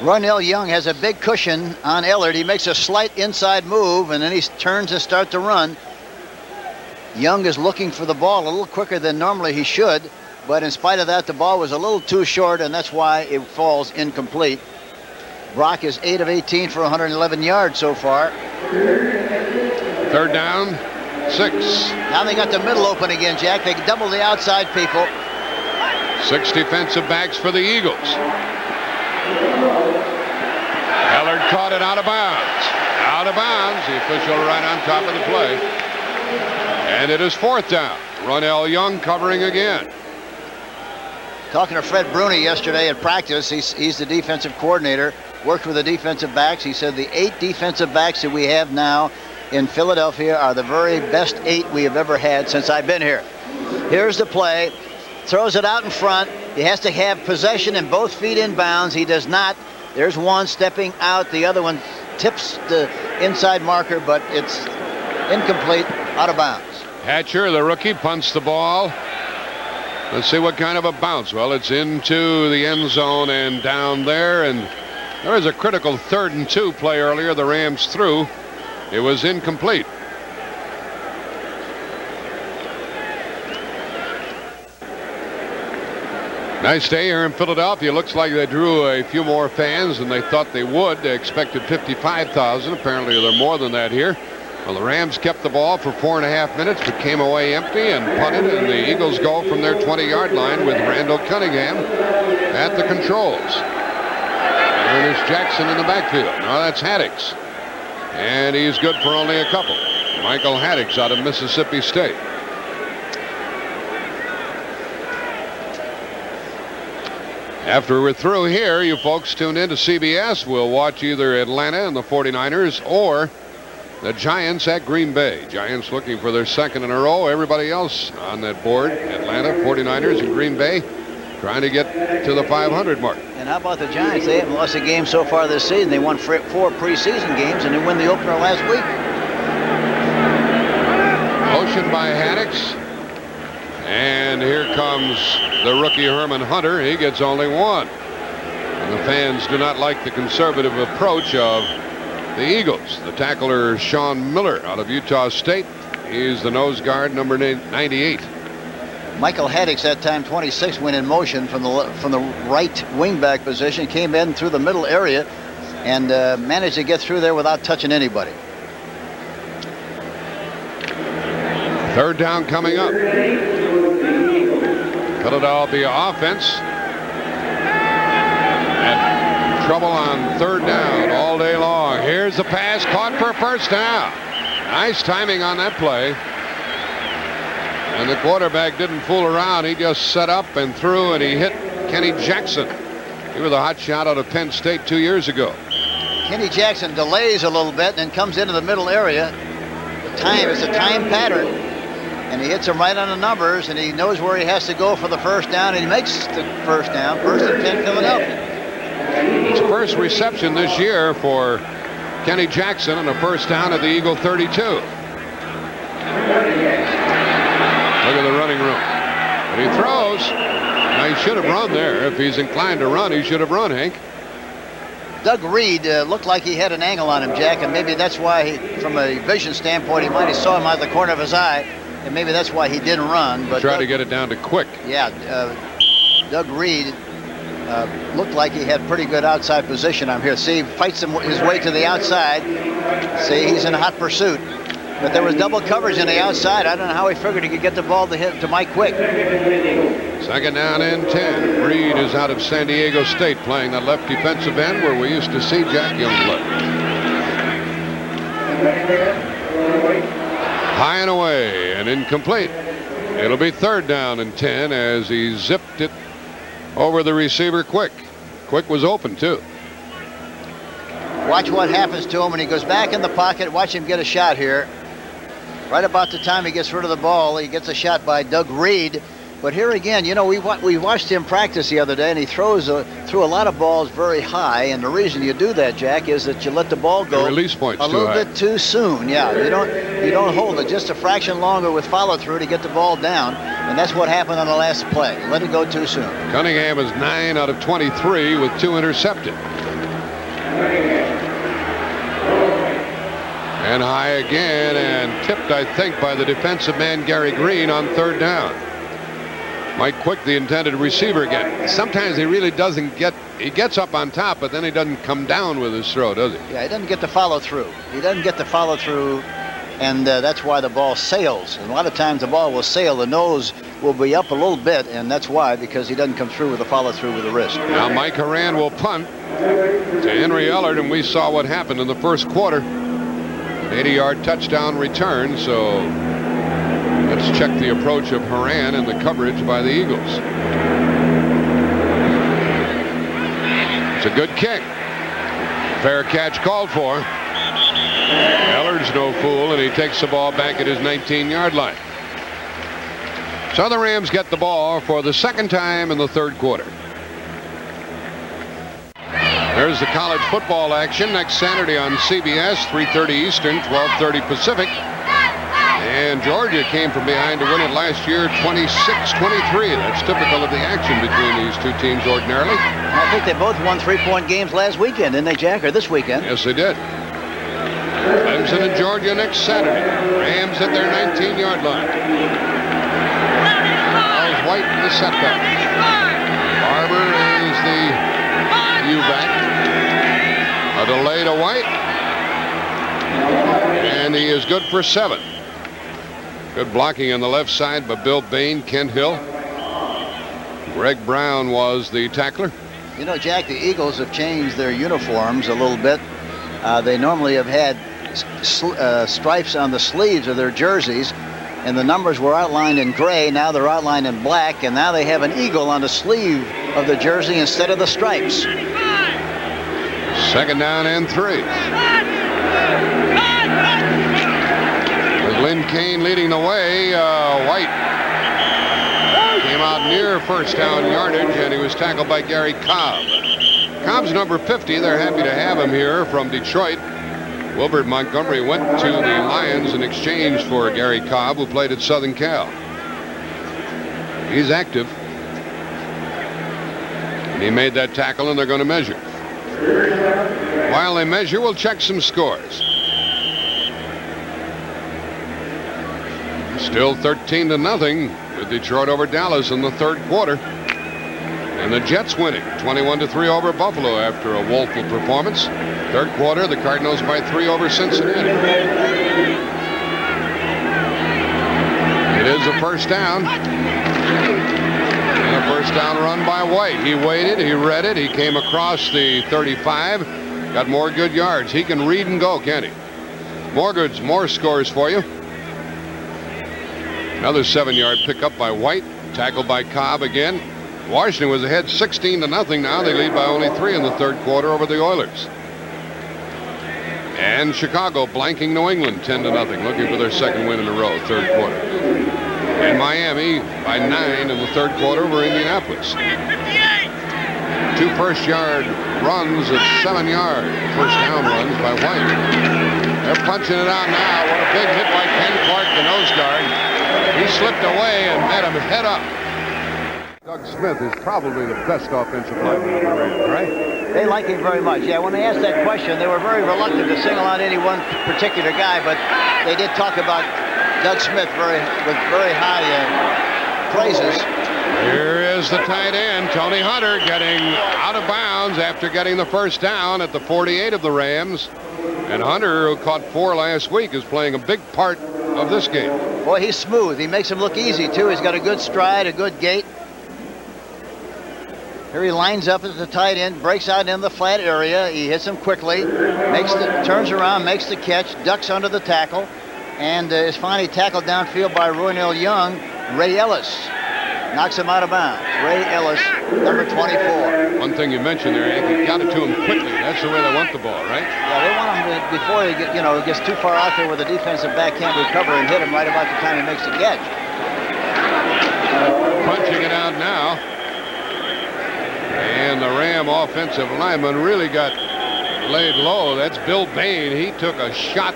Speaker 2: Roynell Young has a big cushion on Ellard. He makes a slight inside move, and then he turns to start to run. Young is looking for the ball a little quicker than normally he should, but in spite of that, the ball was a little too short, and that's why it falls incomplete. Brock is 8 of 18 for 111 yards so far.
Speaker 1: 3rd down, 6.
Speaker 2: Now they got the middle open again, Jack. They double the outside people.
Speaker 1: 6 defensive backs for the Eagles. Ellard caught it out of bounds. Out of bounds. The official right on top of the play. And it is 4th down. Roynell Young covering again.
Speaker 2: Talking to Fred Bruni yesterday at practice, he's the defensive coordinator, worked with the defensive backs. He said the 8 defensive backs that we have now in Philadelphia are the very best 8 we have ever had since I've been here. Here's the play. Throws it out in front. He has to have possession and both feet in bounds. He does not. There's one stepping out. The other one tips the inside marker, but it's incomplete, out of bounds.
Speaker 1: Hatcher, the rookie, punts the ball. Let's see what kind of a bounce. Well, it's into the end zone and down there, and there was a critical 3rd and 2 play earlier. The Rams threw. It was incomplete. Nice day here in Philadelphia. Looks like they drew a few more fans than they thought they would. They expected 55,000. Apparently there are more than that here. Well, the Rams kept the ball for 4.5 minutes, but came away empty and punted, and the Eagles go from their 20-yard line with Randall Cunningham at the controls. Ernest Jackson in the backfield. Now that's Haddix, and he's good for only a couple. Michael Haddix out of Mississippi State. After we're through here, you folks tuned in to CBS. We'll watch either Atlanta and the 49ers or the Giants at Green Bay. Giants looking for their 2nd in a row. Everybody else on that board, Atlanta, 49ers, and Green Bay, trying to get to the 500 mark.
Speaker 2: And how about the Giants? They haven't lost a game so far this season. They won 4 preseason games, and they won the opener last week.
Speaker 1: Motion by Haddix. And here comes the rookie Herman Hunter. He gets only 1. And the fans do not like the conservative approach of the Eagles. The tackler Sean Miller out of Utah State. He's the nose guard, number 98.
Speaker 2: Michael Haddix, that time 26, went in motion from the right wingback position, came in through the middle area, and managed to get through there without touching anybody.
Speaker 1: 3rd down coming up. Philadelphia offense had trouble on 3rd down all day long. Here's the pass, caught for 1st down. Nice timing on that play. And the quarterback didn't fool around. He just set up and threw, and he hit Kenny Jackson. He was a hot shot out of Penn State 2 years ago.
Speaker 2: Kenny Jackson delays a little bit and then comes into the middle area. It's a time pattern, and he hits him right on the numbers, and he knows where he has to go for the first down, and he makes the first down. First and 10, Philadelphia.
Speaker 1: It's the first reception this year for Kenny Jackson and a first down at the Eagle 32. Look at the running room. And he throws. Now, he should have run there. If he's inclined to run, he should have run, Hank.
Speaker 2: Doug Reed looked like he had an angle on him, Jack, and maybe that's why, from a vision standpoint, he might have saw him out of the corner of his eye, and maybe that's why he didn't run. But
Speaker 1: try to get it down to Quick.
Speaker 2: Yeah, Doug Reed looked like he had pretty good outside position. I'm here. See, he fights his way to the outside. See, he's in hot pursuit. But there was double coverage on the outside. I don't know how he figured he could get the ball to Mike Quick.
Speaker 1: Second down and 10. Reed is out of San Diego State, playing that left defensive end where we used to see Jack Young play. High and away and incomplete. It'll be third down and 10 as he zipped it over the receiver Quick. Quick was open too.
Speaker 2: Watch what happens to him when he goes back in the pocket. Watch him get a shot here. Right about the time he gets rid of the ball, he gets a shot by Doug Reed. But here again, you know, we watched him practice the other day, and he throws threw a lot of balls very high. And the reason you do that, Jack, is that you let the ball go
Speaker 1: the release point's
Speaker 2: a little bit too soon. Yeah, you don't hold it just a fraction longer with follow through to get the ball down. And that's what happened on the last play. Let it go too soon.
Speaker 1: Cunningham is 9 out of 23 with 2 intercepted. And high again, and tipped, I think, by the defensive man Gary Green on third down. Mike Quick, the intended receiver again. Sometimes he really doesn't get, he gets up on top, but then he doesn't come down with his throw, does he?
Speaker 2: Yeah, he doesn't get the follow through. He doesn't get the follow through, and that's why the ball sails. And a lot of times the ball will sail, the nose will be up a little bit, and that's why, because he doesn't come through with the follow through with the wrist.
Speaker 1: Now Mike Horan will punt to Henry Ellard, and we saw what happened in the first quarter. An 80-yard touchdown return, so let's check the approach of Horan and the coverage by the Eagles. It's a good kick. Fair catch called for. Ellard's no fool, and he takes the ball back at his 19-yard line. So the Rams get the ball for the second time in the third quarter. There's the college football action next Saturday on CBS, 3:30 Eastern, 12:30 Pacific. And Georgia came from behind to win it last year, 26-23. That's typical of the action between these two teams ordinarily.
Speaker 2: I think they both won 3-point games last weekend, didn't they, Jack, or this weekend?
Speaker 1: Yes, they did. Clemson and Georgia next Saturday. Rams at their 19-yard line. Miles White in the setback. Barber is the U-back. A delay to White. And he is good for 7. Good blocking on the left side by Bill Bain, Kent Hill. Greg Brown was the tackler.
Speaker 2: You know, Jack, the Eagles have changed their uniforms a little bit. They normally have had stripes on the sleeves of their jerseys, and the numbers were outlined in gray. Now they're outlined in black, and now they have an eagle on the sleeve of the jersey instead of the stripes.
Speaker 1: Second down and 3. With Lynn Kane leading the way, White came out near first down yardage, and he was tackled by Gary Cobb. Cobb's number 50. They're happy to have him here from Detroit. Wilbert Montgomery went to the Lions in exchange for Gary Cobb, who played at Southern Cal. He's active. And he made that tackle, and they're going to measure. While they measure, we'll check some scores. Still 13-0 with Detroit over Dallas in the third quarter. And the Jets winning 21-3 over Buffalo after a woeful performance. Third quarter, the Cardinals by 3 over Cincinnati. It is a first down. And a first down run by White. He waited, he read it, he came across the 35, got more good yards. He can read and go, can't he? More scores for you. Another 7-yard pickup by White. Tackled by Cobb again. Washington was ahead 16-0 now. They lead by only 3 in the third quarter over the Oilers. And Chicago blanking New England 10-0, looking for their second win in a row, third quarter. And Miami by 9 in the third quarter over Indianapolis. 2 first-yard runs at 7 yards. First down runs by White. They're punching it out now. What a big hit by Ken Clark, the nose guard. He slipped away and met him head up. Doug Smith is probably the best offensive lineman in the Rams, right?
Speaker 2: They like him very much. Yeah, when they asked that question, they were very reluctant to single out any one particular guy, but they did talk about Doug Smith with very high praises.
Speaker 1: Here is the tight end, Tony Hunter, getting out of bounds after getting the first down at the 48 of the Rams. And Hunter, who caught 4 last week, is playing a big part of this game.
Speaker 2: Boy, he's smooth. He makes him look easy, too. He's got a good stride, a good gait. Here he lines up as the tight end, breaks out in the flat area. He hits him quickly, turns around, makes the catch, ducks under the tackle, and is finally tackled downfield by Roynell Young. Ray Ellis knocks him out of bounds. Ray Ellis, number 24.
Speaker 1: One thing you mentioned there, Hank, you got it to him quickly. That's the way they want the ball, right?
Speaker 2: Yeah, they want him to, before he gets too far out there where the defensive back can't recover and hit him right about the time he makes the catch.
Speaker 1: Punching it out now. And the Ram offensive lineman really got laid low. That's Bill Bain. He took a shot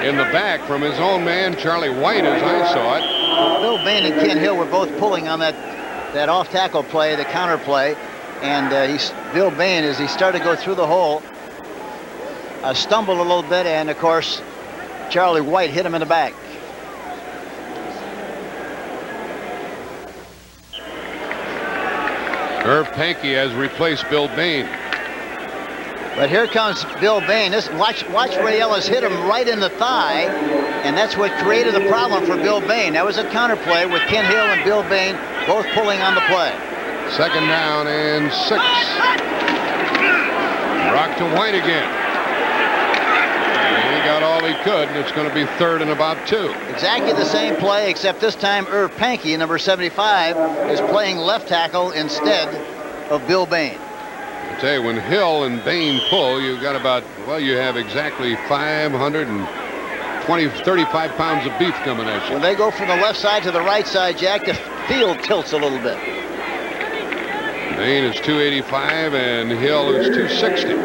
Speaker 1: in the back from his own man, Charlie White, as I saw it.
Speaker 2: Bill Bain and Ken Hill were both pulling on that off-tackle play, the counter play. And Bill Bain, as he started to go through the hole, stumbled a little bit, and, of course, Charlie White hit him in the back.
Speaker 1: Irv Pankey has replaced Bill Bain.
Speaker 2: But here comes Bill Bain. Watch Ray Ellis hit him right in the thigh, and that's what created the problem for Bill Bain. That was a counter play with Ken Hill and Bill Bain both pulling on the play.
Speaker 1: Second down and 6. Rock to White again. And he got all he could, and it's going to be third and about 2.
Speaker 2: Exactly the same play, except this time Irv Pankey, number 75, is playing left tackle instead of Bill Bain.
Speaker 1: I tell you, when Hill and Bain pull, you've got about, well, you have exactly 35 pounds of beef coming at you.
Speaker 2: When they go from the left side to the right side, Jack, the field tilts a little bit.
Speaker 1: Bain is 285 and Hill is 260.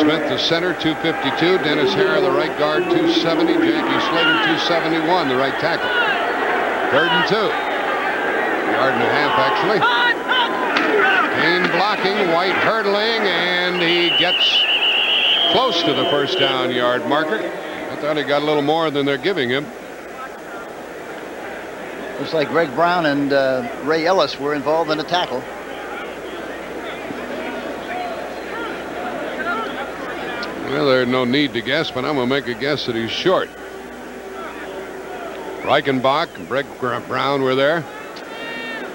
Speaker 1: Smith, the center, 252. Dennis Harrer, the right guard, 270. Jackie Slater, 271, the right tackle. Third and 2. Yard and a half, actually. Bain blocking, White hurdling, and he gets close to the first down yard marker. I thought he got a little more than they're giving him.
Speaker 2: Looks like Greg Brown and Ray Ellis were involved in the tackle.
Speaker 1: Well, there's no need to guess, but I'm going to make a guess that he's short. Reichenbach and Greg Brown were there.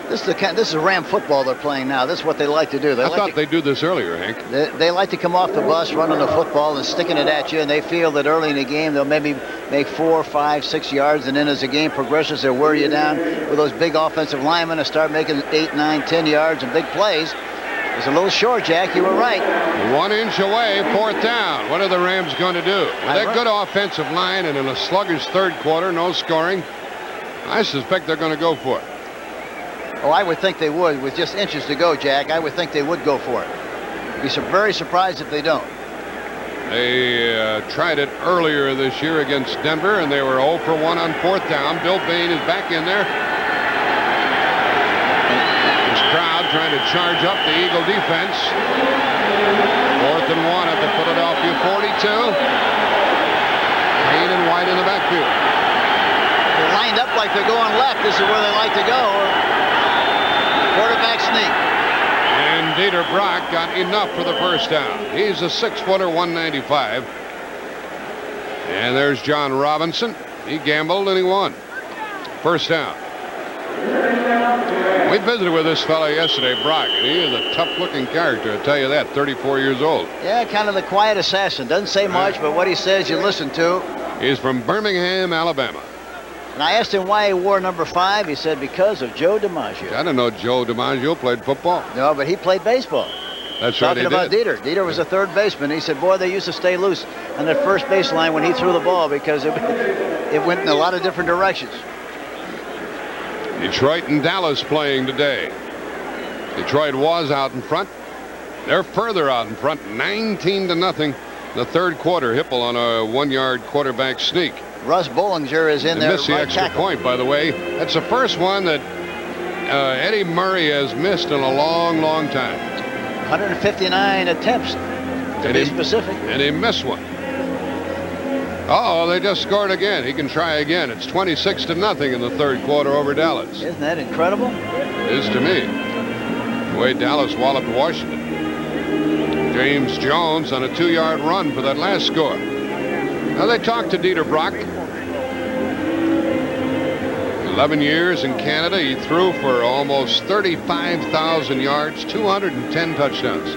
Speaker 2: This is Ram football they're playing now. This is what they like to do.
Speaker 1: I thought they'd do this earlier, Hank.
Speaker 2: They like to come off the bus, running the football and sticking it at you, and they feel that early in the game they'll maybe make 4, 5, 6 yards, and then as the game progresses, they'll wear you down with those big offensive linemen and start making 8, 9, 10 yards and big plays. It's a little short, Jack. You were right.
Speaker 1: 1 inch away, 4th down. What are the Rams going to do? With that good offensive line and in a sluggish third quarter, no scoring, I suspect they're going to go for it.
Speaker 2: Oh, I would think they would. With just inches to go, Jack, I would think they would go for it. Be very surprised if they don't.
Speaker 1: They tried it earlier this year against Denver, and they were 0 for 1 on 4th down. Bill Bain is back in there. This crowd trying to charge up the Eagle defense. 4th and 1 at the Philadelphia 42. Bain and White in the backfield.
Speaker 2: They're lined up like they're going left. This is where they like to go. Quarterback sneak.
Speaker 1: And Dieter Brock got enough for the first down. He's a 6-footer, 195. And there's John Robinson. He gambled and he won. First down. We visited with this fellow yesterday, Brock, and he is a tough-looking character, I'll tell you that, 34 years old.
Speaker 2: Yeah, kind of the quiet assassin. Doesn't say much, but what he says you listen to.
Speaker 1: He's from Birmingham, Alabama.
Speaker 2: And I asked him why he wore number 5. He said because of Joe DiMaggio.
Speaker 1: I didn't know Joe DiMaggio played football.
Speaker 2: No, but he played baseball.
Speaker 1: That's right,
Speaker 2: Talking about Dieter. Dieter was a third baseman. He said, boy, they used to stay loose on that first baseline when he threw the ball because it went in a lot of different directions.
Speaker 1: Detroit and Dallas playing today. Detroit was out in front. They're further out in front, 19-0. The third quarter. Hipple on a 1-yard quarterback sneak.
Speaker 2: Russ Bollinger is in there.
Speaker 1: Missed the extra point, by the way. That's the first one that Eddie Murray has missed in a long, long time.
Speaker 2: 159 attempts, to be specific.
Speaker 1: And he missed one. Uh-oh, they just scored again. He can try again. It's 26-0 in the third quarter over Dallas.
Speaker 2: Isn't that incredible?
Speaker 1: It is to me. The way Dallas walloped Washington. James Jones on a 2-yard run for that last score. Now they talked to Dieter Brock. 11 years in Canada. He threw for almost 35,000 yards, 210 touchdowns.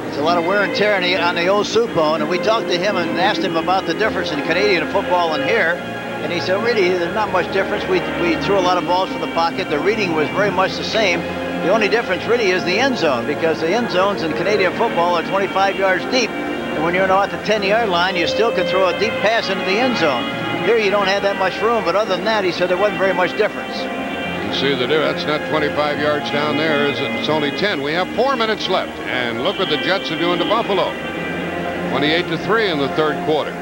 Speaker 2: It's a lot of wear and tear on the old soup bone. And we talked to him and asked him about the difference in Canadian football and here. And he said, really, there's not much difference. We threw a lot of balls from the pocket. The reading was very much the same. The only difference really is the end zone, because the end zones in Canadian football are 25 yards deep. And when you're at the 10-yard line, you still can throw a deep pass into the end zone. Here you don't have that much room, but other than that, he said there wasn't very much difference.
Speaker 1: You see the difference. That's not 25 yards down there. It's only 10. We have 4 minutes left. And look what the Jets are doing to Buffalo. 28-3 in the third quarter.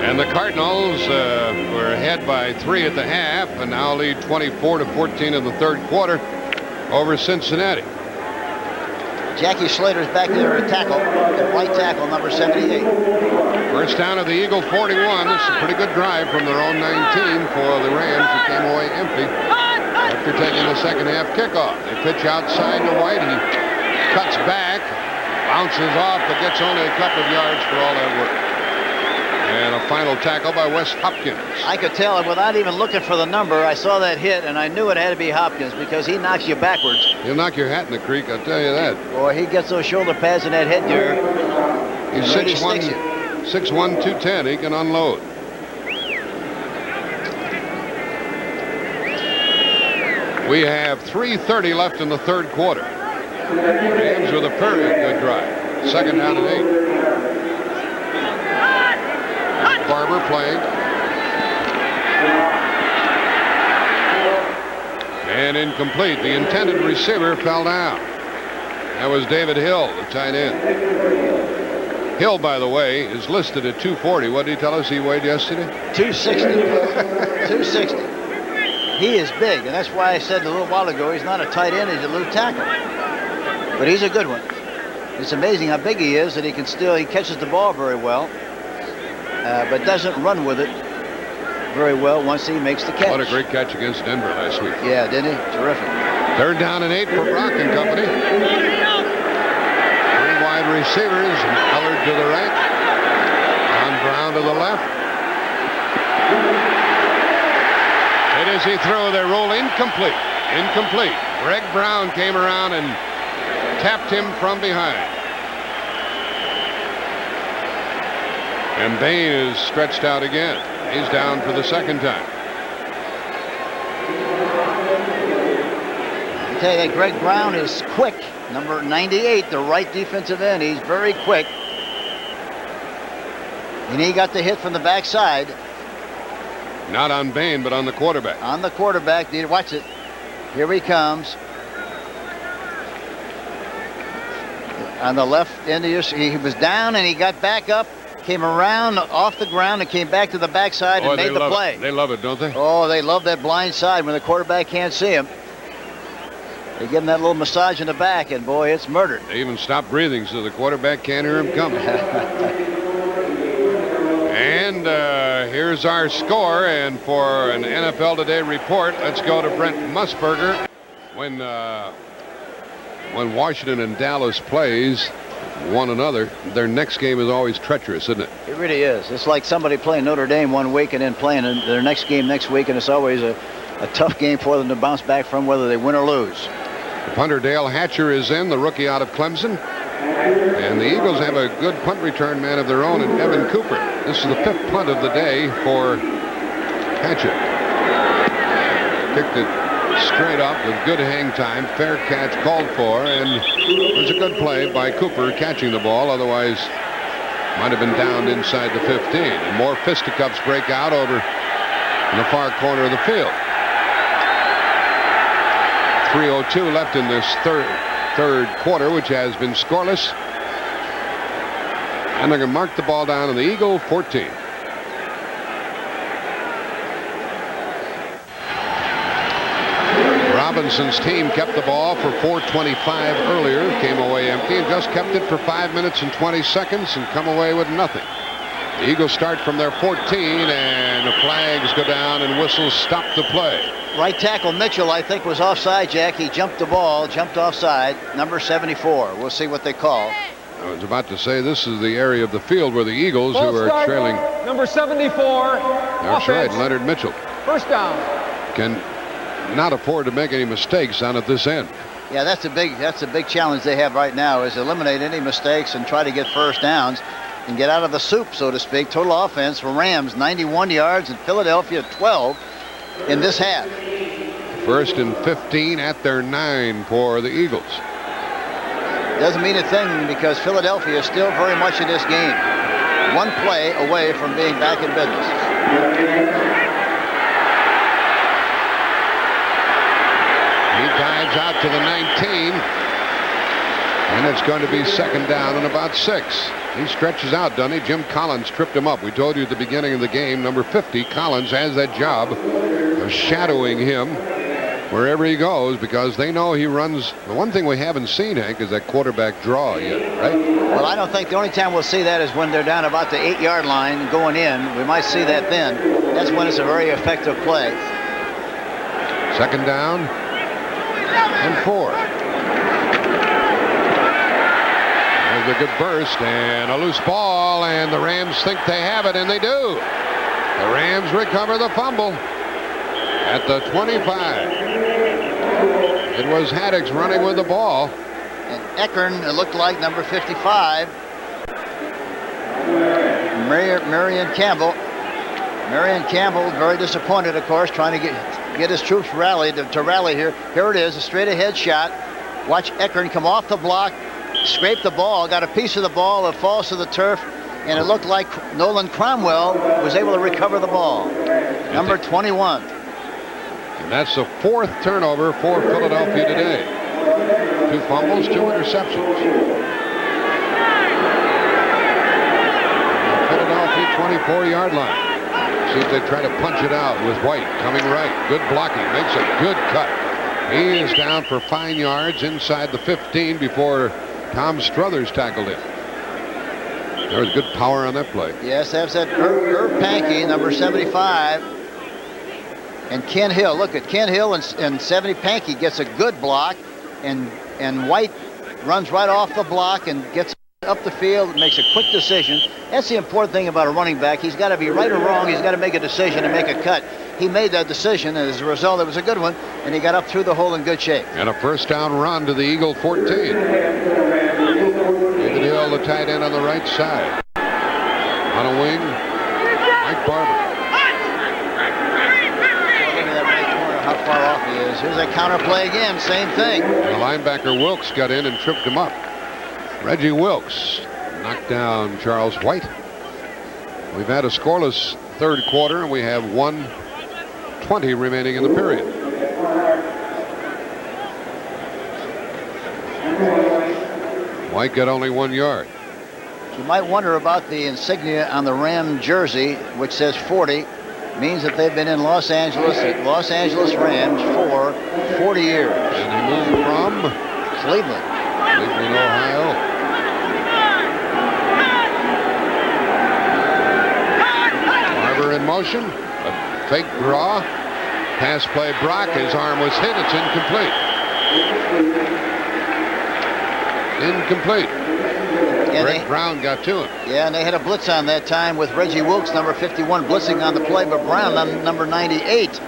Speaker 1: And the Cardinals were ahead by 3 at the half and now lead 24-14 in the third quarter over Cincinnati.
Speaker 2: Jackie Slater's back there at tackle, at right tackle, number 78.
Speaker 1: First down of the Eagle 41. This is a pretty good drive from their own 19 for the Rams, who came away empty after taking the second half kickoff. They pitch outside to White. He cuts back, bounces off, but gets only a couple of yards for all that work. And a final tackle by Wes Hopkins.
Speaker 2: I could tell without even looking for the number. I saw that hit, and I knew it had to be Hopkins because he knocks you backwards.
Speaker 1: He'll knock your hat in the creek, I'll tell you that.
Speaker 2: Boy, he gets those shoulder pads and that headgear.
Speaker 1: He's 6'1", 210. He can unload. We have 3:30 left in the third quarter. Rams with a very good drive. Second down and 8. Barber playing. And incomplete. The intended receiver fell down. That was David Hill, the tight end. Hill, by the way, is listed at 240. What did he tell us he weighed yesterday?
Speaker 2: 260. 260. He is big, and that's why I said a little while ago he's not a tight end, he's a little tackle. But he's a good one. It's amazing how big he is that he catches the ball very well. But doesn't run with it very well once he makes the catch.
Speaker 1: What a great catch against Denver last week.
Speaker 2: Yeah, didn't he? Terrific.
Speaker 1: Third down and 8 for Brock and company. 3 wide receivers, and Colored to the right. John Brown to the left. And as he threw, they roll incomplete. Incomplete. Greg Brown came around and tapped him from behind. And Bain is stretched out again. He's down for the second time.
Speaker 2: I tell you that Greg Brown is quick. Number 98, the right defensive end. He's very quick. And he got the hit from the backside.
Speaker 1: Not on Bain, but on the quarterback.
Speaker 2: On the quarterback. Watch it. Here he comes. On the left end of he was down and he got back up. Came around off the ground and came back to the backside and made the play.
Speaker 1: They love it, don't they?
Speaker 2: Oh, they love that blind side when the quarterback can't see him. They give him that little massage in the back, and boy, it's murdered.
Speaker 1: They even stop breathing so the quarterback can't hear him coming. And here's our score, and for an NFL Today report, let's go to Brent Musburger. When Washington and Dallas plays one another, their next game is always treacherous, isn't it?
Speaker 2: It really is. It's like somebody playing Notre Dame one week and then playing their next game next week, and it's always a tough game for them to bounce back from, whether they win or lose.
Speaker 1: The punter Dale Hatcher is in, the rookie out of Clemson. And the Eagles have a good punt return man of their own in Evan Cooper. This is the 5th punt of the day for catch it. Kicked it straight up with good hang time. Fair catch called for, and it was a good play by Cooper catching the ball. Otherwise, might have been down inside the 15. And more fisticuffs break out over in the far corner of the field. 3:02 left in this third quarter, which has been scoreless. And they're going to mark the ball down on the Eagle 14. Robinson's team kept the ball for 4:25 earlier, came away empty, and just kept it for 5 minutes and 20 seconds and come away with nothing. The Eagles start from their 14, and the flags go down and whistles stop the play.
Speaker 2: Right tackle Mitchell, I think, was offside, Jack. He jumped the ball, jumped offside, number 74. We'll see what they call.
Speaker 1: I was about to say this is the area of the field where the Eagles, who are trailing.
Speaker 3: Number 74.
Speaker 1: That's right, Leonard Mitchell.
Speaker 3: First down.
Speaker 1: Can not afford to make any mistakes down at this end.
Speaker 2: Yeah, that's a big challenge they have right now, is eliminate any mistakes and try to get first downs and get out of the soup, so to speak. Total offense for Rams, 91 yards, and Philadelphia 12 in this half.
Speaker 1: First and 15 at their 9 for the Eagles.
Speaker 2: Doesn't mean a thing because Philadelphia is still very much in this game. One play away from being back in business.
Speaker 1: He dives out to the 19. And it's going to be second down and about 6. He stretches out, doesn't he? Jim Collins tripped him up. We told you at the beginning of the game, number 50, Collins has that job of shadowing him wherever he goes because they know he runs. The one thing we haven't seen, Hank, is that quarterback draw yet, right?
Speaker 2: Well, I don't think the only time we'll see that is when they're down about the 8-yard line going in. We might see that then. That's when it's a very effective play.
Speaker 1: Second down and 4. There's a good burst and a loose ball, and the Rams think they have it, and they do. The Rams recover the fumble at the 25. It was Haddix running with the ball.
Speaker 2: And Eckern, it looked like number 55. Marion Campbell. Marion Campbell, very disappointed, of course, trying to get his troops rallied to rally here. Here it is, a straight ahead shot. Watch Eckern come off the block, scrape the ball, got a piece of the ball, it falls to the turf, and it looked like Nolan Cromwell was able to recover the ball. Number 21.
Speaker 1: And that's the 4th turnover for Philadelphia today. 2 fumbles, 2 interceptions. Philadelphia 24-yard line. See if they try to punch it out with White coming right. Good blocking, makes a good cut. He is down for 5 yards inside the 15 before Tom Struthers tackled him. There was good power on that play.
Speaker 2: Yes, that's that Irv Pankey, number 75. And Ken Hill, look at Ken Hill and 70. Pankey gets a good block, and White runs right off the block and gets up the field and makes a quick decision. That's the important thing about a running back. He's got to be right or wrong. He's got to make a decision and make a cut. He made that decision, and as a result, it was a good one, and he got up through the hole in good shape.
Speaker 1: And a first down run to the Eagle 14. David Hill, the tight end on the right side. On a wing, Mike Barber.
Speaker 2: How far off he is. Here's a counter play again, same thing.
Speaker 1: The linebacker Wilkes got in and tripped him up. Reggie Wilkes knocked down Charles White. We've had a scoreless third quarter, and we have 1:20 remaining in the period. White got only 1 yard.
Speaker 2: You might wonder about the insignia on the Ram jersey, which says 40. Means that they've been in Los Angeles Rams for 40 years.
Speaker 1: And he moved from
Speaker 2: Cleveland,
Speaker 1: Ohio. Barber in motion. A fake draw. Pass play Brock. His arm was hit. It's incomplete. Greg Brown got to him.
Speaker 2: Yeah, and they had a blitz on that time with Reggie Wilkes, number 51, blitzing on the play, but Brown on number 98.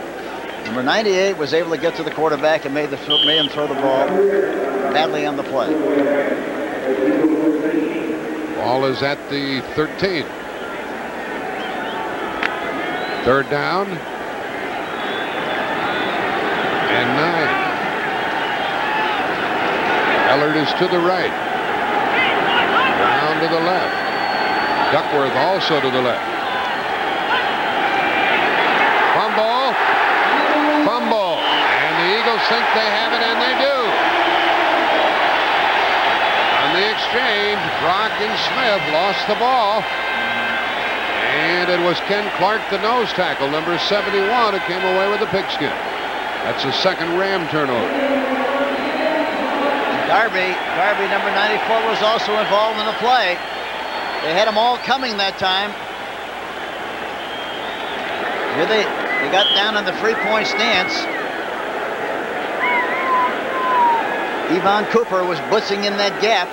Speaker 2: Number 98 was able to get to the quarterback and made him throw the ball badly on the play.
Speaker 1: Ball is at the 13. Third down and 9. Ellard is to the right. Brown to the left. Duckworth also to the left. Fumble. Fumble. And the Eagles think they have it, and they do. On the exchange, Brock and Smith lost the ball. And it was Ken Clark, the nose tackle, number 71, who came away with the pigskin. That's a second Ram turnover.
Speaker 2: Darby, number 94, was also involved in the play. They had them all coming that time. Here they got down on the 3-point stance. Yvonne Cooper was blitzing in that gap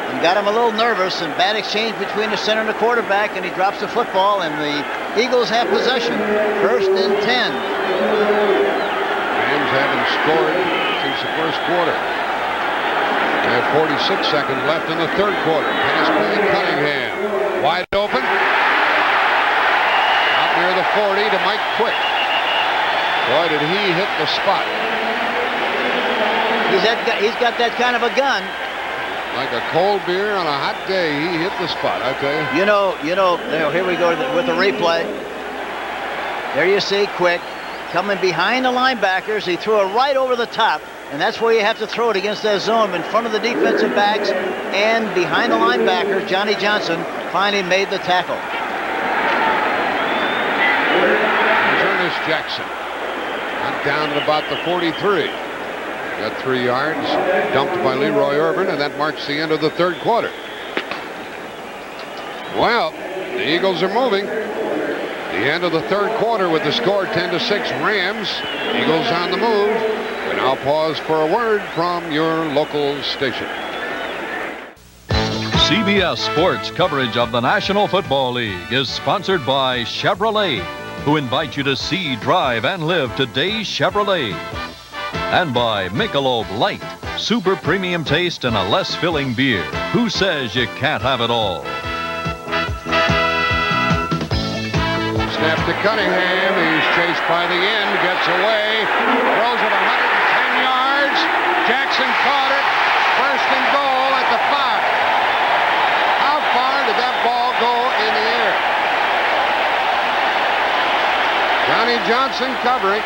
Speaker 2: and got him a little nervous, and bad exchange between the center and the quarterback, and he drops the football, and the Eagles have possession. 1st and 10.
Speaker 1: Rams haven't scored since the first quarter. They have 46 seconds left in the third quarter. Pass play, Cunningham. Wide open. Out near the 40 to Mike Quick. Boy, did he hit the spot.
Speaker 2: He's got that kind of a gun.
Speaker 1: Like a cold beer on a hot day, he hit the spot, I tell you.
Speaker 2: You know, here we go with the replay. There you see Quick coming behind the linebackers. He threw it right over the top, and that's where you have to throw it against that zone, in front of the defensive backs and behind the linebackers. Johnny Johnson finally made the tackle.
Speaker 1: There's Ernest Jackson. Knocked down at about the 43. Got 3 yards, dumped by Leroy Irvin, and that marks the end of the third quarter. Well, the Eagles are moving. The end of the third quarter with the score 10-6 Rams. Eagles on the move. We now pause for a word from your local station.
Speaker 4: CBS Sports coverage of the National Football League is sponsored by Chevrolet, who invite you to see, drive, and live today's Chevrolet. And by Michelob Light, super premium taste and a less filling beer. Who says you can't have it all?
Speaker 1: Snap to Cunningham. He's chased by the end, gets away, throws it 110 yards. Jackson caught it. 1st and goal at the 5. How far did that ball go in the air? Johnny Johnson covering.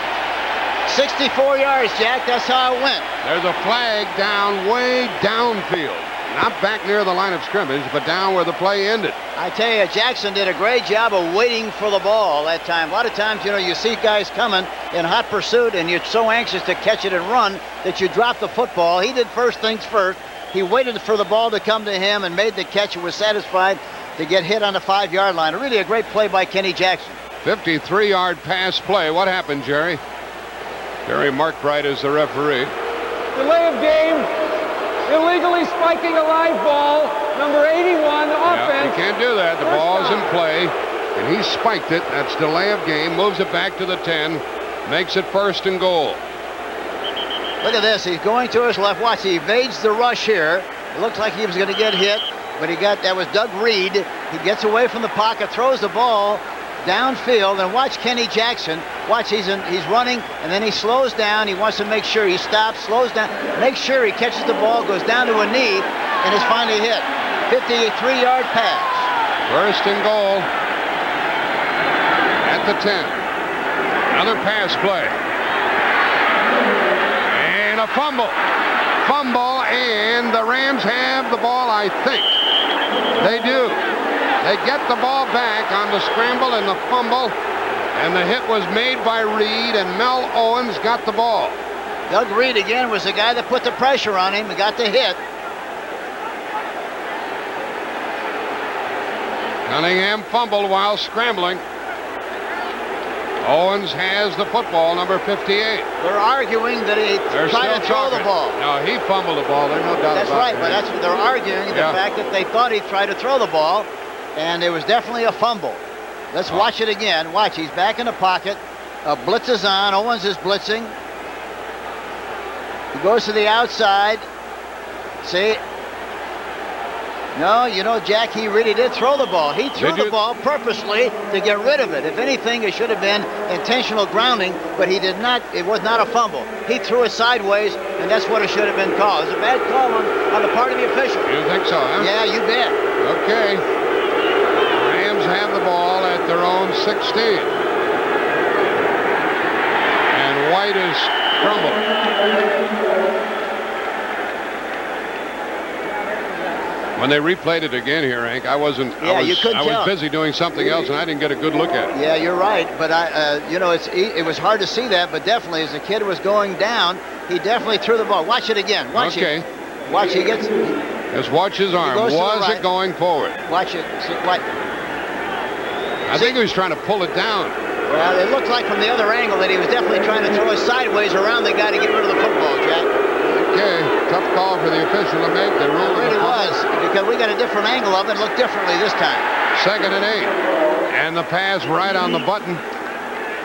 Speaker 2: 64 yards, Jack. That's how it went.
Speaker 1: There's a flag down way downfield. Not back near the line of scrimmage, but down where the play ended.
Speaker 2: I tell you, Jackson did a great job of waiting for the ball that time. A lot of times, you see guys coming in hot pursuit, and you're so anxious to catch it and run that you drop the football. He did first things first. He waited for the ball to come to him and made the catch and was satisfied to get hit on the 5-yard line. Really a great play by Kenny Jackson.
Speaker 1: 53-yard pass play. What happened, Jerry? Jerry Markbright is the referee.
Speaker 3: Delay of game. Illegally spiking a live ball. Number 81, offense.
Speaker 1: You can't do that. The ball is in play, and he spiked it. That's delay of game. Moves it back to the 10. Makes it 1st and goal.
Speaker 2: Look at this. He's going to his left. Watch. He evades the rush here. It looks like he was going to get hit, but that was Doug Reed. He gets away from the pocket, throws the ball downfield, and watch Kenny Jackson. Watch, he's running, and then he slows down. He wants to make sure he stops, slows down, make sure he catches the ball, goes down to a knee, and is finally hit. 53-yard pass.
Speaker 1: 1st and goal at the 10. Another pass play. And a fumble. And the Rams have the ball, I think. They do. They get the ball back on the scramble and the fumble, and the hit was made by Reed, and Mel Owens got the ball.
Speaker 2: Doug Reed again was the guy that put the pressure on him and got the hit.
Speaker 1: Cunningham fumbled while scrambling. Owens has the football, number 58.
Speaker 2: They're arguing that he tried to throw the ball.
Speaker 1: No, he fumbled the ball. There's no doubt
Speaker 2: about
Speaker 1: it.
Speaker 2: That's right, but that's what they're arguing, the fact that they thought he tried to throw the ball. And it was definitely a fumble. Let's watch it again. Watch, he's back in the pocket. Blitz is on. Owens is blitzing. He goes to the outside. See? No, you know, Jack, he really did throw the ball. He threw the ball purposely to get rid of it. If anything, it should have been intentional grounding, but he did not. It was not a fumble. He threw it sideways, and that's what it should have been called. It's a bad call on the part of the official.
Speaker 1: You think so, huh?
Speaker 2: Yeah, you bet.
Speaker 1: Okay. Rams have the ball at their own 16. And White is crumbled. When they replayed it again here, Hank, I wasn't.
Speaker 2: Yeah, you couldn't
Speaker 1: I
Speaker 2: tell.
Speaker 1: was busy doing something else, and I didn't get a good look at it.
Speaker 2: Yeah, you're right. But you know, it was hard to see that. But definitely, as the kid was going down, he definitely threw the ball. Watch it again. Watch it. Watch. He gets.
Speaker 1: Just watch his arm. Was it going forward?
Speaker 2: Watch it. What?
Speaker 1: I think he was trying to pull it down.
Speaker 2: Well, it looked like from the other angle that he was definitely trying to throw it sideways around the guy to get rid of the football, Jack.
Speaker 1: Okay, tough call for the official to make. They ruled
Speaker 2: it really was, because we got a different angle of it. Looked differently this time.
Speaker 1: 2nd and 8. And the pass right on the button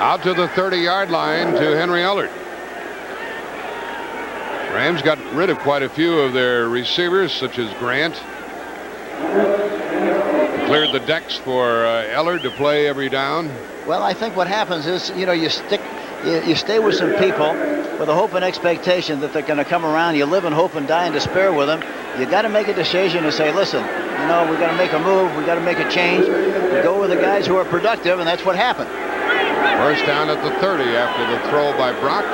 Speaker 1: out to the 30-yard line to Henry Ellard. Rams got rid of quite a few of their receivers, such as Grant. Cleared the decks for Ellard to play every down.
Speaker 2: Well, I think what happens is, you know, you stay with some people with a hope and expectation that they're going to come around. You live in hope and die in despair with them. You got to make a decision and say, listen, you know, we got to make a move. We got to make a change. We go with the guys who are productive, and that's what happened.
Speaker 1: First down at the 30 after the throw by Brock.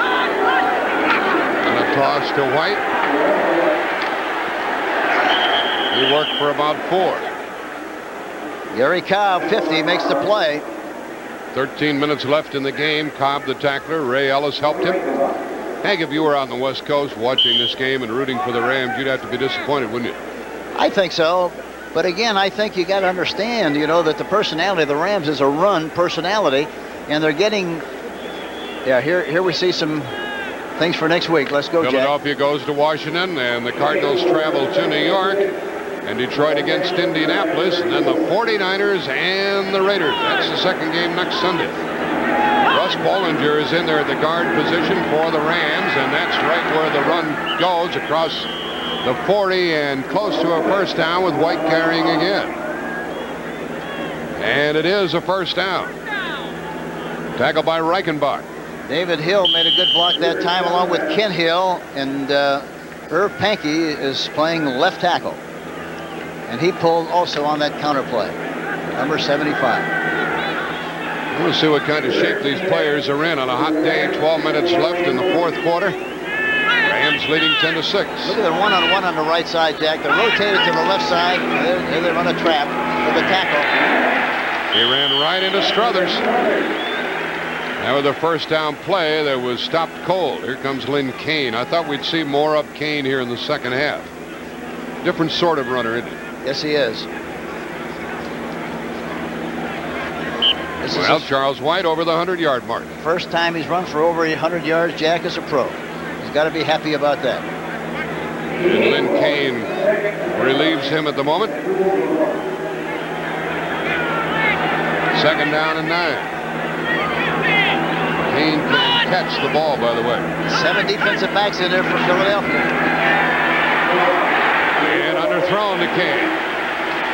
Speaker 1: And a toss to White. He worked for about 4.
Speaker 2: Gary Cobb, 50, makes the play.
Speaker 1: 13 minutes left in the game. Cobb, the tackler. Ray Ellis helped him. Hank, if you were out on the West Coast watching this game and rooting for the Rams, you'd have to be disappointed, wouldn't you?
Speaker 2: I think so. But again, I think you got to understand, you know, that the personality of the Rams is a run personality, and they're getting. Yeah, here we see some things for next week. Let's go, Jack.
Speaker 1: Philadelphia goes to Washington, and the Cardinals travel to New York, and Detroit against Indianapolis, and then the 49ers and the Raiders. That's the second game next Sunday. Russ Bollinger is in there at the guard position for the Rams, and that's right where the run goes, across the 40 and close to a first down, with White carrying again. And it is a first down. Tackle by Reichenbach.
Speaker 2: David Hill made a good block that time, along with Ken Hill, and Irv Pankey is playing left tackle. And he pulled also on that counter play, number 75.
Speaker 1: We'll see what kind of shape these players are in on a hot day. 12 minutes left in the fourth quarter. Rams leading 10-6.
Speaker 2: Look at the one-on-one on the right side, Jack. They're rotated to the left side. There they run a trap with the tackle.
Speaker 1: He ran right into Struthers. Now with the first down play that was stopped cold. Here comes Lynn Kane. I thought we'd see more of Kane here in the second half. Different sort of runner, isn't he?
Speaker 2: Yes, he is.
Speaker 1: Well, Charles White over the 100-yard mark.
Speaker 2: First time he's run for over 100 yards, Jack, as a pro. He's got to be happy about that.
Speaker 1: And Lynn Kane relieves him at the moment. Second down and 9. Kane can catch the ball, by the way.
Speaker 2: 7 defensive backs in there for Philadelphia.
Speaker 1: And underthrown to Kane.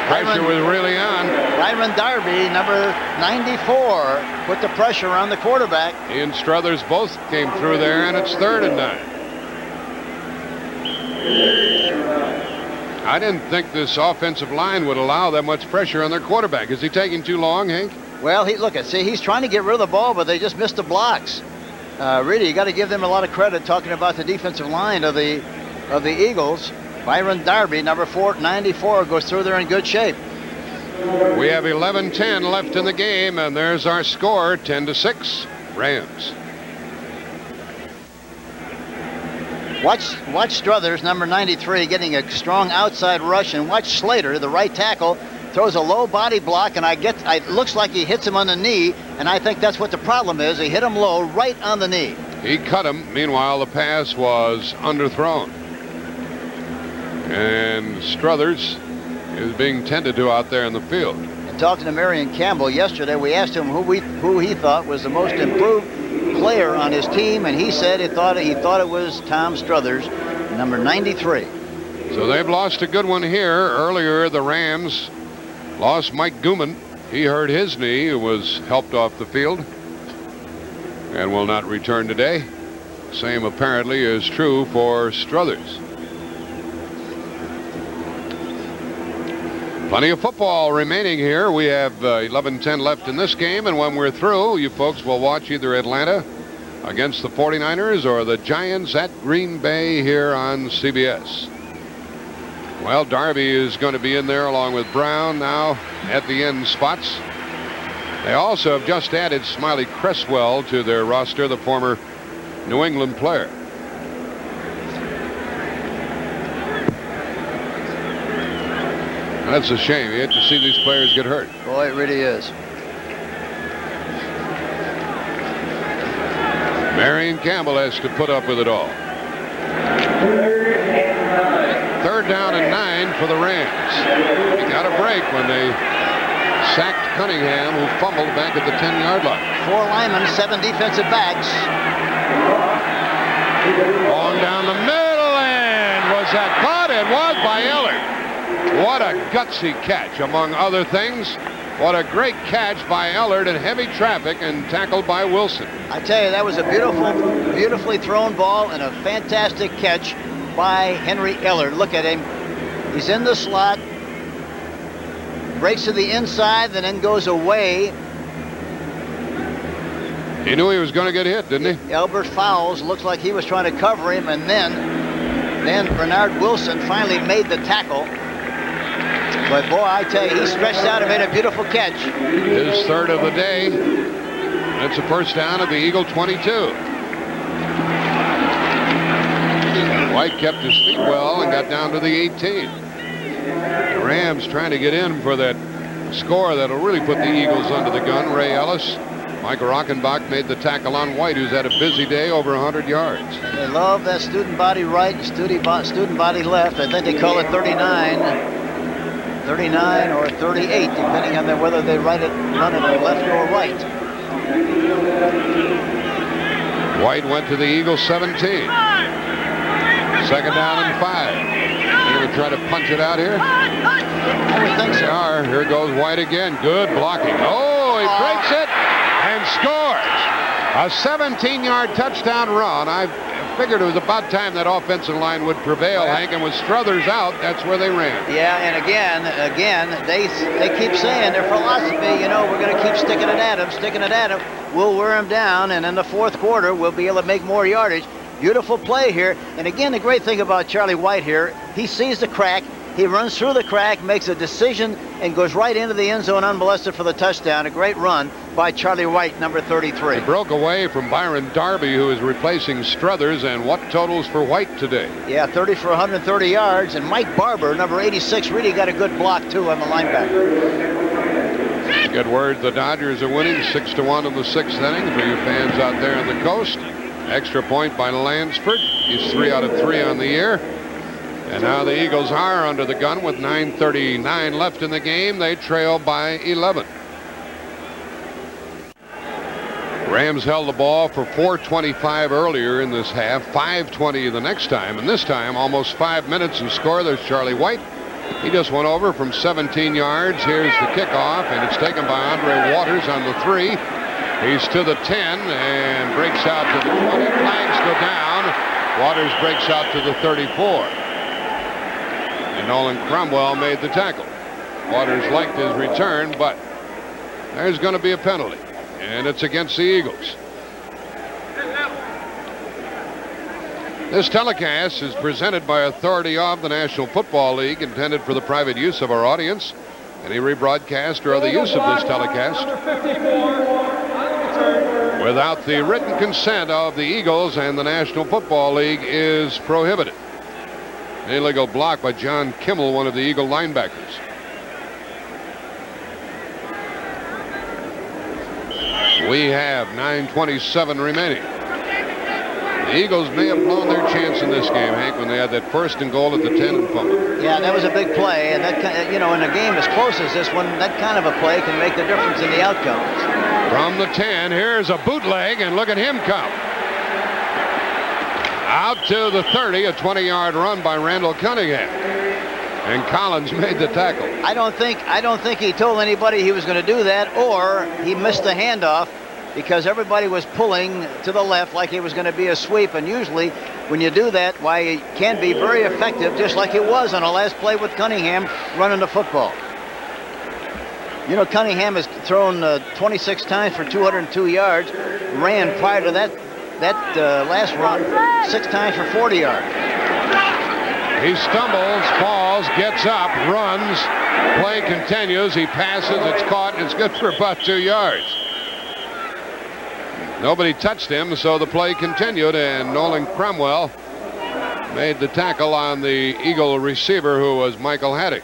Speaker 1: Pressure was really on.
Speaker 2: Byron Darby, number 94, put the pressure on the quarterback.
Speaker 1: He and Struthers both came through there, and it's 3rd and 9. I didn't think this offensive line would allow that much pressure on their quarterback. Is he taking too long, Hank?
Speaker 2: Well, he's trying to get rid of the ball, but they just missed the blocks. Really, you got to give them a lot of credit, talking about the defensive line of the Eagles. Byron Darby, number 94, goes through there in good shape.
Speaker 1: We have 11:10 left in the game, and there's our score, 10-6, Rams.
Speaker 2: Watch Struthers, number 93, getting a strong outside rush, and watch Slater, the right tackle, throws a low body block, and it looks like he hits him on the knee, and I think that's what the problem is. He hit him low, right on the knee.
Speaker 1: He cut him. Meanwhile, the pass was underthrown. And Struthers is being tended to out there in the field.
Speaker 2: And talking to Marion Campbell yesterday, we asked him who he thought was the most improved player on his team, and he said he thought it was Tom Struthers, number 93.
Speaker 1: So they've lost a good one here. Earlier, the Rams lost Mike Gooman. He hurt his knee and was helped off the field and will not return today. Same apparently is true for Struthers. Plenty of football remaining here. We have 11:10 left in this game, and when we're through, you folks will watch either Atlanta against the 49ers or the Giants at Green Bay here on CBS. Well, Darby is going to be in there along with Brown now at the end spots. They also have just added Smiley Cresswell to their roster, the former New England player. That's a shame. You hate to see these players get hurt.
Speaker 2: Boy, it really is.
Speaker 1: Marion Campbell has to put up with it all. 3rd down and 9 for the Rams. He got a break when they sacked Cunningham, who fumbled back at the 10-yard line.
Speaker 2: 4 linemen, 7 defensive backs.
Speaker 1: Long down the middle, and was that caught? It was by Ellard. What a gutsy catch, among other things. What a great catch by Ellard in heavy traffic and tackled by Wilson.
Speaker 2: I tell you, that was a beautifully thrown ball and a fantastic catch by Henry Ellard. Look at him. He's in the slot, breaks to the inside, and then goes away.
Speaker 1: He knew he was going to get hit, didn't he?
Speaker 2: Albert Fowles looked like he was trying to cover him, and then Bernard Wilson finally made the tackle. But boy, I tell you, he stretched out and made a beautiful catch.
Speaker 1: His 3rd of the day. It's a first down at the Eagle 22. White kept his feet well and got down to the 18. The Rams trying to get in for that score that'll really put the Eagles under the gun. Ray Ellis. Mike Rockenbach made the tackle on White, who's had a busy day, over 100 yards.
Speaker 2: They love that student body right and student body left. I think they call it 39 or 38, depending on whether they run it left or right.
Speaker 1: White went to the Eagles 17. 2nd down and 5. They're going to try to punch it out here.
Speaker 2: I would think so.
Speaker 1: They are. Here goes White again. Good blocking. Oh, he breaks it and scores. A 17-yard touchdown run. I figured it was about time that offensive line would prevail, Hank, and with Struthers out, that's where they ran.
Speaker 2: Yeah, and again, they keep saying their philosophy, you know, we're going to keep sticking it at him. We'll wear him down, and in the 4th quarter, we'll be able to make more yardage. Beautiful play here. And again, the great thing about Charlie White here, he sees the crack, he runs through the crack, makes a decision, and goes right into the end zone unmolested for the touchdown. A great run by Charlie White, number 33.
Speaker 1: He broke away from Byron Darby, who is replacing Struthers, and what totals for White today?
Speaker 2: Yeah, 30 for 130 yards, and Mike Barber, number 86, really got a good block, too, on the linebacker.
Speaker 1: Good word, the Dodgers are winning 6-1 in the 6th inning for you fans out there on the coast. Extra point by Lansford. He's 3 out of 3 on the year. And now the Eagles are under the gun with 9:39 left in the game. They trail by 11. Rams held the ball for 4:25 earlier in this half, 5:20 the next time, and this time almost 5 minutes and score. There's Charlie White. He just went over from 17 yards. Here's the kickoff, and it's taken by Andre Waters on the 3. He's to the 10 and breaks out to the 20. Flags go down. Waters breaks out to the 34. And Nolan Cromwell made the tackle. Waters liked his return, but there's going to be a penalty, and it's against the Eagles. This telecast is presented by authority of the National Football League, intended for the private use of our audience. Any rebroadcast or other use of this telecast without the written consent of the Eagles and the National Football League is prohibited. An illegal block by John Kimmel, one of the Eagle linebackers. We have 9:27 remaining. The Eagles may have blown their chance in this game, Hank, when they had that 1st and goal at the 10 and fumble.
Speaker 2: Yeah, that was a big play, and that, you know, in a game as close as this one, that kind of a play can make the difference in the outcomes. From
Speaker 1: the 10, here's a bootleg, and look at him come. Out to the 30, a 20-yard run by Randall Cunningham. And Collins made the tackle.
Speaker 2: I don't think he told anybody he was going to do that, or he missed the handoff because everybody was pulling to the left like it was going to be a sweep. And usually when you do that, why, it can be very effective, just like it was on the last play with Cunningham running the football. You know, Cunningham has thrown 26 times for 202 yards, ran prior to that last run 6 times for 40 yards.
Speaker 1: He stumbles, falls, gets up, runs. Play continues. He passes. It's caught, and it's good for about 2 yards. Nobody touched him, so the play continued, and Nolan Cromwell made the tackle on the Eagle receiver, who was Michael Haddix.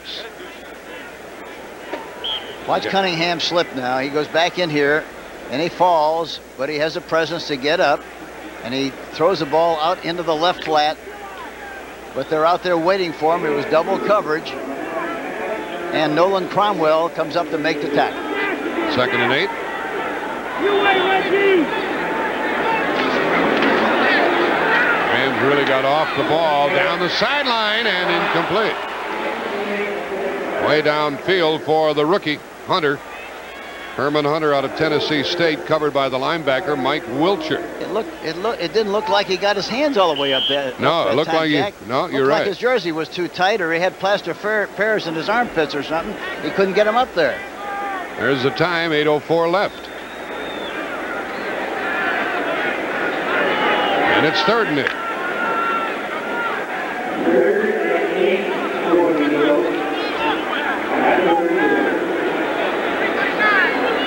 Speaker 2: Watch Cunningham slip now. He goes back in here, and he falls, but he has a presence to get up, and he throws the ball out into the left flat. But they're out there waiting for him. It was double coverage. And Nolan Cromwell comes up to make the tackle.
Speaker 1: 2nd and 8. Rams really got off the ball down the sideline and incomplete. Way downfield for the rookie, Hunter. Herman Hunter out of Tennessee State, covered by the linebacker Mike Wiltshire.
Speaker 2: It didn't look like he got his hands all the way up there.
Speaker 1: No, it looked like you're right.
Speaker 2: Like his jersey was too tight, or he had plaster Paris in his armpits or something. He couldn't get him up there.
Speaker 1: There's the time, 8:04 left. And it's 3rd and 8.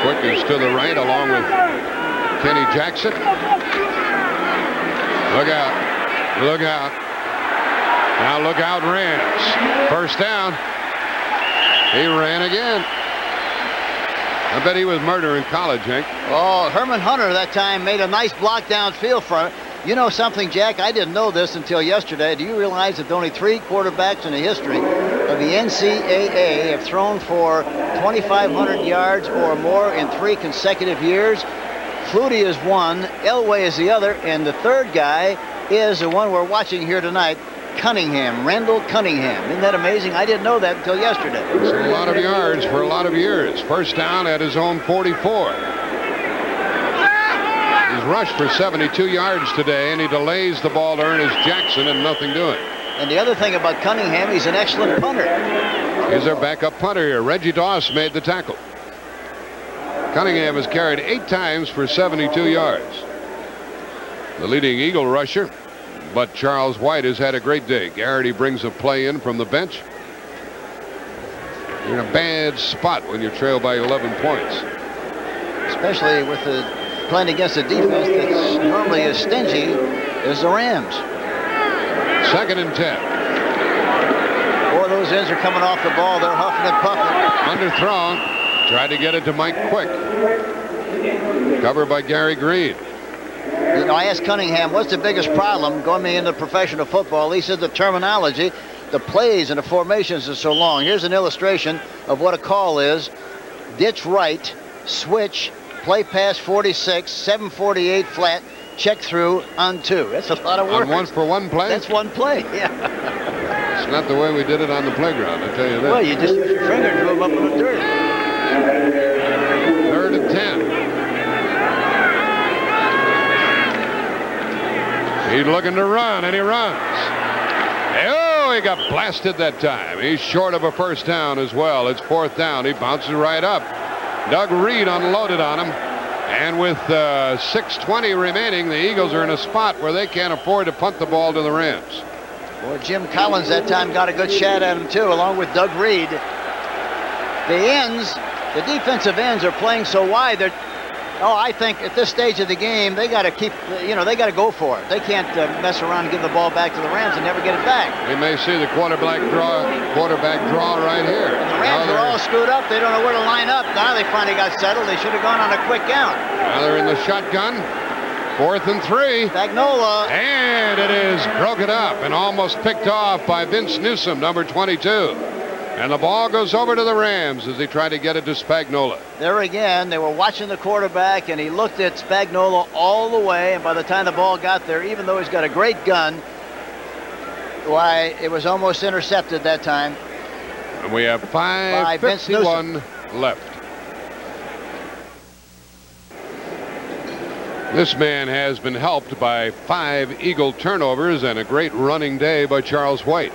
Speaker 1: Quick is to the right along with Kenny Jackson. Look out. Look out. Now look out, Rams. 1st down. He ran again. I bet he was murder in college, Hank.
Speaker 2: Oh, Herman Hunter that time made a nice block downfield for it. You know something, Jack? I didn't know this until yesterday. Do you realize that only 3 quarterbacks in the history of the NCAA have thrown for 2,500 yards or more in 3 consecutive years? Flutie is one, Elway is the other, and the 3rd guy is the one we're watching here tonight, Cunningham, Randall Cunningham. Isn't that amazing? I didn't know that until yesterday.
Speaker 1: It's a lot of yards for a lot of years. 1st down at his own 44. He's rushed for 72 yards today, and he delays the ball to Ernest Jackson, and nothing doing.
Speaker 2: And the other thing about Cunningham, he's an excellent punter.
Speaker 1: He's our backup punter here. Reggie Doss made the tackle. Cunningham has carried 8 times for 72 yards. The leading Eagle rusher, but Charles White has had a great day. Garrity brings a play in from the bench. You're in a bad spot when you're trailed by 11 points.
Speaker 2: Especially with the playing against a defense that's normally as stingy as the Rams.
Speaker 1: 2nd and 10.
Speaker 2: Boy, those ends are coming off the ball. They're huffing and puffing.
Speaker 1: Underthrown. Tried to get it to Mike Quick. Covered by Gary Green.
Speaker 2: You know, I asked Cunningham, what's the biggest problem going into professional football? He said the terminology, the plays and the formations are so long. Here's an illustration of what a call is. Ditch right, switch, play pass 46, 748 flat, check through on 2. That's a lot of work.
Speaker 1: On 1 for 1 play?
Speaker 2: That's 1 play, yeah.
Speaker 1: It's not the way we did it on the playground, I tell you that.
Speaker 2: Well, you just use your finger and drove up in the dirt.
Speaker 1: 3rd and 10. He's looking to run, and he runs. Oh, he got blasted that time. He's short of a 1st down as well. It's 4th down. He bounces right up. Doug Reed unloaded on him. And with 6:20 remaining, the Eagles are in a spot where they can't afford to punt the ball to the Rams.
Speaker 2: Well, Jim Collins that time got a good shot at him, too, along with Doug Reed. The defensive ends are playing so wide. I think at this stage of the game, they got to keep, they got to go for it. They can't mess around and give the ball back to the Rams and never get it back.
Speaker 1: We may see the quarterback draw right here.
Speaker 2: And the Rams are all screwed up. They don't know where to line up. Now they finally got settled. They should have gone on a quick count.
Speaker 1: Now they're in the shotgun. 4th and 3.
Speaker 2: Spagnola.
Speaker 1: And it is broken up and almost picked off by Vince Newsom, number 22. And the ball goes over to the Rams as they try to get it to Spagnuolo.
Speaker 2: There again, they were watching the quarterback, and he looked at Spagnuolo all the way, and by the time the ball got there, even though he's got a great gun, why, it was almost intercepted that time.
Speaker 1: And we have 5:51 left. This man has been helped by 5 Eagle turnovers and a great running day by Charles White.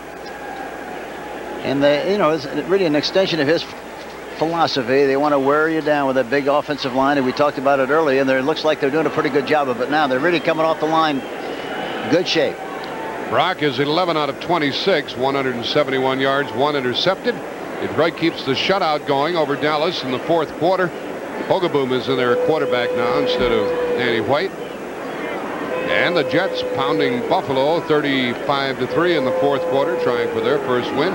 Speaker 2: And it's really an extension of his philosophy. They want to wear you down with a big offensive line, and we talked about it earlier, and it looks like they're doing a pretty good job of it now. They're really coming off the line good shape.
Speaker 1: Brock is 11 out of 26, 171 yards, 1 intercepted. Detroit keeps the shutout going over Dallas in the fourth quarter. Hogaboom is in there at quarterback now instead of Danny White. And the Jets pounding Buffalo 35-3 in the fourth quarter, trying for their first win.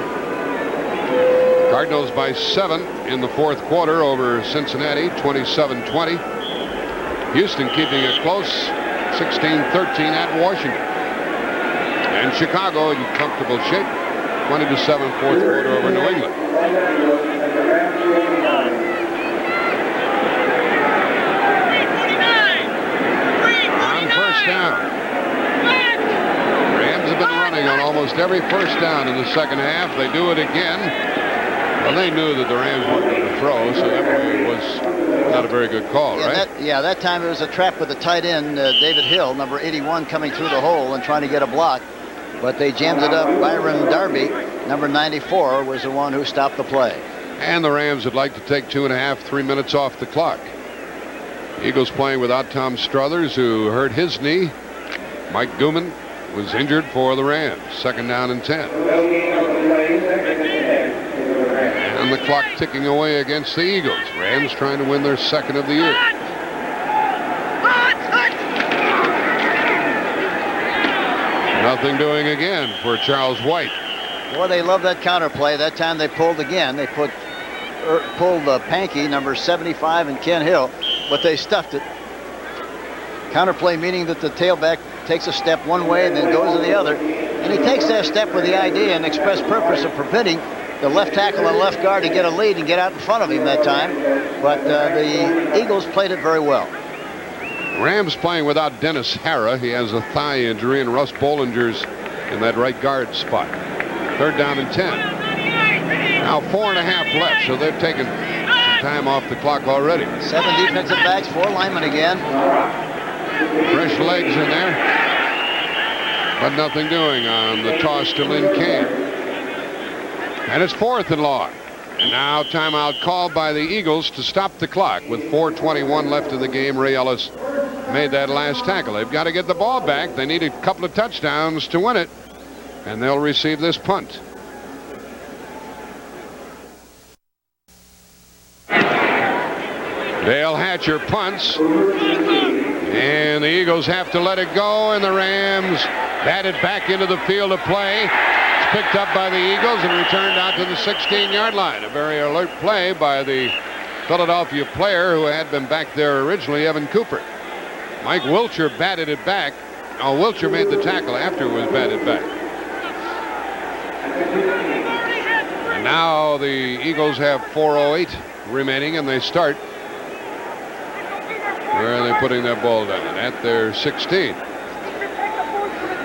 Speaker 1: Cardinals by 7 in the fourth quarter over Cincinnati, 27-20. Houston keeping it close, 16-13 at Washington. And Chicago in comfortable shape, 20-7 fourth quarter over New England. Down. Rams have been running on almost every first down in the second half. They do it again. Well, they knew that the Rams weren't going to throw, so that way was not a very good call, right?
Speaker 2: That time it was a trap with the tight end, David Hill, number 81, coming through the hole and trying to get a block. But they jammed it up. Byron Darby, number 94, was the one who stopped the play.
Speaker 1: And the Rams would like to take 2.5, 3 minutes off the clock. Eagles playing without Tom Struthers, who hurt his knee. Mike Gooman was injured for the Rams. 2nd down and 10. And the clock ticking away against the Eagles. Rams trying to win their 2nd of the year. Nothing doing again for Charles White.
Speaker 2: Boy, they love that counter play. That time they pulled again. They pulled Pankey, number 75, and Ken Hill, but they stuffed it. Counterplay meaning that the tailback takes a step one way and then goes to the other. And he takes that step with the idea and express purpose of preventing the left tackle and left guard to get a lead and get out in front of him that time. But the Eagles played it very well.
Speaker 1: Rams playing without Dennis Harrah. He has a thigh injury, and Russ Bollinger's in that right guard spot. 3rd down and 10. Now 4.5 left, so they've taken some time off the clock already.
Speaker 2: 7 defensive backs, 4 linemen again.
Speaker 1: Fresh legs in there, but nothing doing on the toss to Lynn Cain. And it's 4th and long. And now timeout called by the Eagles to stop the clock with 4:21 left in the game. Ray Ellis made that last tackle. They've got to get the ball back. They need a couple of touchdowns to win it, and they'll receive this punt. Dale Hatcher punts, and the Eagles have to let it go, and the Rams bat it back into the field of play. It's picked up by the Eagles and returned out to the 16-yard line. A very alert play by the Philadelphia player who had been back there originally, Evan Cooper. Mike Wilcher batted it back. Oh, Wilcher made the tackle after it was batted back. And now the Eagles have 4:08 remaining, and they start. Where are they putting that ball down? At their 16.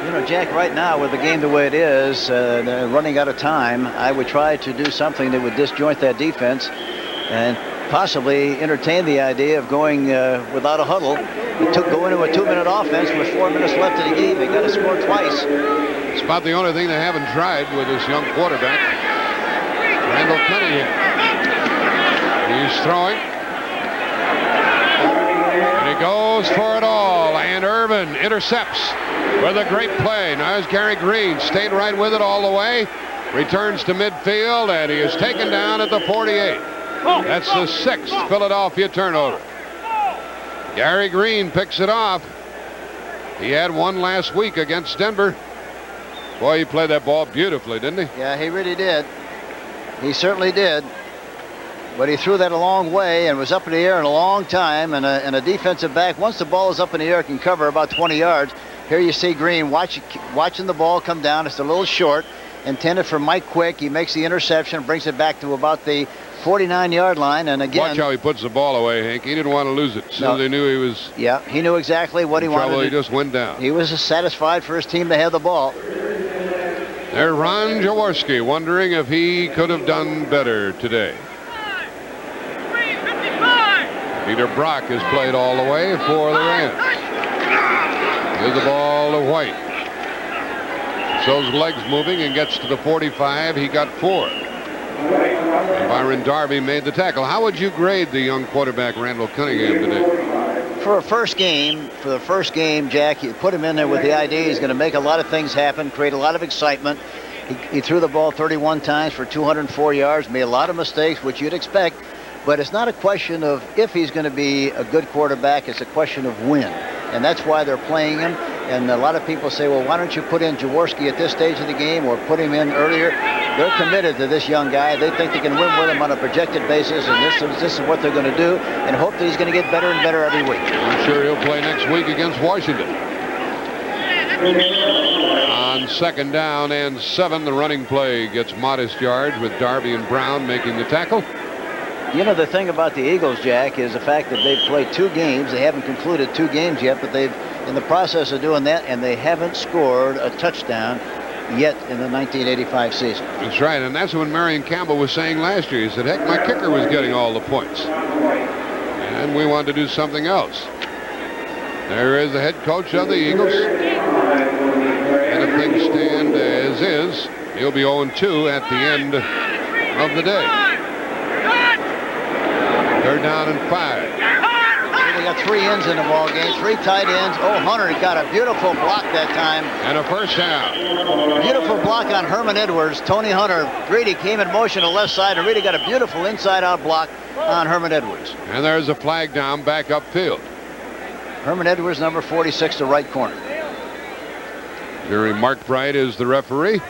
Speaker 2: You know, Jack, right now with the game the way it is, they're running out of time, I would try to do something that would disjoint that defense and possibly entertain the idea of going without a huddle. Go into a 2-minute offense with 4 minutes left in the game. They got to score twice.
Speaker 1: It's about the only thing they haven't tried with this young quarterback, Randall Cunningham. He's throwing. And he goes for it all, and Irvin intercepts with a great play. Now as Gary Green stayed right with it all the way, returns to midfield, and he is taken down at the 48. That's the 6th Philadelphia turnover. Gary Green picks it off. He had one last week against Denver. Boy, he played that ball beautifully, didn't he?
Speaker 2: Yeah, he really did. He certainly did. But he threw that a long way and was up in the air in a long time. And a defensive back, once the ball is up in the air, can cover about 20 yards. Here you see Green watching the ball come down. It's a little short. intended for Mike Quick. He makes the interception, brings it back to about the 49-yard line, and again...
Speaker 1: Watch how he puts the ball away, Hank. He didn't want to lose it. So they knew he was...
Speaker 2: Yeah, he knew exactly what he wanted.
Speaker 1: He just went down.
Speaker 2: He was satisfied for his team to have the ball.
Speaker 1: There's Ron Jaworski wondering if he could have done better today. Peter Brock has played all the way for the Rams. Here's the ball to White. Shows legs moving and gets to the 45. He got 4. And Byron Darby made the tackle. How would you grade the young quarterback Randall Cunningham today?
Speaker 2: For the first game, Jack, you put him in there with the idea he's going to make a lot of things happen, create a lot of excitement. He threw the ball 31 times for 204 yards, made a lot of mistakes, which you'd expect. But it's not a question of if he's going to be a good quarterback. It's a question of when. And that's why they're playing him. And a lot of people say, well, why don't you put in Jaworski at this stage of the game or put him in earlier? They're committed to this young guy. They think they can win with him on a projected basis, and this is what they're going to do, and hope that he's going to get better and better every week.
Speaker 1: I'm sure he'll play next week against Washington. On 2nd down and 7, the running play gets modest yards with Darby and Brown making the tackle.
Speaker 2: You know, the thing about the Eagles, Jack, is the fact that they've played 2 games. They haven't concluded 2 games yet, but they've in the process of doing that, and they haven't scored a touchdown yet in the 1985 season.
Speaker 1: That's right, and that's what Marion Campbell was saying last year. He said, heck, my kicker was getting all the points. And we wanted to do something else. There is the head coach of the Eagles. And if things stand as is, he'll be 0-2 at the end of the day. 3rd down and 5.
Speaker 2: They got 3 ends in the ball game, 3 tight ends. Oh, Hunter got a beautiful block that time.
Speaker 1: And a first down.
Speaker 2: Beautiful block on Herman Edwards. Tony Hunter, Greedy came in motion to the left side and really got a beautiful inside-out block on Herman Edwards.
Speaker 1: And there's a flag down back upfield.
Speaker 2: Herman Edwards, number 46, the right corner.
Speaker 1: Jerry Markbright is the referee.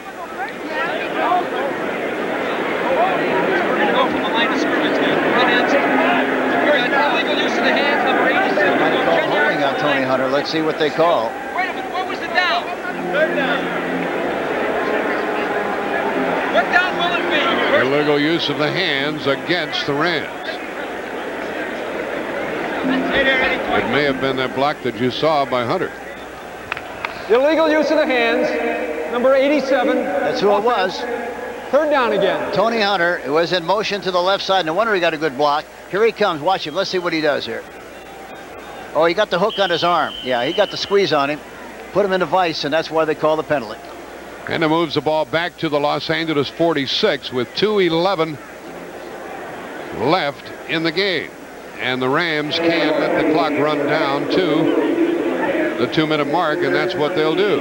Speaker 2: Holding on Tony Hunter. Let's see what they call.
Speaker 3: Wait a minute, what was the down? 3rd down. What down will it be?
Speaker 1: Illegal use of the hands against the Rams. It may have been that block that you saw by Hunter.
Speaker 3: Illegal use of the hands, number 87.
Speaker 2: That's who it was.
Speaker 3: 3rd down again.
Speaker 2: Tony Hunter was in motion to the left side. No wonder he got a good block. Here he comes. Watch him. Let's see what he does here. Oh, he got the hook on his arm. Yeah, he got the squeeze on him. Put him in a vice, and that's why they call the penalty.
Speaker 1: And it moves the ball back to the Los Angeles 46 with 2:11 left in the game. And the Rams can't let the clock run down to the 2-minute mark, and that's what they'll do.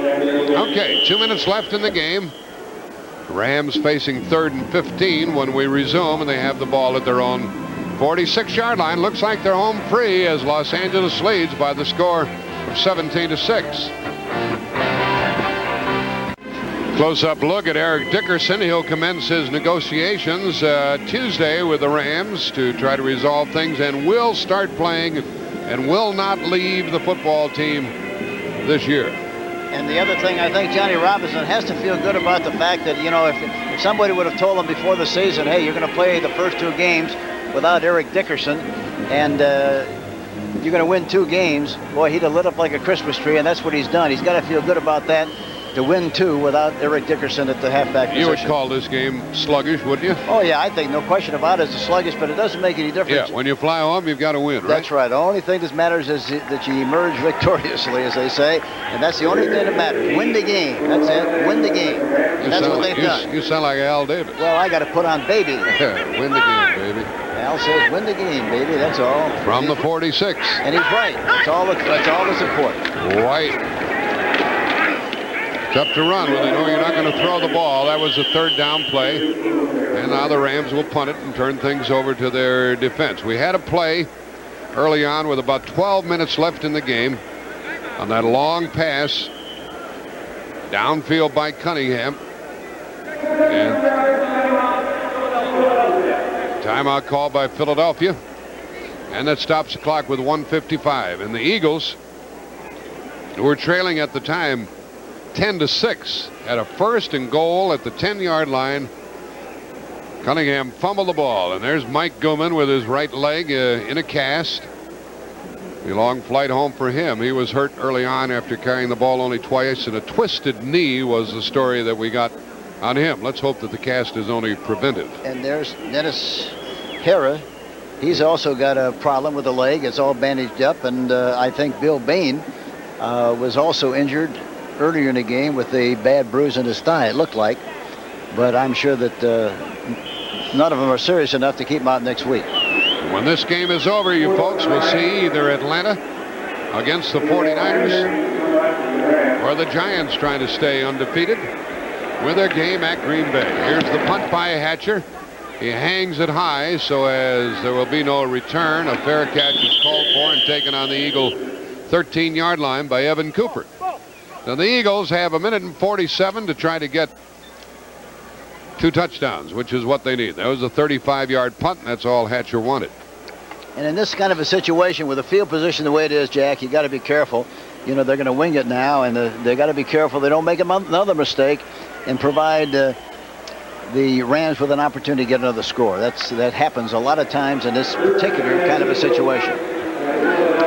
Speaker 1: Okay, 2 minutes left in the game. Rams facing 3rd and 15 when we resume, and they have the ball at their own 46-yard line. Looks like they're home free as Los Angeles leads by the score of 17-6. Close-up look at Eric Dickerson. He'll commence his negotiations Tuesday with the Rams to try to resolve things, and will start playing and will not leave the football team this year.
Speaker 2: And the other thing, I think Johnny Robinson has to feel good about the fact that, you know, if somebody would have told him before the season, hey, you're going to play the first 2 games without Eric Dickerson, and you're going to win 2 games, boy, he'd have lit up like a Christmas tree, and that's what he's done. He's got to feel good about that, to win 2 without Eric Dickerson at the halfback position.
Speaker 1: You would call this game sluggish, wouldn't you?
Speaker 2: Oh, yeah, I think no question about it. It's sluggish, but it doesn't make any difference.
Speaker 1: Yeah, when you fly home, you've got to win, right?
Speaker 2: That's right. The only thing that matters is that you emerge victoriously, as they say, and that's the only thing that matters. Win the game. That's it. Win the game. And that's what they've done.
Speaker 1: You sound like Al Davis.
Speaker 2: Well, I got to put on baby.
Speaker 1: Win the game, baby.
Speaker 2: Al says win the game, baby. That's all.
Speaker 1: From the 46.
Speaker 2: And he's right. That's all that's important.
Speaker 1: White. It's up to run when they know you're not going to throw the ball. That was a 3rd down play. And now the Rams will punt it and turn things over to their defense. We had a play early on with about 12 minutes left in the game on that long pass downfield by Cunningham. And timeout call by Philadelphia. And that stops the clock with 1:55. And the Eagles, who were trailing at the time 10-6 at a 1st and goal at the 10-yard line. Cunningham fumbled the ball, and there's Mike Gooman with his right leg in a cast. The long flight home for him. He was hurt early on after carrying the ball only twice, and a twisted knee was the story that we got on him. Let's hope that the cast is only preventive.
Speaker 2: And there's Dennis Hera. He's also got a problem with the leg. It's all bandaged up, and I think Bill Bain was also injured earlier in the game with a bad bruise in his thigh, it looked like. But I'm sure that none of them are serious enough to keep him out next week.
Speaker 1: When this game is over, you folks will see either Atlanta against the 49ers or the Giants trying to stay undefeated with their game at Green Bay. Here's the punt by Hatcher. He hangs it high so as there will be no return. A fair catch is called for and taken on the Eagle 13-yard line by Evan Cooper. Now the Eagles have 1:47 to try to get 2 touchdowns, which is what they need. That was a 35-yard punt, and that's all Hatcher wanted.
Speaker 2: And in this kind of a situation with the field position the way it is, Jack, you got to be careful. You know, they're going to wing it now, and they got to be careful they don't make another mistake and provide the Rams with an opportunity to get another score. That happens a lot of times in this particular kind of a situation.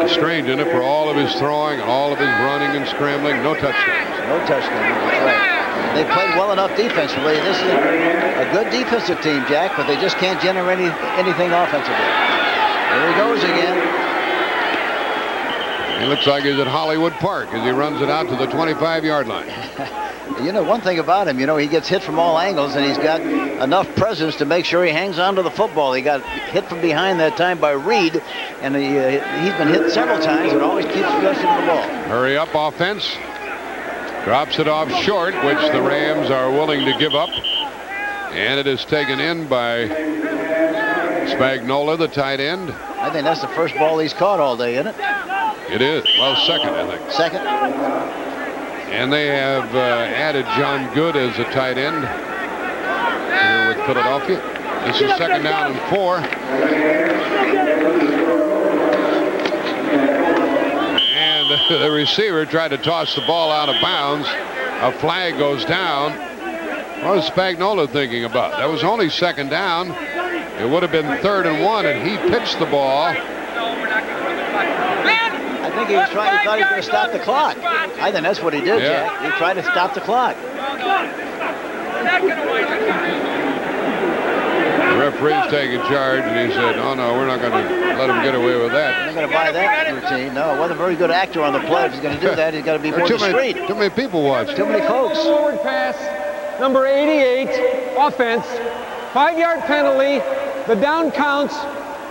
Speaker 1: It's strange, isn't it, for all of his throwing and all of his running and scrambling, no touchdowns.
Speaker 2: No touchdowns, that's right. They played well enough defensively. This is a good defensive team, Jack, but they just can't generate anything offensively. There he goes again.
Speaker 1: He looks like he's at Hollywood Park as he runs it out to the 25-yard line.
Speaker 2: You know, one thing about him, you know, he gets hit from all angles, and he's got enough presence to make sure he hangs on to the football. He got hit from behind that time by Reed, and he's been hit several times and always keeps possession of the ball.
Speaker 1: Hurry up offense. Drops it off short, which the Rams are willing to give up. And it is taken in by Spagnola, the tight end.
Speaker 2: I think that's the first ball he's caught all day, isn't it?
Speaker 1: It is. Well, second, I think.
Speaker 2: Second.
Speaker 1: And they have added John Good as a tight end here with Philadelphia. This is 2nd down and 4. And the receiver tried to toss the ball out of bounds. A flag goes down. What was Spagnola thinking about? That was only 2nd down. It would have been 3rd and 1, and he pitched the ball.
Speaker 2: I think he thought he was going to stop the clock. I think that's what he did,
Speaker 1: Yeah.
Speaker 2: Jack. He tried to stop the clock.
Speaker 1: The referee's taking charge, and he said, oh, no, we're not going to let him get away with that.
Speaker 2: We're not going to buy that routine. No, wasn't a very good actor on the play. If he's going to do that, he's got to be more discreet.
Speaker 1: Too many people watching.
Speaker 2: Too many folks.
Speaker 3: Forward pass, number 88, offense, 5-yard penalty. The down counts.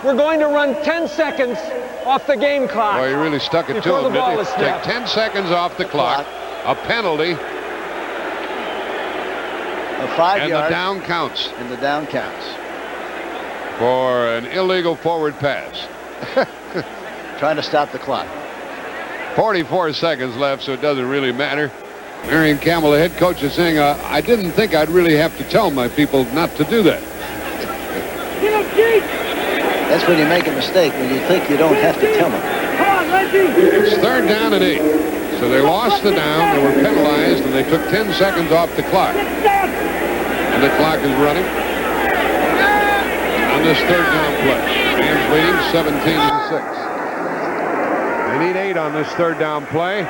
Speaker 3: We're going to run 10 seconds off the game clock.
Speaker 1: Well, he really stuck it to
Speaker 3: Before
Speaker 1: him,
Speaker 3: the ball
Speaker 1: didn't
Speaker 3: is
Speaker 1: he?
Speaker 3: snapped.
Speaker 1: Take 10 seconds off the clock, a penalty,
Speaker 2: A 5
Speaker 1: and
Speaker 2: yard.
Speaker 1: the down counts
Speaker 2: And the down counts.
Speaker 1: for an illegal forward pass.
Speaker 2: Trying to stop the clock.
Speaker 1: 44 seconds left, so it doesn't really matter. Marion Campbell, the head coach, is saying, I didn't think I'd really have to tell my people not to do that.
Speaker 2: That's when you make a mistake, when you think you don't have to tell them.
Speaker 1: It's 3rd down and 8. So they lost the down, they were penalized, and they took 10 seconds off the clock. And the clock is running on this 3rd down play. Rams leading 17-6. They need 8 on this 3rd down play.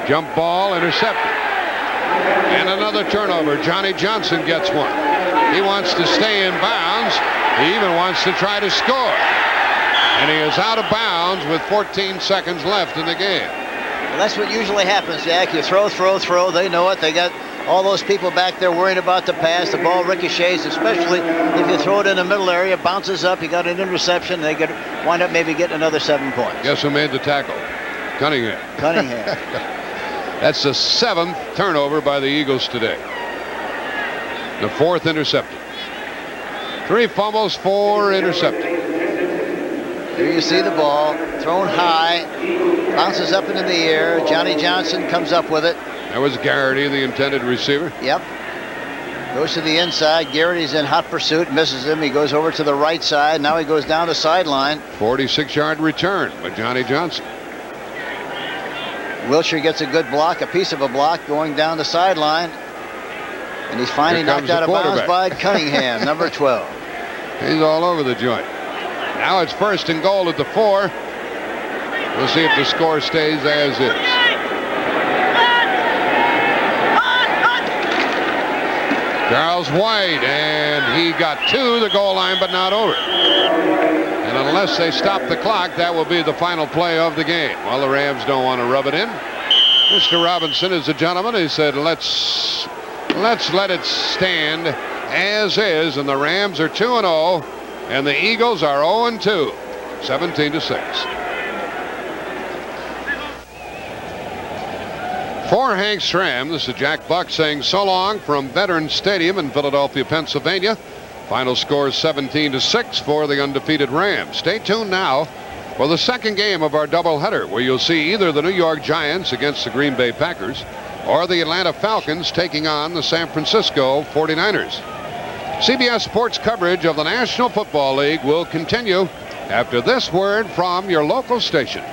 Speaker 1: Jump ball, intercepted. And another turnover. Johnny Johnson gets one. He wants to stay in bounds. He even wants to try to score. And he is out of bounds with 14 seconds left in the game.
Speaker 2: Well, that's what usually happens, Jack. You throw. They know it. They got all those people back there worrying about the pass. The ball ricochets, especially if you throw it in the middle area, bounces up. You got an interception. They could wind up maybe getting another 7 points.
Speaker 1: Guess who made the tackle? Cunningham.
Speaker 2: Cunningham.
Speaker 1: That's the 7th turnover by the Eagles today. The 4th intercepted. 3 fumbles, 4 intercepted.
Speaker 2: Here you see the ball thrown high, bounces up into the air. Johnny Johnson comes up with it.
Speaker 1: That was Garrity, the intended receiver.
Speaker 2: Yep. Goes to the inside. Garrity's in hot pursuit, misses him. He goes over to the right side. Now he goes down the sideline.
Speaker 1: 46-yard return by Johnny Johnson.
Speaker 2: Wilshire gets a good block, a piece of a block going down the sideline. And he's finally knocked out of bounds by Cunningham, number 12.
Speaker 1: He's all over the joint. Now it's 1st and goal at the 4. We'll see if the score stays as is. Charles White, and he got to the goal line, but not over. And unless they stop the clock, that will be the final play of the game. Well, the Rams don't want to rub it in. Mr. Robinson is a gentleman. He said, let's let it stand as is. And the Rams are 2-0, and the Eagles are 0-2, 17-6. For Hank Stram, this is Jack Buck saying so long from Veterans Stadium in Philadelphia, Pennsylvania. Final score is 17-6 for the undefeated Rams. Stay tuned now for the second game of our doubleheader, where you'll see either the New York Giants against the Green Bay Packers or the Atlanta Falcons taking on the San Francisco 49ers. CBS Sports coverage of the National Football League will continue after this word from your local station.